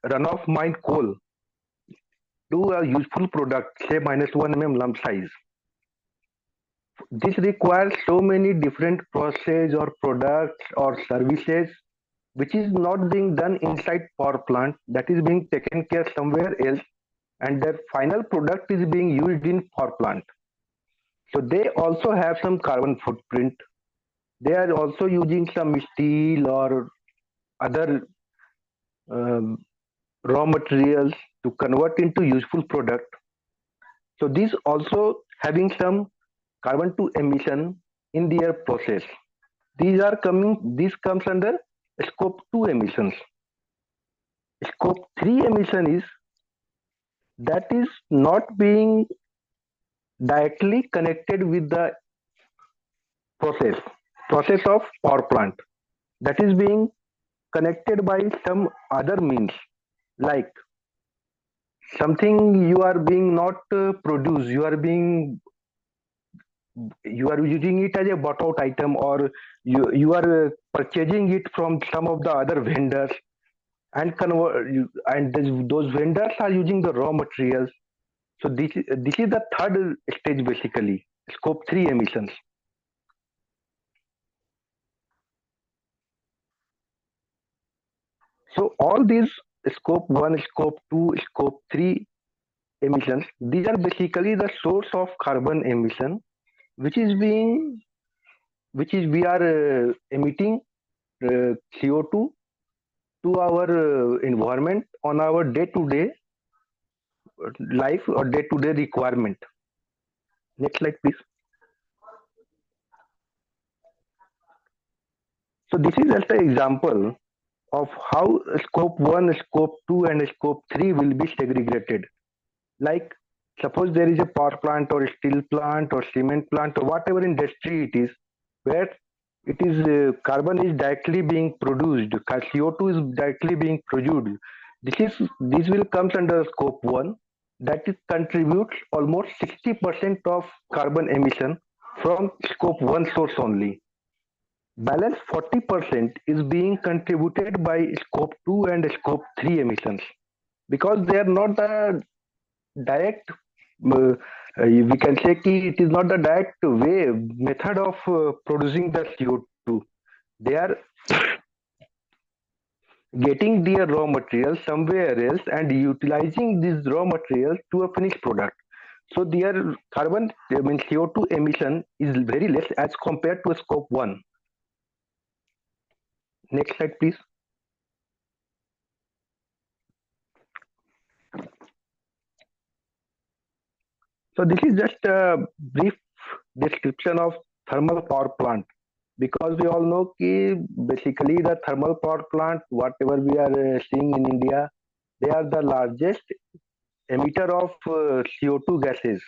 runoff mine coal to a useful product, say minus 1 mm lump size, this requires so many different process or products or services which is not being done inside power plant, that is being taken care somewhere else, and their final product is being used in power plant. So they also have some carbon footprint. They are also using some steel or other raw materials to convert into useful product. So these also having some carbon 2 emission in their process. This comes under scope 2 emissions. Scope 3 emission is that is not being directly connected with the process of power plant. That is being connected by some other means, like something you are being not produced, you are using it as a bought out item, or you are purchasing it from some of the other vendors and those vendors are using the raw materials. So this is the third stage basically, scope 3 emissions. So all these scope 1, scope 2, scope 3 emissions, these are basically the source of carbon emission, which is we are emitting CO2 to our environment on our day-to-day life or day-to-day requirement. Next slide, please. So this is just an example of how scope 1, scope 2 and scope 3 will be segregated. Like suppose there is a power plant or a steel plant or cement plant or whatever industry it is, where it is carbon is directly being produced, CO2 is directly being produced This will comes under scope 1, that it contributes almost 60% of carbon emission from scope 1 source only. Balance 40% is being contributed by scope 2 and scope 3 emissions, because they are not the direct, we can say ki it is not the direct way method of producing the CO2. They are getting their raw material somewhere else and utilizing these raw materials to a finished product. So their carbon, I mean CO2 emission is very less as compared to scope 1. Next slide, please. So this is just a brief description of thermal power plant, because we all know कि basically the thermal power plant, whatever we are seeing in India, they are the largest emitter of CO2 gases.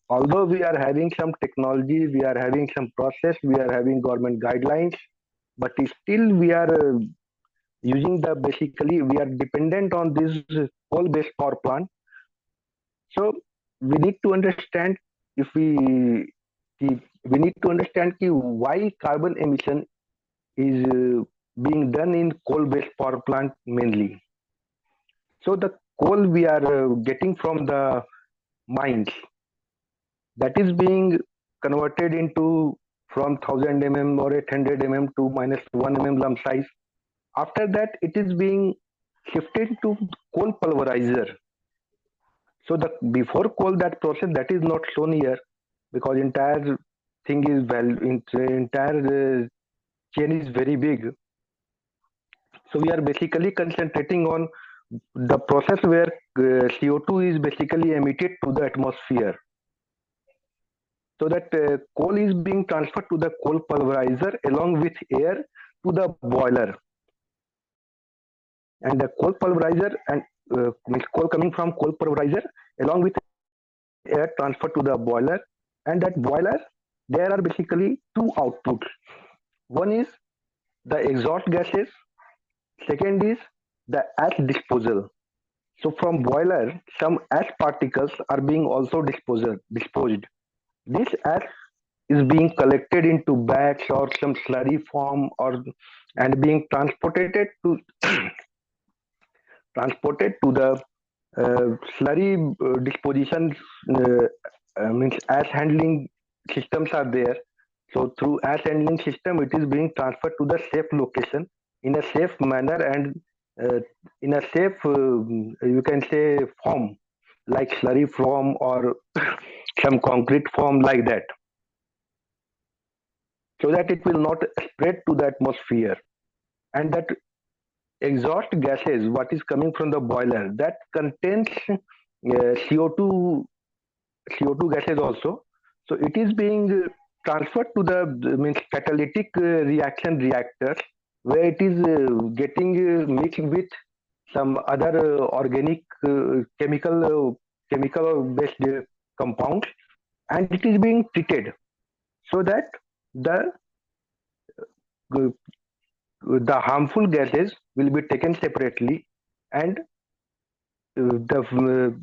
Although we are having some technology, we are having some process, we are having government guidelines, but still we are using basically we are dependent on this coal-based power plant. So we need to understand we need to understand why carbon emission is being done in coal-based power plant mainly. So the coal we are getting from the mines, that is being converted into from 1000 mm or 800 mm to -1 mm lump size. After that, it is being shifted to coal pulverizer. So the before coal, that process that is not shown here, because entire thing is entire chain is very big. So we are basically concentrating on the process where CO2 is basically emitted to the atmosphere. So that coal is being transferred to the coal pulverizer along with air to the boiler. And the coal pulverizer and means coal coming from coal pulverizer along with air transferred to the boiler. And that boiler, there are basically two outputs. One is the exhaust gases. Second is the ash disposal. So from boiler, some ash particles are being also disposed. This ash is being collected into bags or some slurry form and being transported to the slurry disposition, means ash handling systems are there. So through ash handling system, it is being transferred to the safe location in a safe manner and in a safe, you can say, form, like slurry form or some concrete form like that, so that it will not spread to the atmosphere. And that exhaust gases, what is coming from the boiler, that contains CO2 gases also. So it is being transferred to the means catalytic reaction reactors, where it is getting mixed with some other organic chemical based compounds, and it is being treated so that the harmful gases will be taken separately, and the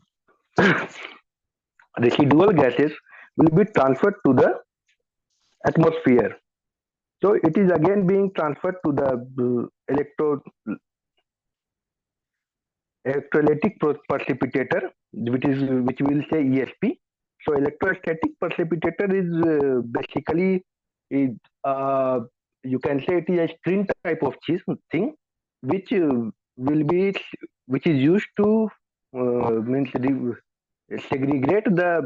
residual gases will be transferred to the atmosphere. So it is again being transferred to the electrolytic precipitator, which we will say ESP. So electrostatic precipitator is basically you can say it is a screen type of thing, which is used to means segregate the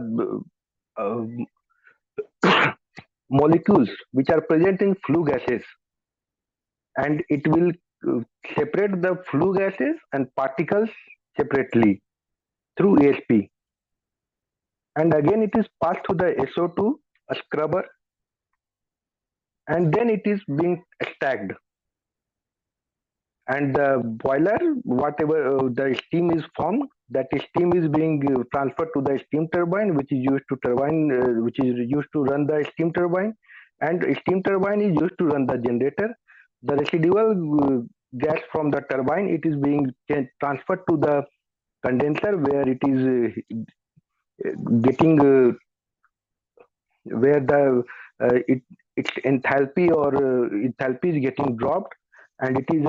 molecules which are present in flue gases, and it will separate the flue gases and particles separately through ESP. And again it is passed to the SO2, a scrubber, and then it is being stacked. And the boiler, whatever the steam is formed, that steam is being transferred to the steam turbine, which is used to run the steam turbine, and steam turbine is used to run the generator. The residual gas from the turbine, it is being transferred to the condenser where it is getting where the its enthalpy or enthalpy is getting dropped, and it is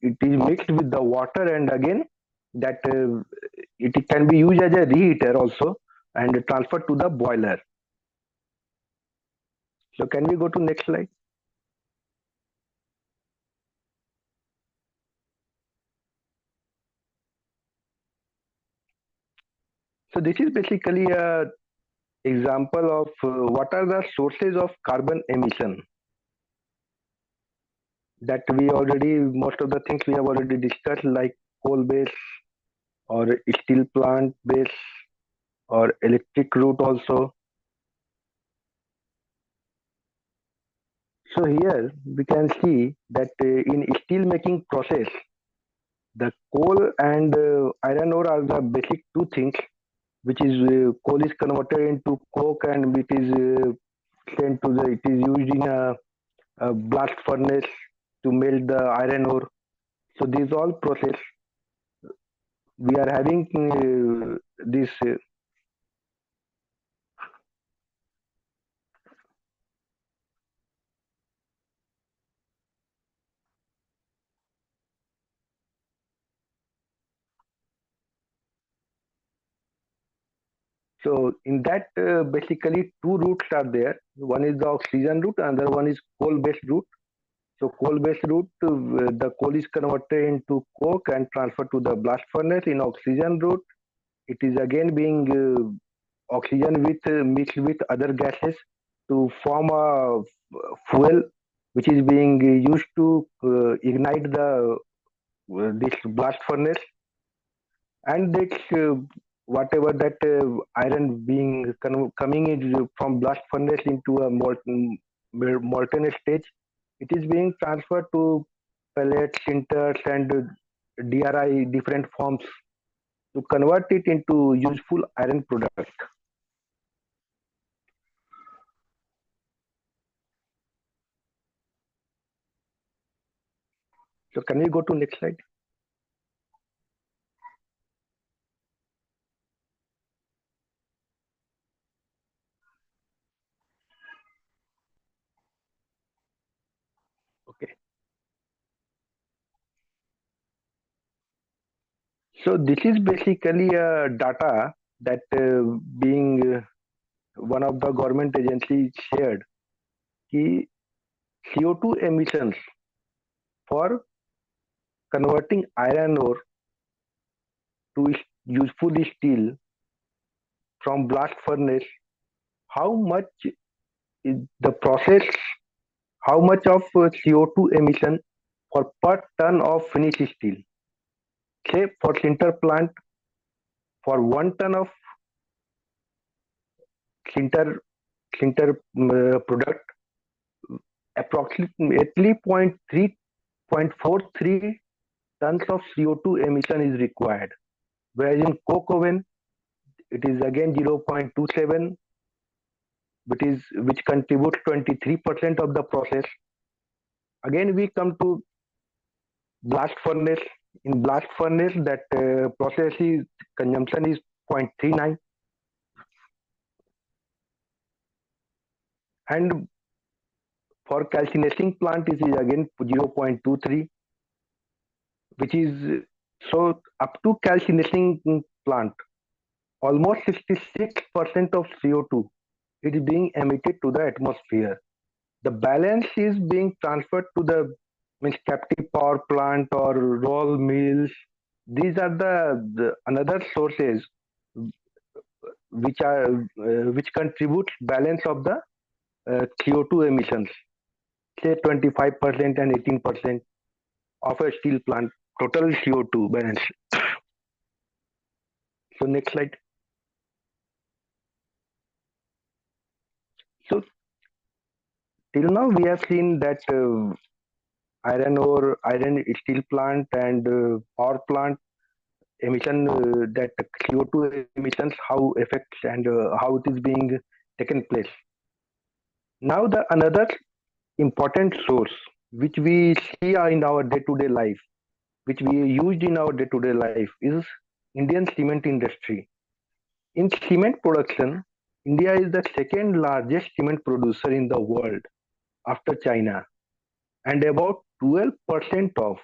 it is mixed with the water, and again that it can be used as a reheater also and transferred to the boiler. So can we go to next slide? So this is basically a example of what are the sources of carbon emission that we already, most of the things we have already discussed, like coal base or steel plant base or electric route also. So here we can see that in steel making process, the coal and iron ore are the basic two things, which is coal is converted into coke and it is sent to the, it is used in a blast furnace to melt the iron ore. So these all process we are having this so in that basically two routes are there. One is the oxygen route, another one is coal based route. So coal based route, the coal is converted into coke and transferred to the blast furnace. In oxygen route, it is again being oxygen with mixed with other gases to form a fuel which is being used to ignite the this blast furnace, and this whatever that iron being coming in from blast furnace into a molten stage, it is being transferred to pellets, sinters, and DRI different forms to convert it into useful iron product. So can we go to next slide? Okay. So this is basically a data that being one of the government agencies shared. Ki CO2 emissions for converting iron ore to useful steel from blast furnace, how much is the process, how much of CO2 emission for per ton of finished steel. Say for sinter plant, for 1 ton of sinter product, approximately 0.43 tons of CO2 emission is required. Whereas in coke oven, it is again 0.27, which contributes 23% of the process. Again, we come to blast furnace. In blast furnace, that process is consumption is 0.39, and for calcining plant it is again 0.23, which is so up to calcining plant, almost 66% of CO2 is being emitted to the atmosphere. The balance is being transferred to the captive power plant or roll mills. These are the another sources which are which contribute balance of the CO2 emissions. Say 25% and 18% of a steel plant total CO2 balance. So next slide. So till now we have seen that iron ore, iron steel plant and power plant emission, that CO2 emissions, how affects and how it is being taken place. Now the another important source which we see in our day-to-day life, which we used in our day-to-day life, is Indian cement industry. In cement production, India is the second largest cement producer in the world after China, and about 12% of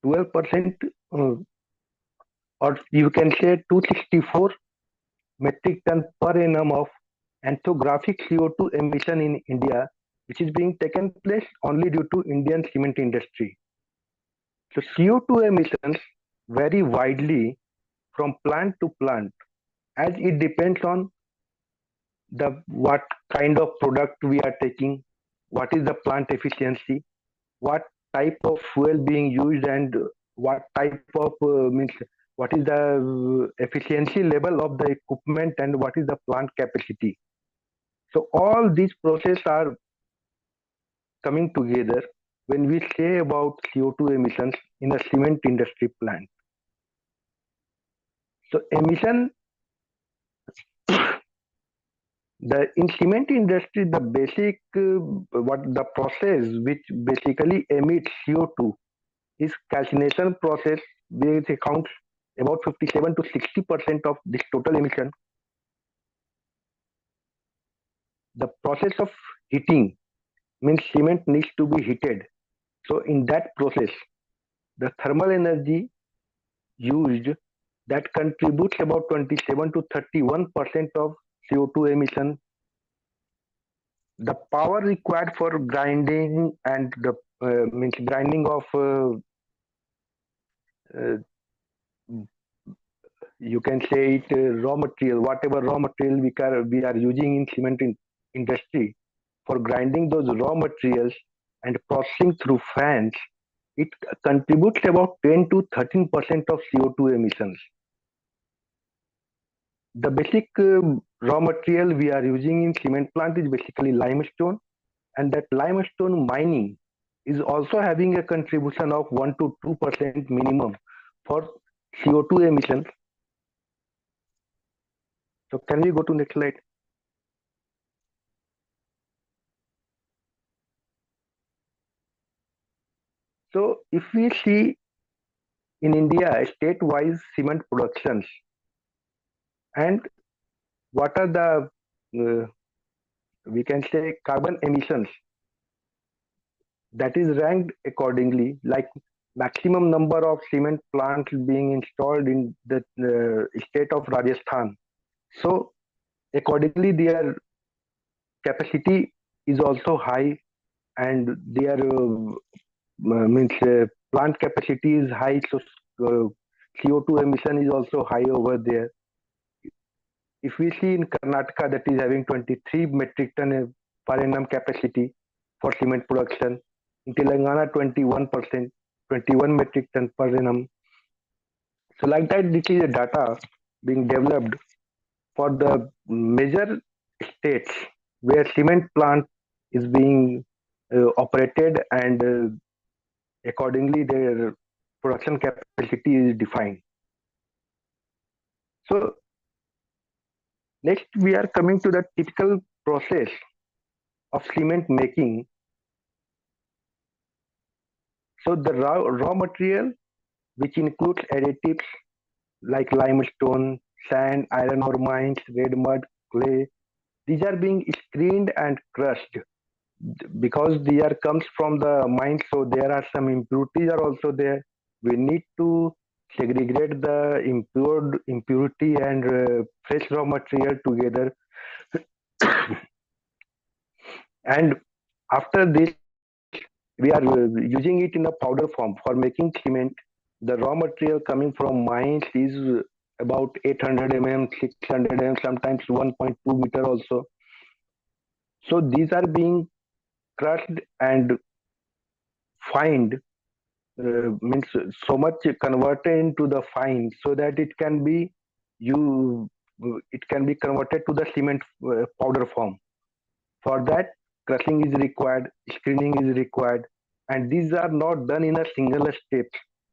12%, or you can say 264 metric ton per annum of anthropographic CO2 emission in India, which is being taken place only due to Indian cement industry. So CO2 emissions vary widely from plant to plant, as it depends on what kind of product we are taking, what is the plant efficiency, what type of fuel being used, and what type of means what is the efficiency level of the equipment, and what is the plant capacity. So all these processes are coming together when we say about CO2 emissions in a cement industry plant. So emission, in cement industry, the basic what the process which basically emits CO2 is calcination process, which accounts about 57 to 60% of this total emission. The process of heating means cement needs to be heated. So in that process, the thermal energy used that contributes about 27 to 31% of CO2 emission. The power required for grinding and the means grinding of you can say it raw material, whatever raw material we are using in cement industry for grinding those raw materials and processing through fans, it contributes about 10 to 13% of CO2 emissions. The basic raw material we are using in cement plant is basically limestone, and that limestone mining is also having a contribution of 1 to 2% minimum for CO2 emissions. So can we go to next slide? So if we see in India state-wise cement productions and what are the we can say carbon emissions, that is ranked accordingly, like maximum number of cement plants being installed in the state of Rajasthan. So accordingly their capacity is also high, and their means plant capacity is high, so CO2 emission is also high over there. If we see in Karnataka, that is having 23 metric ton per annum capacity for cement production. In Telangana, 21 metric ton per annum. So like that, this is a data being developed for the major states where cement plant is being operated, and accordingly their production capacity is defined. So next we are coming to the typical process of cement making. So the raw material, which includes additives like limestone, sand, iron ore mines, red mud, clay, these are being screened and crushed because they are comes from the mine, so there are some impurities are also there. We need to segregate the impurity and fresh raw material together. And after this, we are using it in a powder form for making cement. The raw material coming from mines is about 800 mm, 600 mm, sometimes 1.2 meter also. So these are being crushed and fined, means so much converted into the fine so that it can be converted to the cement powder form. For that, crushing is required, screening is required, and these are not done in a single step.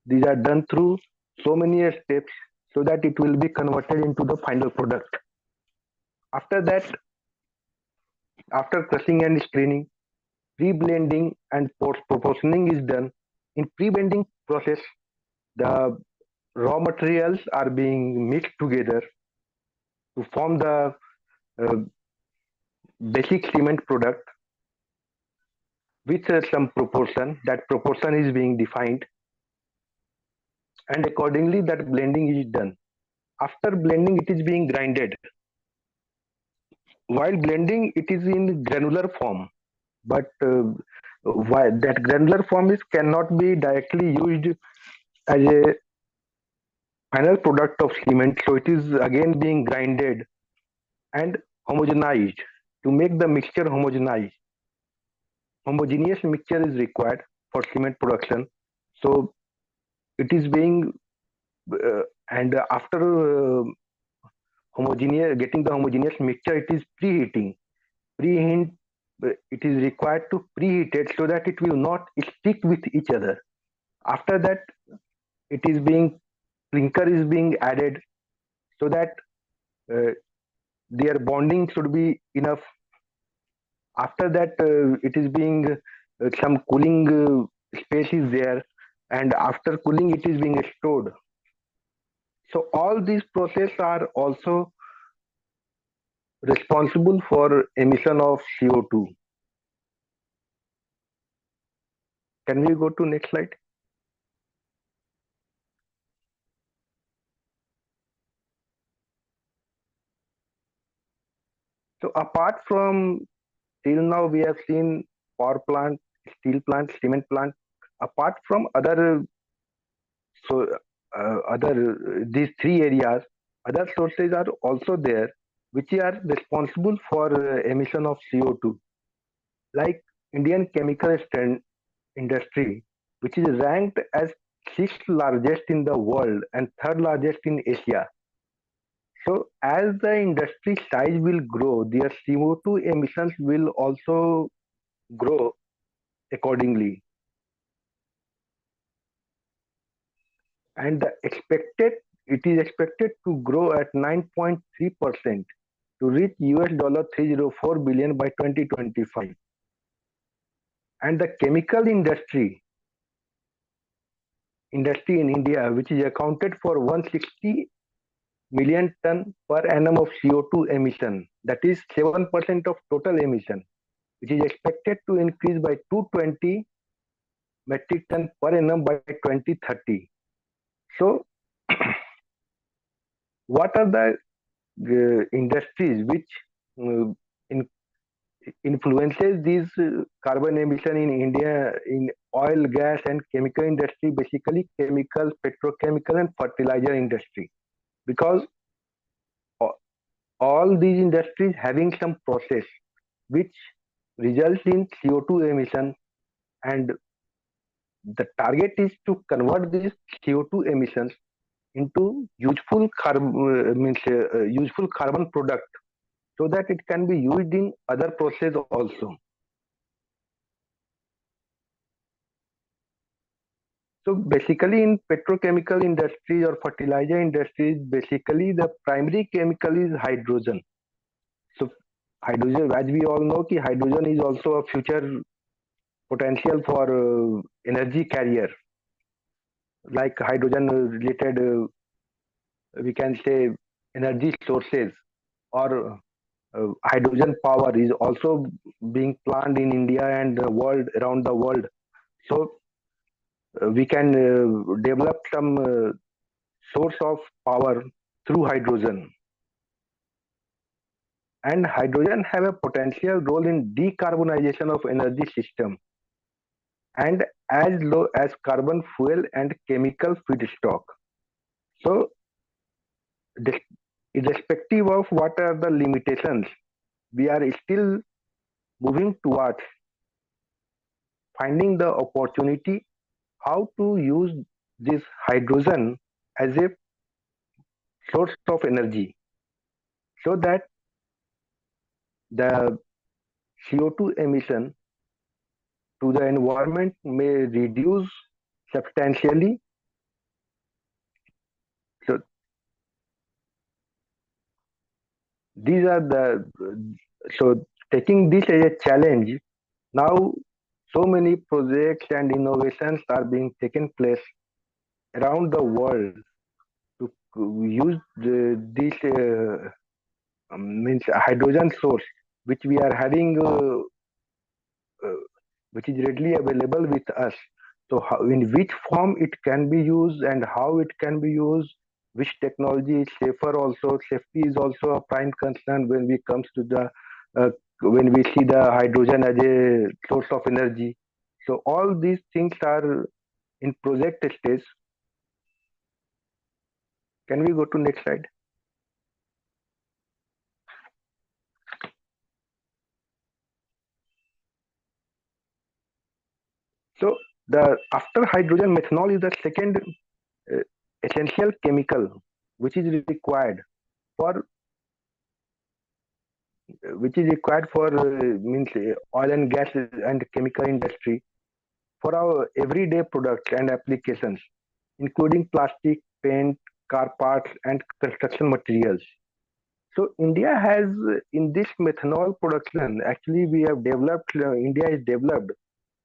These are done through so many steps so that it will be converted into the final product. After that, after crushing and screening, pre-blending and post-proportioning is done. In pre-blending process, the raw materials are being mixed together to form the uh, basic cement product with some proportion. That proportion is being defined, and accordingly that blending is done. After blending, it is being grinded. While blending, it is in granular form, but why that granular form is cannot be directly used as a final product of cement. So it is again being grinded and homogenized to make the mixture homogenized. Homogeneous mixture is required for cement production. So it is being and after getting the homogeneous mixture, it is preheating. Preheat, it is required to preheat it so that it will not stick with each other. After that, it is being clinker is being added so that uh, their bonding should be enough. After that, it is being some cooling space is there, and after cooling, it is being stored. So all these processes are also responsible for emission of CO2. Can we go to next slide? So apart from till now, we have seen power plant, steel plant, cement plant. Apart from other, so other these three areas, other sources are also there, which are responsible for emission of CO2, like Indian chemical industry, which is ranked as sixth largest in the world and third largest in Asia. So as the industry size will grow, their CO2 emissions will also grow accordingly. And it is expected to grow at 9.3% to reach US $304 billion by 2025. And the chemical industry in India, which is accounted for 160 million ton per annum of CO2 emission, that is 7% of total emission, which is expected to increase by 220 metric ton per annum by 2030. So, what are the industries which influences these carbon emission in India in oil, gas, and chemical industry? Basically, chemical, petrochemical, and fertilizer industry, because all these industries having some process which results in CO2 emission, and the target is to convert these CO2 emissions into useful carbon product so that it can be used in other process also. So basically in petrochemical industry or fertilizer industries, basically the primary chemical is hydrogen. So hydrogen, as we all know, hydrogen is also a future potential for energy carrier. Like hydrogen related, we can say energy sources or hydrogen power is also being planned in India and the world around the world. So we can develop some source of power through hydrogen. And hydrogen have a potential role in decarbonization of energy system and as low as carbon fuel and chemical feedstock. So irrespective of what are the limitations, we are still moving towards finding the opportunity how to use this hydrogen as a source of energy so that the CO2 emission to the environment may reduce substantially. So these are the, so taking this as a challenge, now so many projects and innovations are being taken place around the world to use this means hydrogen source which we are having which is readily available with us. So how, in which form it can be used and how it can be used, which technology is safer also. Safety is also a prime concern when we comes to the when we see the hydrogen as a source of energy. So all these things are in project stage. Can we go to next slide? So the after hydrogen, methanol is the second essential chemical which is required for means oil and gas and chemical industry for our everyday products and applications, including plastic, paint, car parts, and construction materials. So India has in this methanol production, actually we have developed, India has developed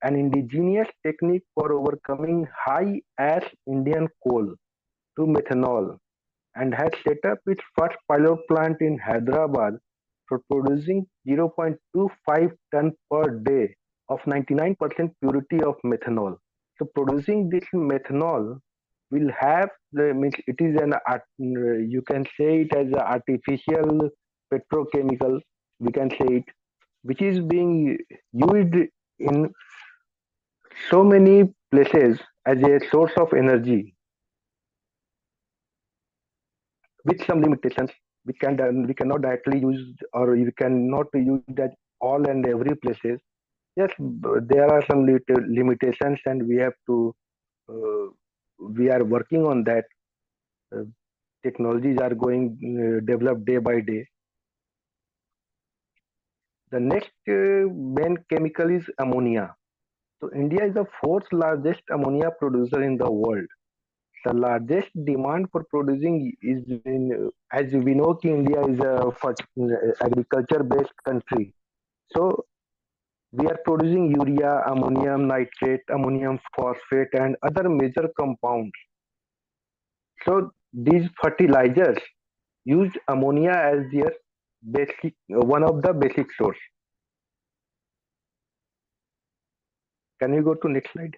an indigenous technique for overcoming high ash Indian coal to methanol and has set up its first pilot plant in Hyderabad for producing 0.25 ton per day of 99% purity of methanol. So producing this methanol will have the means it is an you can say it as an artificial petrochemical, we can say it, which is being used in so many places as a source of energy with some limitations. We cannot directly use or we cannot use that all and every places. Yes, there are some limitations and we have to we are working on that. Technologies are going developed day by day. The next main chemical is ammonia. So India is the fourth largest ammonia producer in the world. The largest demand for producing is in, as we know, India is a agriculture-based country. So we are producing urea, ammonium nitrate, ammonium phosphate, and other major compounds. So these fertilizers use ammonia as their basic, one of the basic source. Can we go to next slide?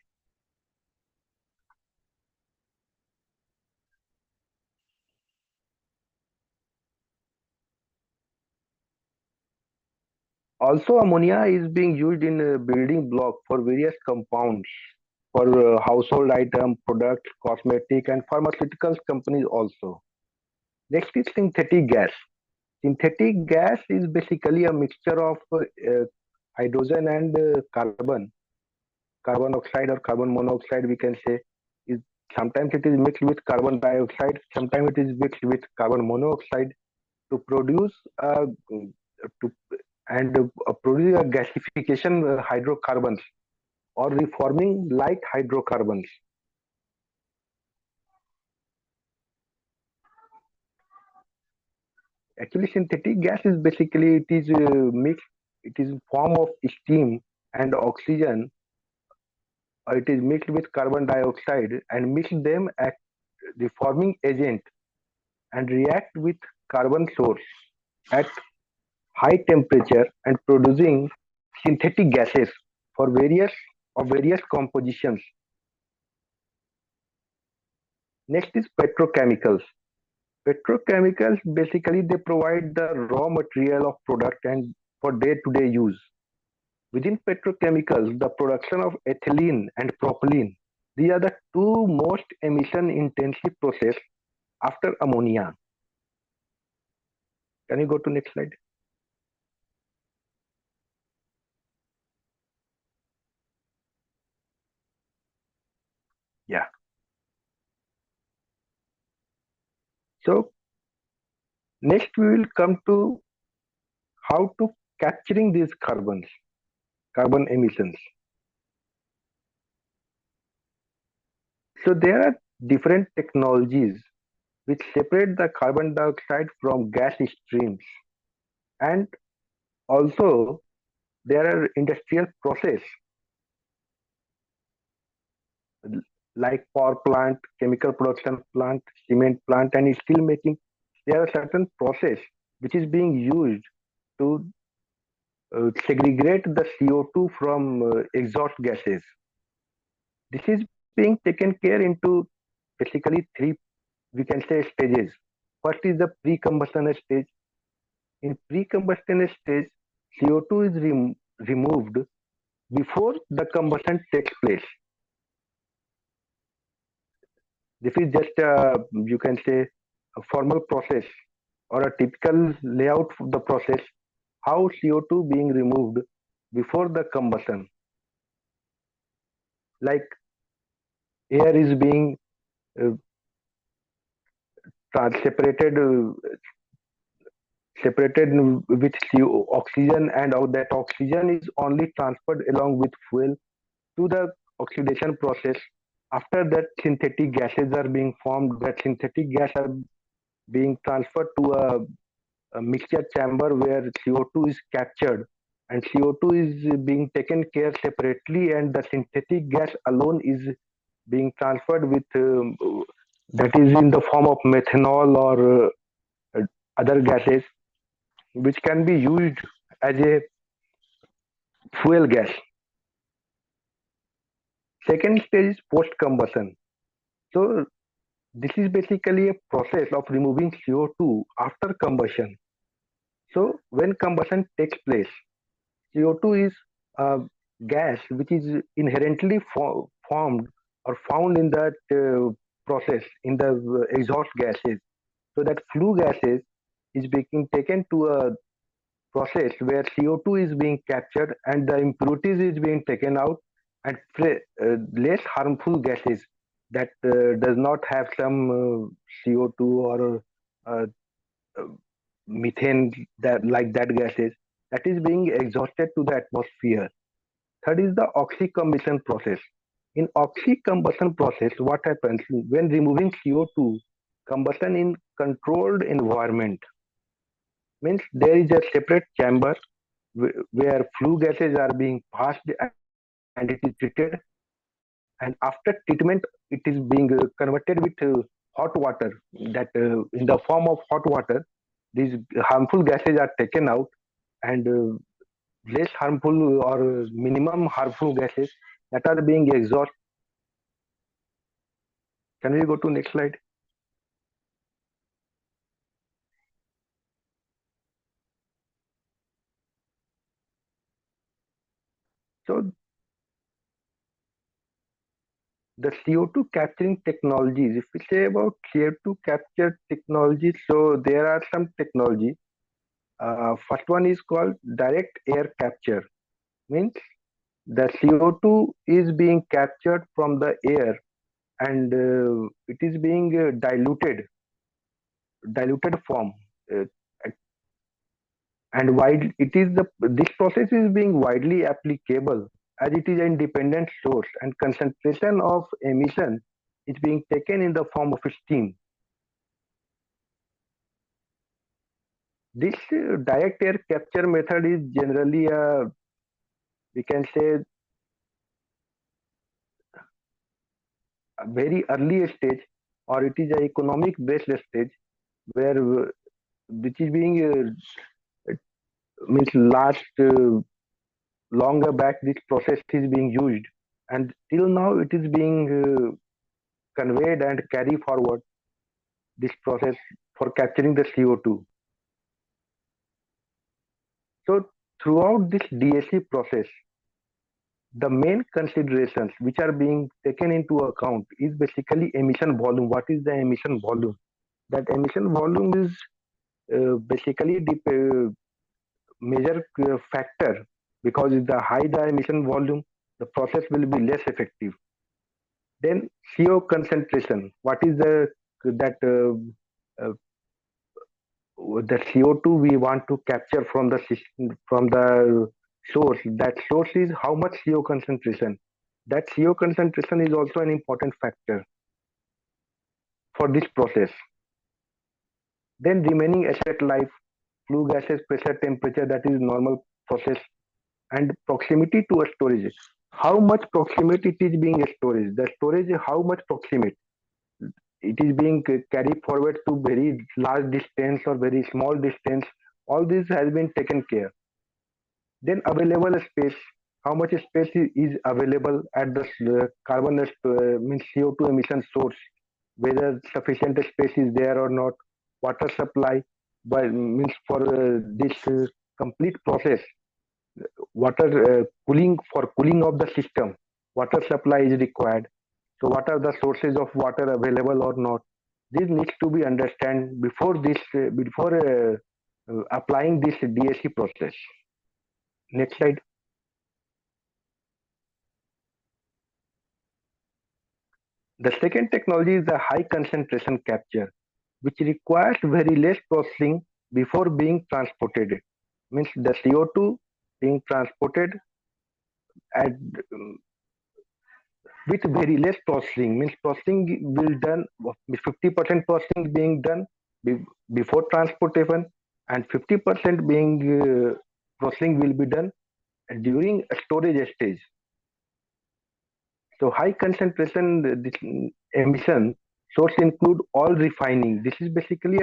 Also, ammonia is being used in a building block for various compounds for household item, products, cosmetic, and pharmaceuticals companies also. Next is synthetic gas. Synthetic gas is basically a mixture of hydrogen and carbon oxide or carbon monoxide, we can say. Is sometimes it is mixed with carbon dioxide, sometimes it is mixed with carbon monoxide to produce to and produce a gasification hydrocarbons or reforming light hydrocarbons. Actually, synthetic gas is basically it is mixed. It is form of steam and oxygen. It is mixed with carbon dioxide and mix them at the forming agent and react with carbon source at high temperature and producing synthetic gases for various compositions. Next is petrochemicals. Petrochemicals basically they provide the raw material of product and for day-to-day use. Within petrochemicals, the production of ethylene and propylene, these are the two most emission-intensive process after ammonia. Can you go to next slide? Yeah. So next we will come to how to capturing these carbon emissions. So there are different technologies which separate the carbon dioxide from gas streams, and also there are industrial process like power plant, chemical production plant, cement plant, and steel making. There are certain process which is being used to segregate the CO2 from exhaust gases. This is being taken care into basically three, we can say, stages. First is the pre-combustion stage. In pre-combustion stage, CO2 is removed before the combustion takes place. This is just you can say a formal process or a typical layout of the process, how CO2 being removed before the combustion. Like air is being uh, separated separated with oxygen, and that oxygen is only transferred along with fuel to the oxidation process. After that, synthetic gases are being formed. That synthetic gas are being transferred to a mixture chamber where CO2 is captured, and CO2 is being taken care separately, and the synthetic gas alone is being transferred with that is in the form of methanol or other gases which can be used as a fuel gas. Second stage is post combustion. So this is basically a process of removing CO2 after combustion. So when combustion takes place, CO2 is a gas which is inherently formed or found in that process in the exhaust gases. So that flue gases is being taken to a process where CO2 is being captured and the impurities is being taken out, and less harmful gases that does not have some CO2 or uh, methane, that like that gases, that is being exhausted to the atmosphere. Third is the oxy-combustion process. In oxy-combustion process, what happens when removing CO2, combustion in controlled environment means there is a separate chamber where flue gases are being passed and it is treated, and after treatment it is being converted with hot water, that in the form of hot water these harmful gases are taken out, and less harmful or minimum harmful gases that are being exhausted. Can we go to next slide? So the CO2 capturing technologies, if we say about CO2 capture technologies, so there are some technology. First one is called direct air capture. Means the CO2 is being captured from the air, and it is being diluted form. Uh, and wide, it is this process is being widely applicable as it is an independent source, and concentration of emission is being taken in the form of steam. This direct air capture method is generally a, we can say, a very early stage, or it is an economic based stage where which is being means last longer back this process is being used, and till now it is being conveyed and carry forward this process for capturing the CO2. So throughout this DAC process, the main considerations which are being taken into account is basically emission volume. What is the emission volume? That emission volume is basically the major factor, because the high the emission volume, the process will be less effective. Then CO concentration. What is the the CO2 we want to capture from the system, from the source? That source is how much CO concentration. That CO concentration is also an important factor for this process. Then remaining asset life, flue gases, pressure, temperature, that is normal process, and proximity to a storage. how much proximate it is being stored. The storage, how much proximate it is being carried forward to very large distance or very small distance. All this has been taken care. Then available space, how much space is available at the carbon means CO2 emission source, whether sufficient space is there or not. Water supply, by means for this complete process, water cooling, for cooling of the system, water supply is required. So what are the sources of water available or not? This needs to be understand before this before applying this DAC process. Next slide. The second technology is the high concentration capture, which requires very less processing before being transported. Means the CO2 being transported at with very less processing. Means processing will done 50% processing being done before transportation, and 50% being processing will be done during a storage stage. So high concentration emission source include all refining. This is basically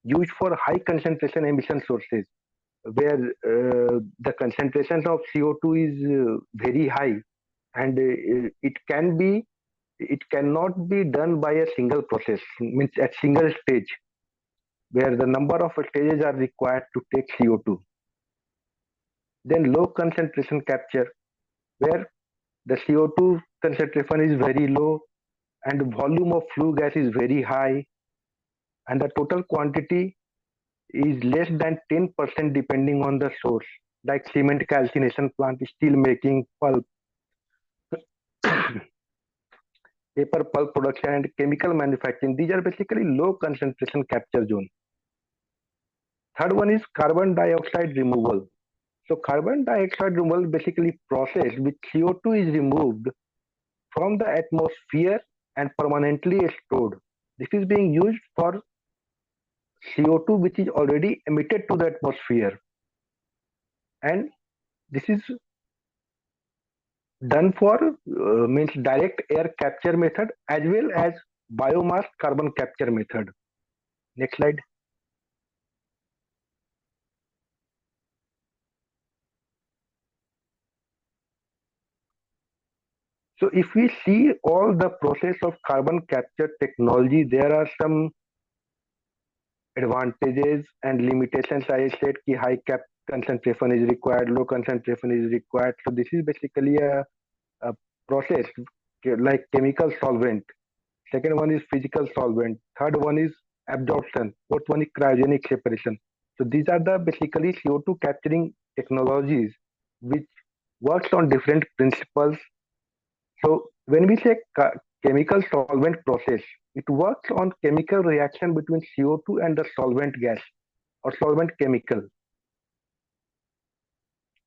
used for high concentration emission sources where the concentration of CO2 is very high, and it cannot be done by a single process, means at single stage, where the number of stages are required to take CO2. Then low concentration capture, where the CO2 concentration is very low and the volume of flue gas is very high, and the total quantity is less than 10% depending on the source, like cement calcination plant, steel making, pulp, paper pulp production, and chemical manufacturing. These are basically low concentration capture zone. Third one is carbon dioxide removal. So carbon dioxide removal basically process which CO2 is removed from the atmosphere and permanently stored. This is being used for CO2 which is already emitted to the atmosphere, and this is done for means direct air capture method as well as biomass carbon capture method. Next slide. So if we see all the process of carbon capture technology, there are some advantages and limitations. I said ki high concentration is required, low concentration is required. So this is basically a process like chemical solvent. Second one is physical solvent. Third one is absorption. Fourth one is cryogenic separation. So these are the basically CO2 capturing technologies which works on different principles. So when we say chemical solvent process, it works on chemical reaction between CO2 and the solvent gas or solvent chemical.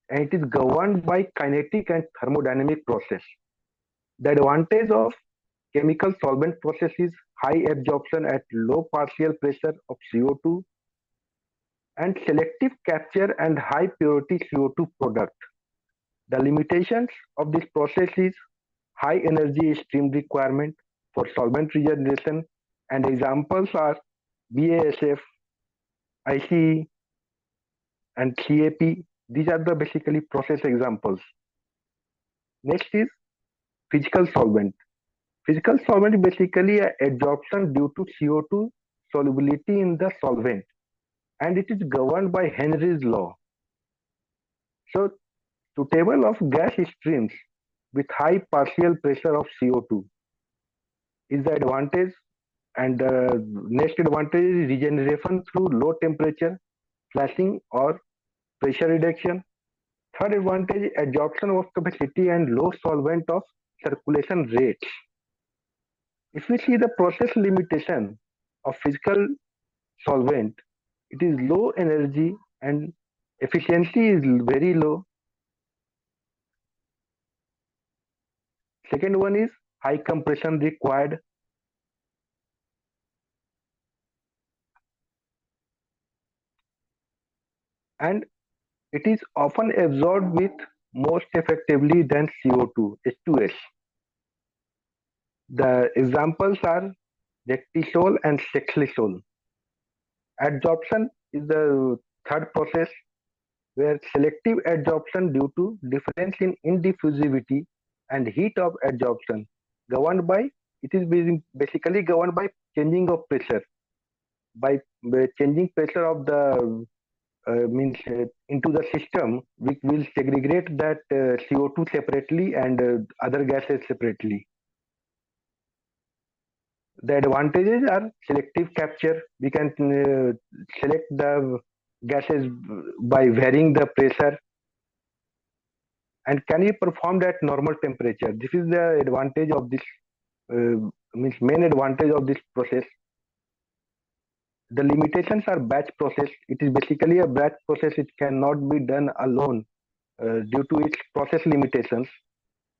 And it is governed by kinetic and thermodynamic process. The advantage of chemical solvent process is high absorption at low partial pressure of CO2 and selective capture and high purity CO2 product. The limitations of this process is high energy stream requirement for solvent regeneration, and examples are BASF, ICE, and CAP. These are the basically process examples. Next is physical solvent. Physical solvent is basically a adsorption due to CO2 solubility in the solvent, and it is governed by Henry's law. So, to table of gas streams with high partial pressure of CO2 is the advantage, and the next advantage is regeneration through low temperature, flashing or pressure reduction. Third advantage, adsorption of capacity and low solvent of circulation rates. If we see the process limitation of physical solvent, it is low energy and efficiency is very low. Second one is high compression required. And it is often absorbed with most effectively than CO2, H2S. The examples are rectisol and sexlisol. Adsorption is the third process where selective adsorption due to difference in indiffusivity and heat of adsorption governed by basically governed by changing of pressure by changing pressure of the means into the system, which will segregate that CO2 separately and other gases separately. The advantages are selective capture. We can select the gases by varying the pressure, and can be performed at normal temperature. This is the advantage of this main advantage of this process. The limitations are batch process. It is basically a batch process. It cannot be done alone due to its process limitations,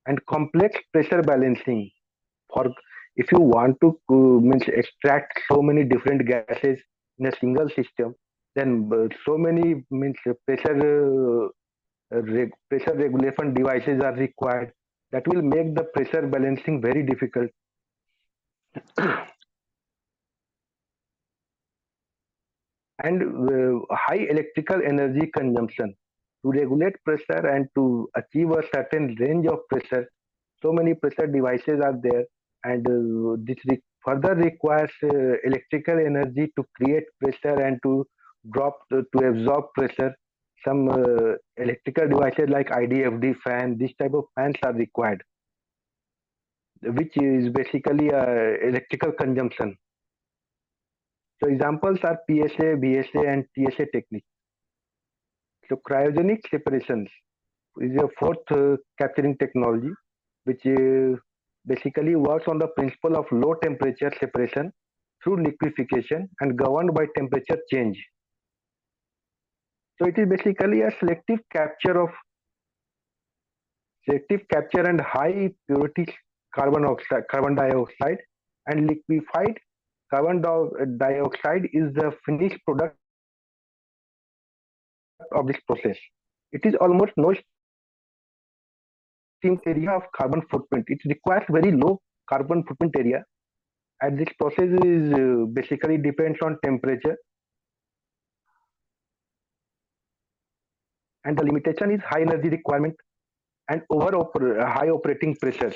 and complex pressure balancing. For if you want to extract so many different gases in a single system, then so many pressure regulation devices are required. That will make the pressure balancing very difficult. And high electrical energy consumption. To regulate pressure and to achieve a certain range of pressure, so many pressure devices are there, and this further requires electrical energy to create pressure and to absorb pressure. Some electrical devices like IDFD fan, this type of fans are required, which is basically electrical consumption. So examples are PSA, BSA, and TSA technique. So cryogenic separations is a fourth capturing technology, which basically works on the principle of low temperature separation through liquefaction and governed by temperature change. So it is basically a selective capture and high purity carbon dioxide, and liquefied carbon dioxide is the finished product of this process. It is almost no steam area of carbon footprint. It requires very low carbon footprint area, and this process is basically depends on temperature, and the limitation is high energy requirement and high operating pressures,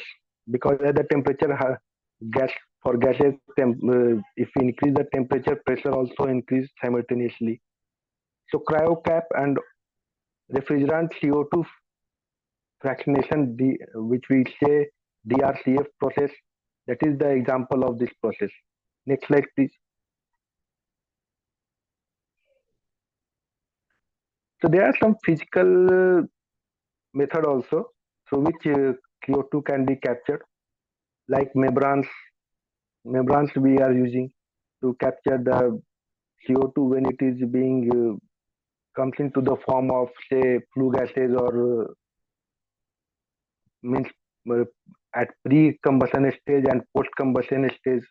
because at the temperature gases, if we increase the temperature, pressure also increase simultaneously. So cryocap and refrigerant CO2 fractionation, which we say DRCF process, that is the example of this process. Next slide, please. So there are some physical method also through which CO2 can be captured, like membranes. Membranes we are using to capture the CO2 when it is being comes into the form of, say, flue gases, or at pre-combustion stage and post-combustion stage.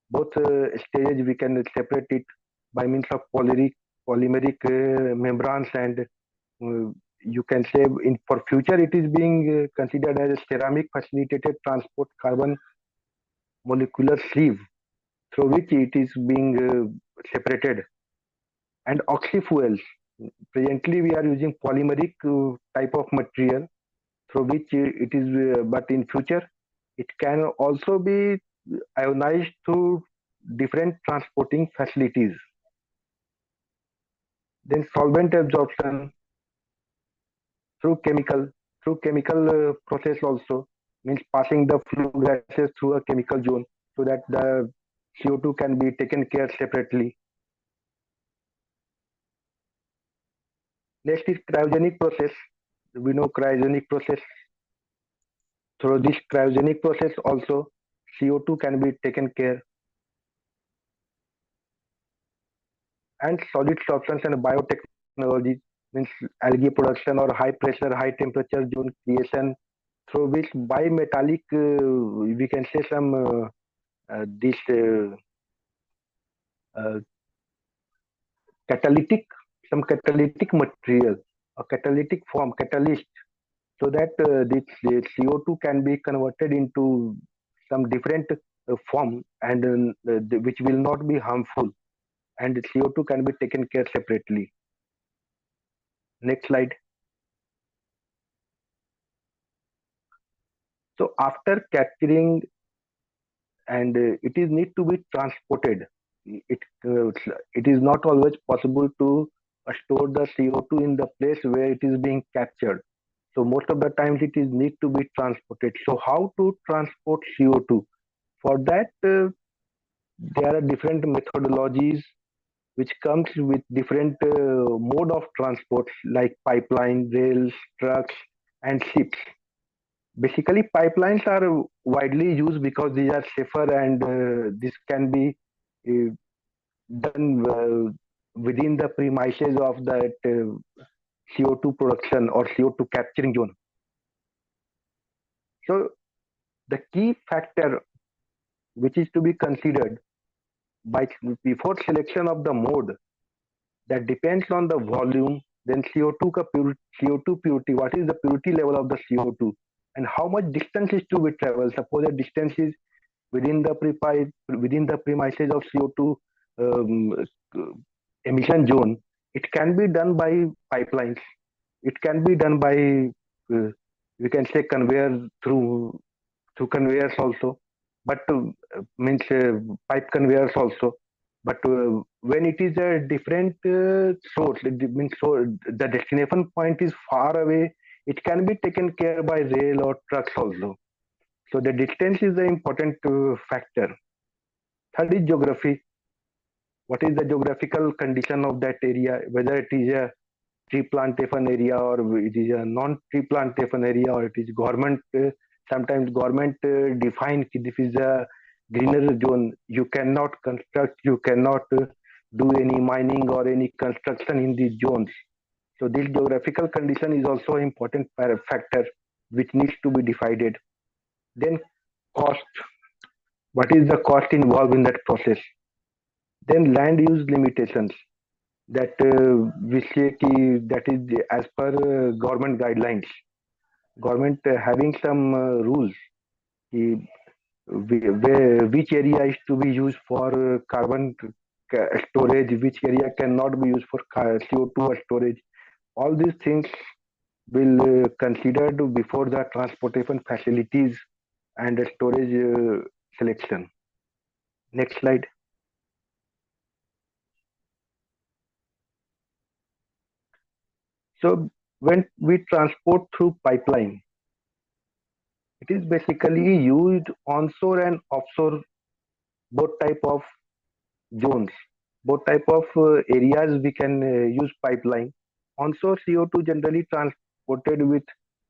Both stages we can separate it by means of polymeric membranes, and you can say for future it is being considered as a ceramic facilitated transport carbon molecular sleeve through which it is being separated. And oxyfuels, presently we are using polymeric type of material through which it is, but in future it can also be ionized through different transporting facilities. Then solvent absorption through chemical process also, means passing the flue gases through a chemical zone so that the CO2 can be taken care separately. Next is cryogenic process. We know cryogenic process. Through this cryogenic process also, CO2 can be taken care. And solid substance and biotechnology, means algae production or high pressure, high temperature zone creation, through which bimetallic, we can say some catalytic material, a catalytic form, catalyst, so that the CO2 can be converted into some different form and which will not be harmful, and the CO2 can be taken care separately. Next slide. So after capturing, and it is need to be transported. It is not always possible to store the CO2 in the place where it is being captured. So most of the times it is need to be transported. So how to transport CO2? For that, there are different methodologies which comes with different mode of transport like pipeline, rails, trucks, and ships. Basically, pipelines are widely used because these are safer, and this can be uh, done within the premises of that CO2 production or CO2 capturing zone. So the key factor which is to be considered by before selection of the mode, that depends on the volume, then CO2 CO2 purity, what is the purity level of the CO2, and how much distance is to be traveled. Suppose the distance is within the premises of CO2 emission zone, it can be done by pipelines. It can be done by we can say conveyor through conveyors also, but means pipe conveyors also. But when it is a different source, it means so the destination point is far away. It can be taken care by rail or trucks also. So the distance is the important factor. Third is geography. What is the geographical condition of that area? Whether it is a tree plantation area or it is a non-tree plantation area, or it is government. Sometimes government define this is a greener zone. You cannot construct. You cannot do any mining or any construction in these zones. So this geographical condition is also an important factor which needs to be decided. Then cost. What is the cost involved in that process? Then land use limitations, that we say that is as per government guidelines. Government having some rules which area is to be used for carbon storage, which area cannot be used for CO2 storage. All these things will considered before the transportation facilities and storage selection. Next slide. So when we transport through pipeline, it is basically used onshore and offshore, both type of zones, both type of areas we can use pipeline. Onshore CO2 generally transported with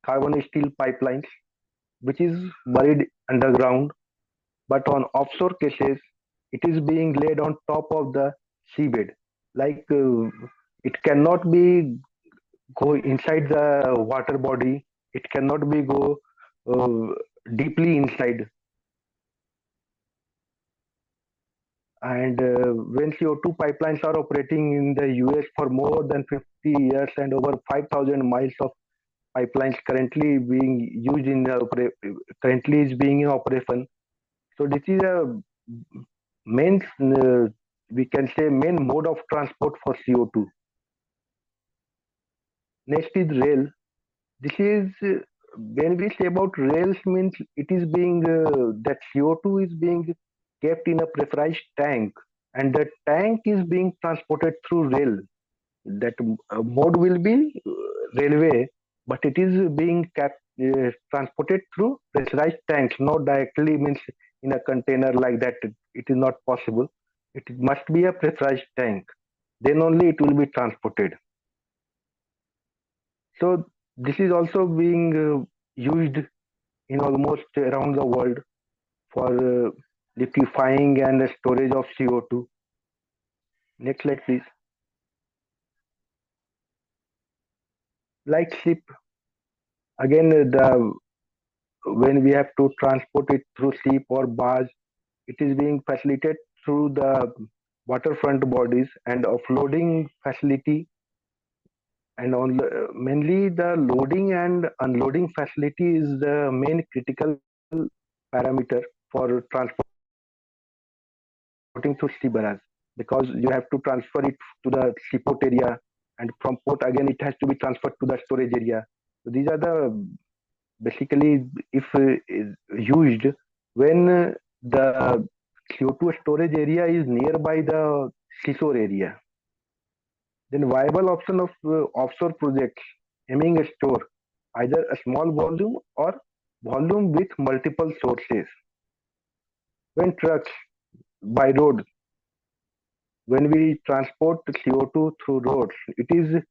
carbon steel pipelines, which is buried underground. But on offshore cases, it is being laid on top of the seabed. Like it cannot be go inside the water body. It cannot be go deeply inside. And when CO2 pipelines are operating in the US for more than 50 years and over 5,000 miles of pipelines currently being used in currently is being in operation. So this is a main we can say main mode of transport for CO2. Next is rail. This is when we say about rails, means it is being that CO2 is being kept in a pressurized tank, and the tank is being transported through rail. That mode will be railway, but it is being transported through pressurized tanks, not directly means in a container like that. It is not possible. It must be a pressurized tank. Then only it will be transported. So this is also being used in almost around the world for liquefying and storage of CO2. Next slide, please. Like ship, again, when we have to transport it through ship or barge, it is being facilitated through the waterfront bodies and offloading facility And mainly the loading and unloading facility is the main critical parameter for transporting to sea barrage, because you have to transfer it to the seaport area, and from port again it has to be transferred to the storage area. So these are the basically if is used when the CO2 storage area is nearby the seashore area. Then viable option of offshore projects aiming a store either a small volume or volume with multiple sources. When trucks by road, when we transport CO2 through roads, it is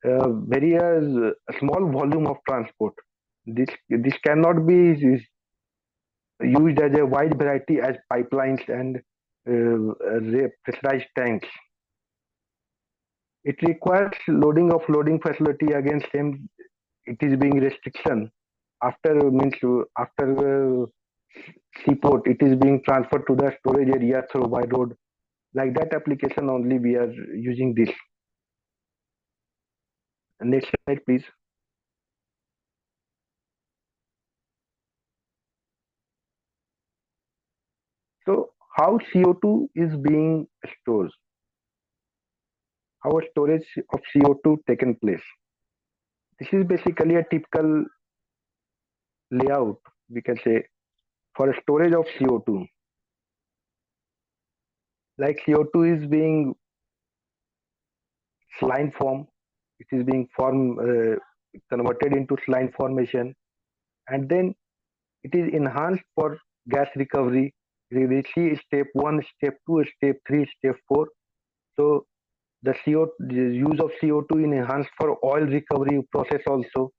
very a small volume of transport. This cannot be used as a wide variety as pipelines and pressurized tanks. It requires loading of loading facility, again same, it is being restriction after means after seaport it is being transferred to the storage area through by road. Like that application only we are using this. Next slide please. So how CO2 is being stored? How a storage of CO2 taken place? This is basically a typical layout, we can say, for storage of CO2. Like CO2 is being saline form, it is being converted into saline formation, and then it is enhanced for gas recovery. We see step 1, step 2, step 3, step 4. So the use of CO2 in enhanced for oil recovery process also,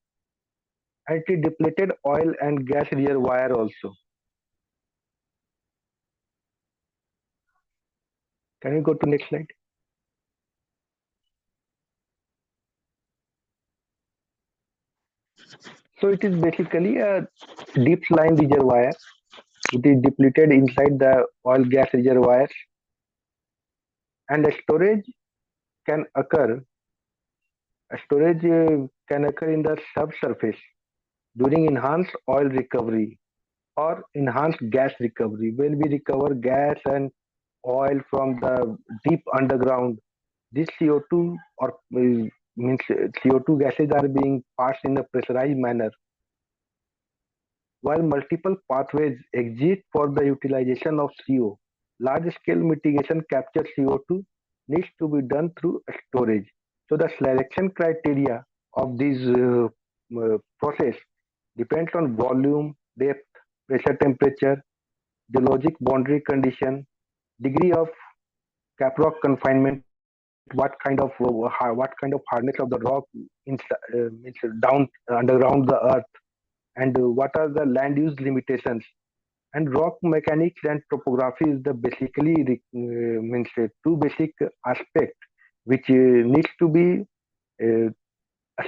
and it depleted oil and gas reservoir also. Can you go to next slide? So it is basically a deep saline reservoir. It is depleted inside the oil gas reservoirs, and the storage can occur. Storage can occur in the subsurface during enhanced oil recovery or enhanced gas recovery. When we recover gas and oil from the deep underground, this CO2 or means CO2 gases are being passed in a pressurized manner. While multiple pathways exist for the utilization of CO, large-scale mitigation capture CO2 needs to be done through storage. So the selection criteria of this process depends on volume, depth, pressure, temperature, geologic boundary condition, degree of caprock confinement, what kind of hardness of the rock means down underground the earth, and what are the land use limitations. And rock mechanics and topography is the basically means two basic aspect which needs to be uh,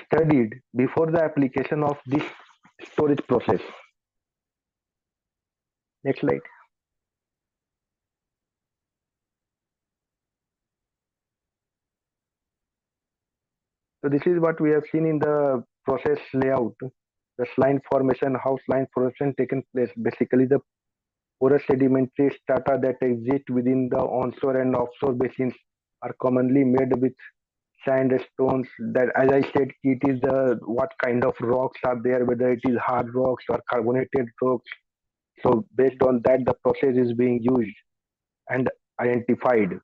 studied before the application of this storage process. Next slide. So this is what we have seen in the process layout. The saline formation, how saline formation taken place. Basically, the porous sedimentary strata that exist within the onshore and offshore basins are commonly made with sandstones. That, as I said, it is the what kind of rocks are there, whether it is hard rocks or carbonated rocks. So based on that, the process is being used and identified.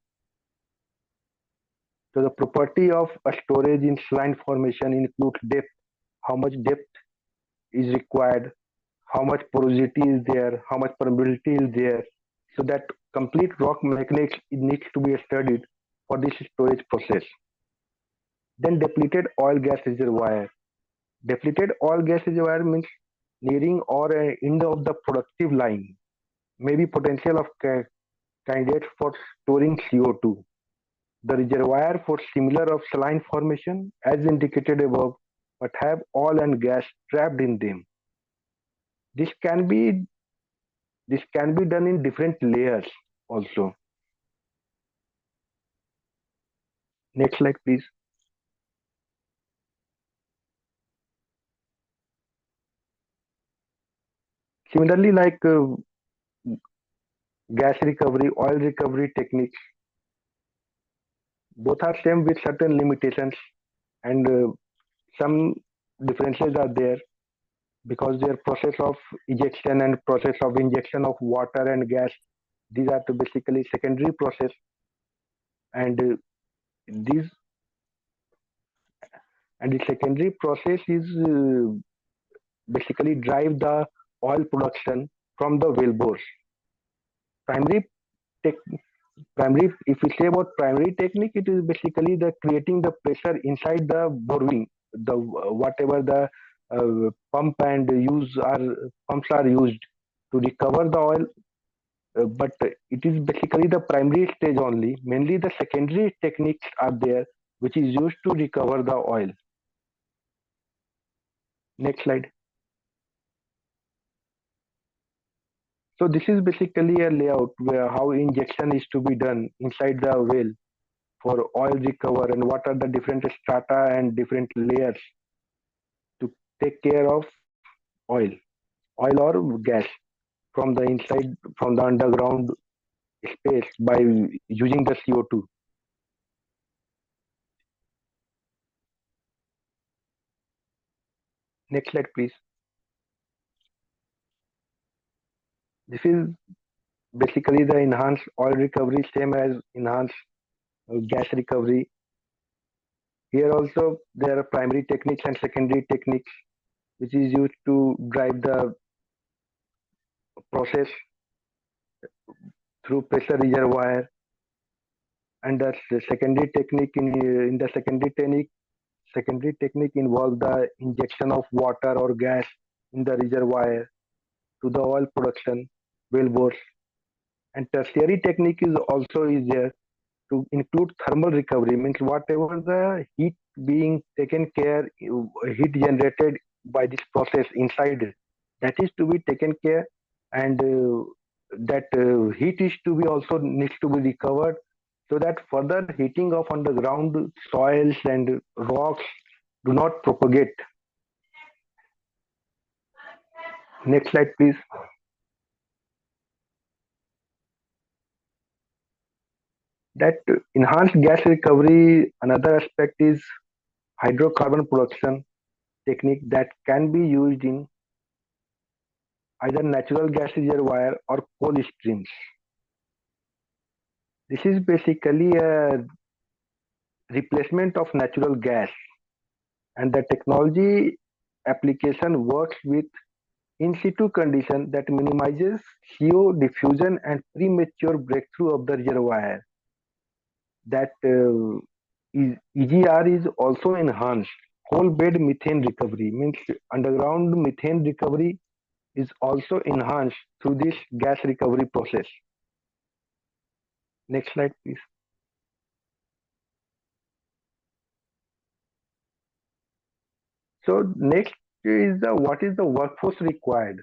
So the property of a storage in saline formation includes depth, how much depth is required, how much porosity is there, how much permeability is there. So that complete rock mechanics needs to be studied for this storage process. Then depleted oil gas reservoir. Depleted oil gas reservoir means nearing or end of the productive line, maybe potential of candidates for storing CO2. The reservoir for similar of saline formation as indicated above, but have oil and gas trapped in them. This can be done in different layers also. Next slide, please. Similarly, like gas recovery, oil recovery techniques, both are same with certain limitations, and some differences are there because their process of ejection and process of injection of water and gas, these are the basically secondary process, and these and the secondary process is basically drive the oil production from the well bores. Primary tech, primary, if we say about primary technique, it is basically the creating the pressure inside the boring, the whatever the pump and use are pumps are used to recover the oil. But it is basically the primary stage only. Mainly the secondary techniques are there, which is used to recover the oil. Next slide. So this is basically a layout where how injection is to be done inside the well for oil recover and what are the different strata and different layers to take care of oil, oil or gas from the inside, from the underground space by using the CO2. Next slide, please. This is basically the enhanced oil recovery, same as enhanced gas recovery. Here also there are primary techniques and secondary techniques which is used to drive the process through pressure reservoir, and the secondary technique in the secondary technique involve the injection of water or gas in the reservoir to the oil production well bores, and tertiary technique is also is there to include thermal recovery, means whatever the heat being taken care, heat generated by this process inside, that is to be taken care, and that heat is to be also needs to be recovered so that further heating of underground soils and rocks do not propagate. Next slide, please. That enhanced gas recovery, another aspect is hydrocarbon production technique that can be used in either natural gas reservoir or coal streams. This is basically a replacement of natural gas, and the technology application works with in situ condition that minimizes CO diffusion and premature breakthrough of the reservoir. That EGR is also enhanced. Whole bed methane recovery, means underground methane recovery is also enhanced through this gas recovery process. Next slide, please. So next is the what is the workforce required?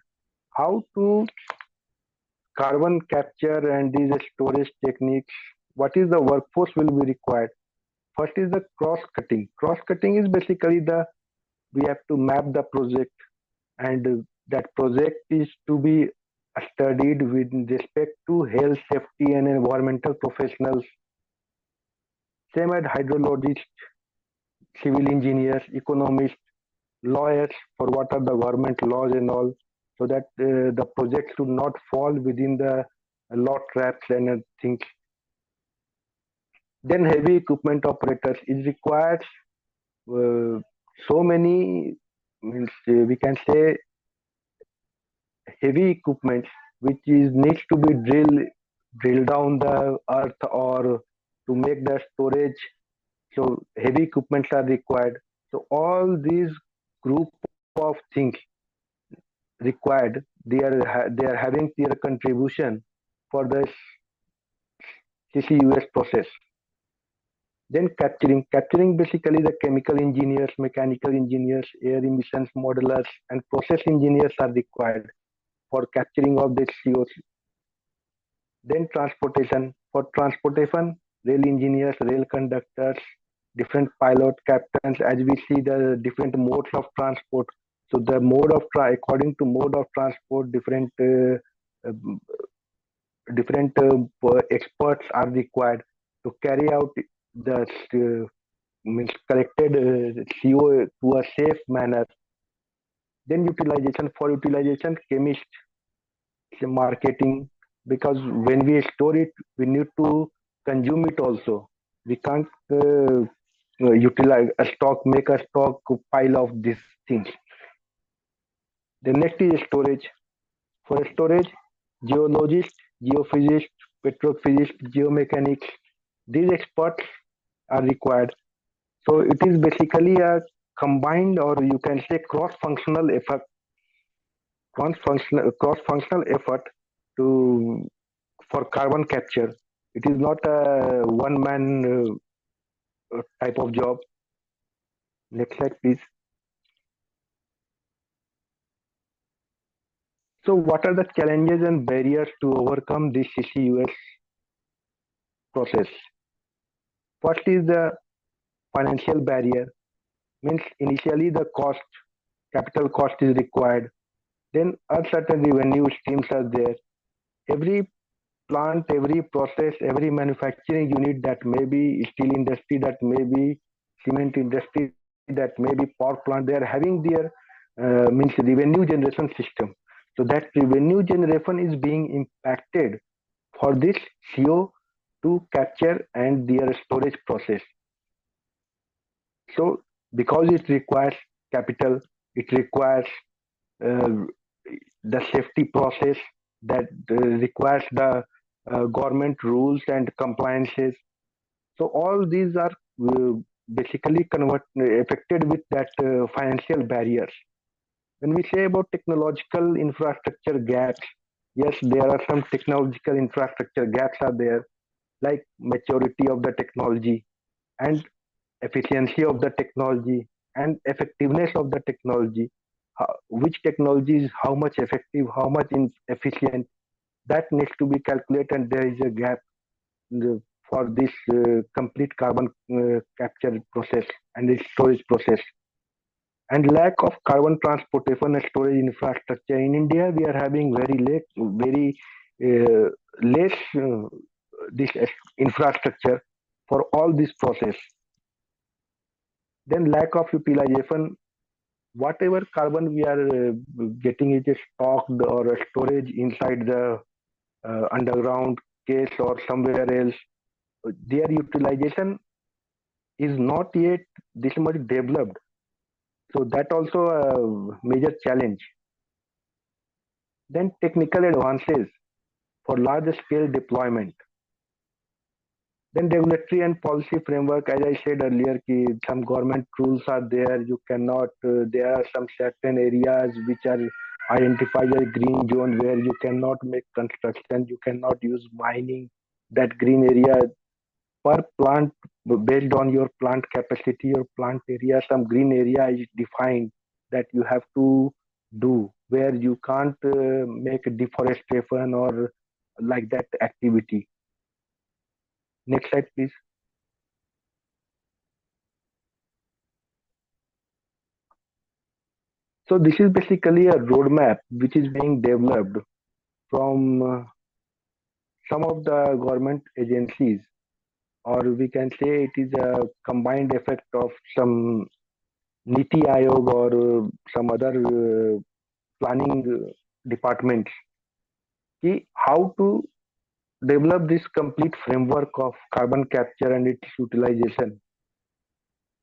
How to carbon capture and these storage techniques? What is the workforce will be required? First is the cross cutting. Cross cutting is basically we have to map the project, and that project is to be studied with respect to health, safety, and environmental professionals. Same as hydrologists, civil engineers, economists, lawyers for what are the government laws and all, so that the project should not fall within the law traps and things. Then heavy equipment operators is required. So many, means we can say heavy equipment which is needs to be drill down the earth or to make the storage. So heavy equipments are required. So all these group of things required, they are having their contribution for the CCUS process. Then capturing basically the chemical engineers, mechanical engineers, air emissions modelers, and process engineers are required for capturing of this CO2. Then transportation. For transportation, rail engineers, rail conductors, different pilot captains, as we see the different modes of transport. So the according to mode of transport, different experts are required to carry out the means collected CO to a safe manner. Then utilization, chemist, marketing, because when we store it, we need to consume it also. We can't utilize a stock, make a stock pile of these things. The next is storage. For storage, geologist, geophysicist, petrophysicist, geomechanics, these experts are required. So it is basically a combined, or you can say cross-functional effort, cross-functional effort to for carbon capture. It is not a one-man type of job. Next slide, please. So what are the challenges and barriers to overcome this CCUS process? First is the financial barrier, means initially the capital cost is required. Then uncertain revenue streams are there. Every plant, every process, every manufacturing unit, that may be steel industry, that may be cement industry, that may be power plant, they are having their means revenue generation system. So that revenue generation is being impacted for this CO2 capture and their storage process. So because it requires capital, it requires the safety process, that requires the government rules and compliances. So all these are basically affected with that financial barriers. When we say about technological infrastructure gaps, yes, there are some technological infrastructure gaps are there, like maturity of the technology and efficiency of the technology and effectiveness of the technology. Which technology is how much effective, how much efficient, that needs to be calculated, and there is a gap for this complete carbon capture process and its storage process. And lack of carbon transportation and storage infrastructure in India, we are having very less this infrastructure for all this process. Then lack of utilization, whatever carbon we are getting, it is stocked or storage inside the underground case or somewhere else. Their utilization is not yet this much developed. So that also a major challenge. Then technical advances for large scale deployment. Then regulatory and policy framework, as I said earlier, some government rules are there. You cannot, there are some certain areas which are identified as green zone where you cannot make construction, you cannot use mining. That green area per plant, based on your plant capacity or plant area, some green area is defined that you have to do, where you can't make deforestation or like that activity. Next slide, please. So this is basically a roadmap which is being developed from some of the government agencies, or we can say it is a combined effect of some Niti Aayog or some other planning departments. How to develop this complete framework of carbon capture and its utilization.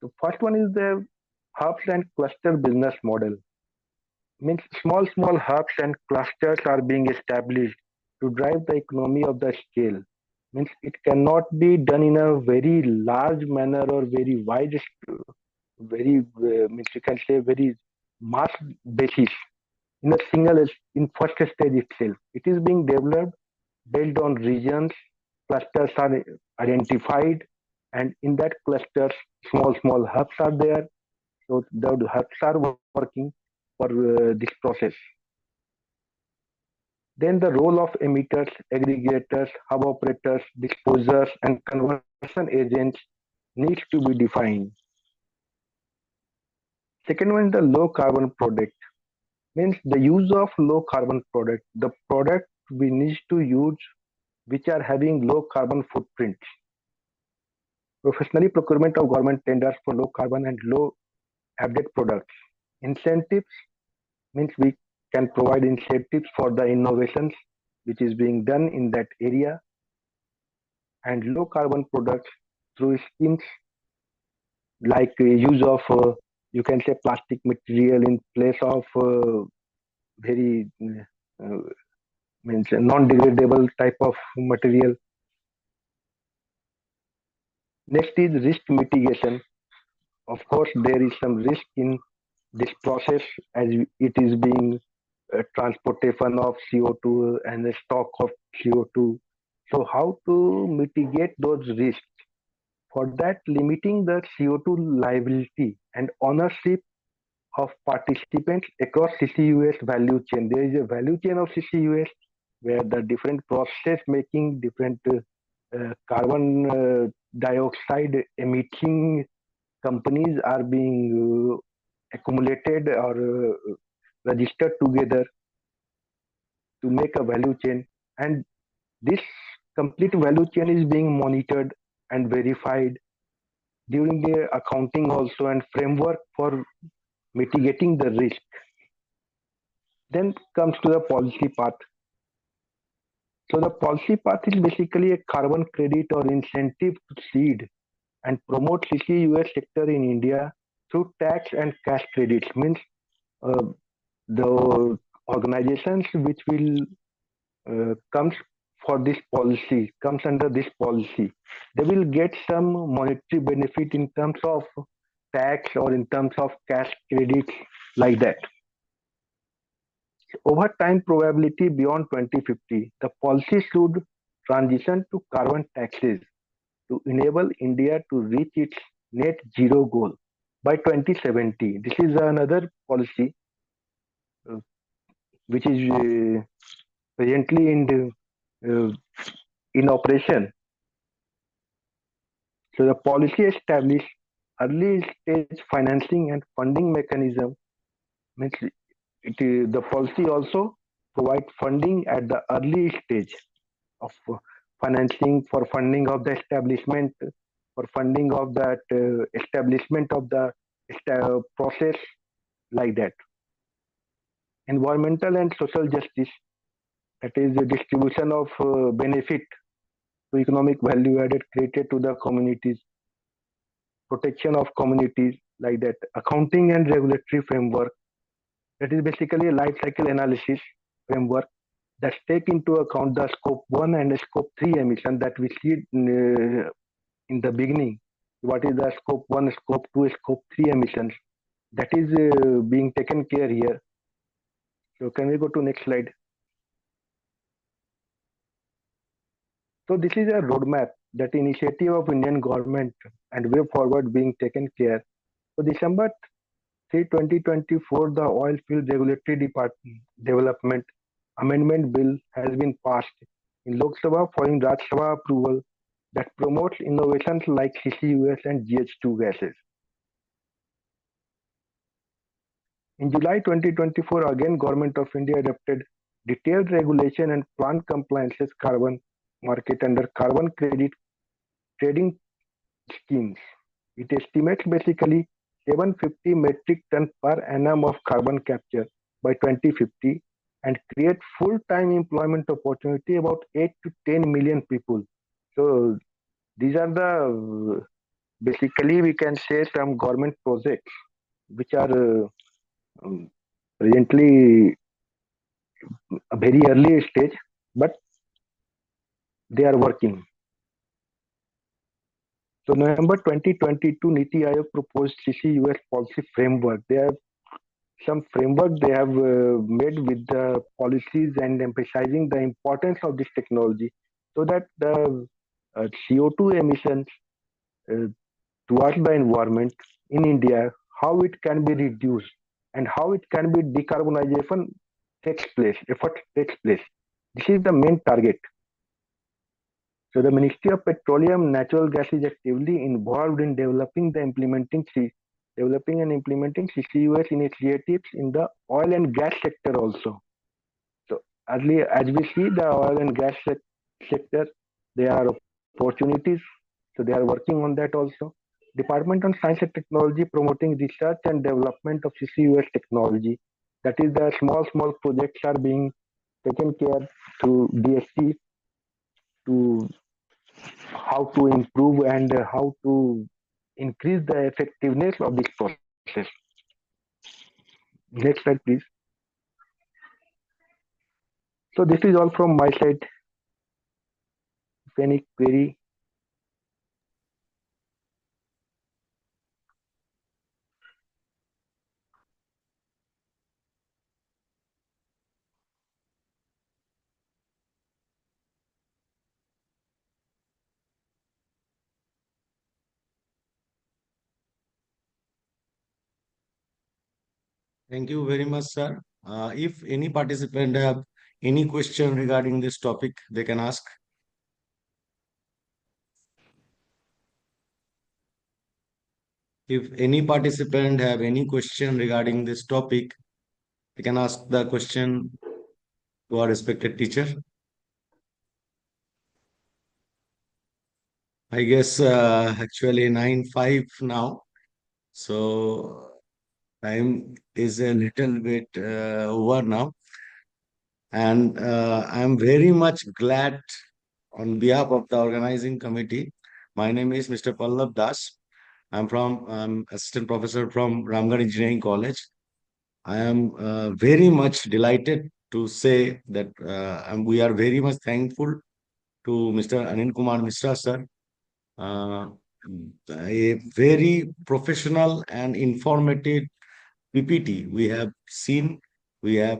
The first one is the hubs and cluster business model. Means small hubs and clusters are being established to drive the economy of the scale. Means it cannot be done in a very large manner or very wide, means you can say very mass basis in a in first stage itself. It is being developed based on regions. Clusters are identified, and in that clusters, small hubs are there. So the hubs are working for this process. Then the role of emitters, aggregators, hub operators, disposers, and conversion agents needs to be defined. Second one is the low carbon product. Means the use of low carbon product. The product we need to use which are having low carbon footprint. Professionally procurement of government tenders for low carbon and low added products. Incentives means we can provide incentives for the innovations which is being done in that area, and low carbon products through schemes like use of you can say plastic material in place of very means non-degradable type of material. Next is risk mitigation. Of course, there is some risk in this process as it is being transportation of CO2 and the stock of CO2. So how to mitigate those risks? For that, limiting the CO2 liability and ownership of participants across CCUS value chain. There is a value chain of CCUS where the different process making different carbon dioxide emitting companies are being accumulated or registered together to make a value chain, and this complete value chain is being monitored and verified during the accounting also and framework for mitigating the risk. Then comes to the policy part. So the policy part is basically a carbon credit or incentive to seed and promote CCUS sector in India through tax and cash credits. Means the organizations which will comes for this policy, comes under this policy, they will get some monetary benefit in terms of tax or in terms of cash credits like that. Over time probability beyond 2050, the policy should transition to carbon taxes to enable India to reach its net zero goal by 2070. This is another policy which is presently in operation. So the policy established early stage financing and funding mechanism. Means the policy also provide funding at the early stage of financing for funding of the establishment, for funding of that establishment of the process like that. Environmental and social justice, that is the distribution of benefit to economic value added created to the communities, protection of communities like that. Accounting and regulatory framework, that is basically a life cycle analysis framework that take into account the scope 1 and scope 3 emission that we see in the beginning. What is the scope 1, scope 2, scope 3 emissions? That is being taken care here. So can we go to next slide? So this is a roadmap, that initiative of Indian government and way forward being taken care. So December 3, 2024, the Oil Field Regulatory Development Amendment Bill has been passed in Lok Sabha following Rajya Sabha approval that promotes innovations like CCUS and GH2 gases. In July 2024, again, Government of India adopted detailed regulation and plant compliances carbon market under carbon credit trading schemes. It estimates basically 750 metric ton per annum of carbon capture by 2050 and create full-time employment opportunity about 8 to 10 million people. So these are the basically we can say some government projects which are presently a very early stage, but they are working. So November 2022, Niti Aayog proposed CCUS policy framework. They have some framework they have made with the policies and emphasizing the importance of this technology so that the CO2 emissions towards the environment in India, how it can be reduced and how it can be decarbonization effort takes place. This is the main target. So the Ministry of Petroleum and Natural Gas is actively involved in developing the implementing developing and implementing CCUS initiatives in the oil and gas sector also. So earlier, as we see the oil and gas sector, there are opportunities. So they are working on that also. Department on Science and Technology promoting research and development of CCUS technology. That is the small projects are being taken care to DST to how to improve and how to increase the effectiveness of this process. Next slide, please. So this is all from my side. If any query. Thank you very much, sir. If any participant have any question regarding this topic, they can ask. If any participant have any question regarding this topic, they can ask the question to our respected teacher. I guess actually 9:05 now, so time is a little bit over now. And I'm very much glad on behalf of the organizing committee. My name is Mr. Pallab Das. I'm assistant professor from Ramgarh Engineering College. I am very much delighted to say that we are very much thankful to Mr. Anil Kumar Mishra, sir. A very professional and informative PPT we have seen. We are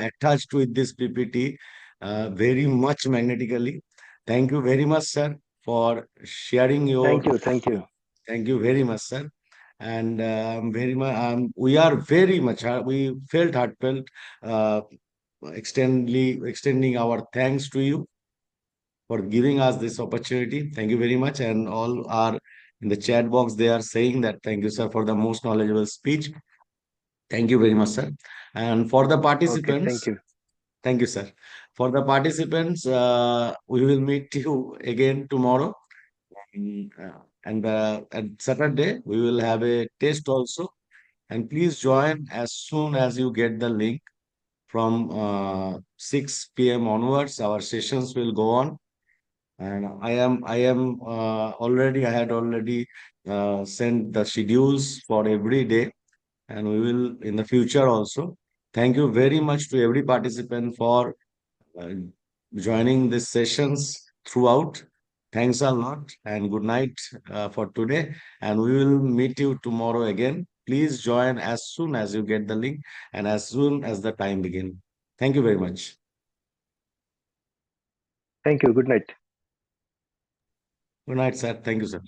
attached with this PPT very much magnetically. Thank you very much, sir, for sharing your. Thank you. Thank you very much, sir. And very much, we are very much, we felt heartfelt, extending our thanks to you for giving us this opportunity. Thank you very much. And all are in the chat box, they are saying that thank you, sir, for the most knowledgeable speech. Thank you very much, sir. And for the Okay, participants, thank you. thank you, sir. For the participants, we will meet you again tomorrow. And at Saturday, we will have a test also. And please join as soon as you get the link from 6 p.m. onwards. Our sessions will go on. And I had already sent the schedules for every day, and we will in the future also. Thank you very much to every participant for uh, joining these sessions throughout. Thanks a lot and good night for today. And we will meet you tomorrow again. Please join as soon as you get the link and as soon as the time begins. Thank you very much. Thank you. Good night. Good night, sir. Thank you, sir.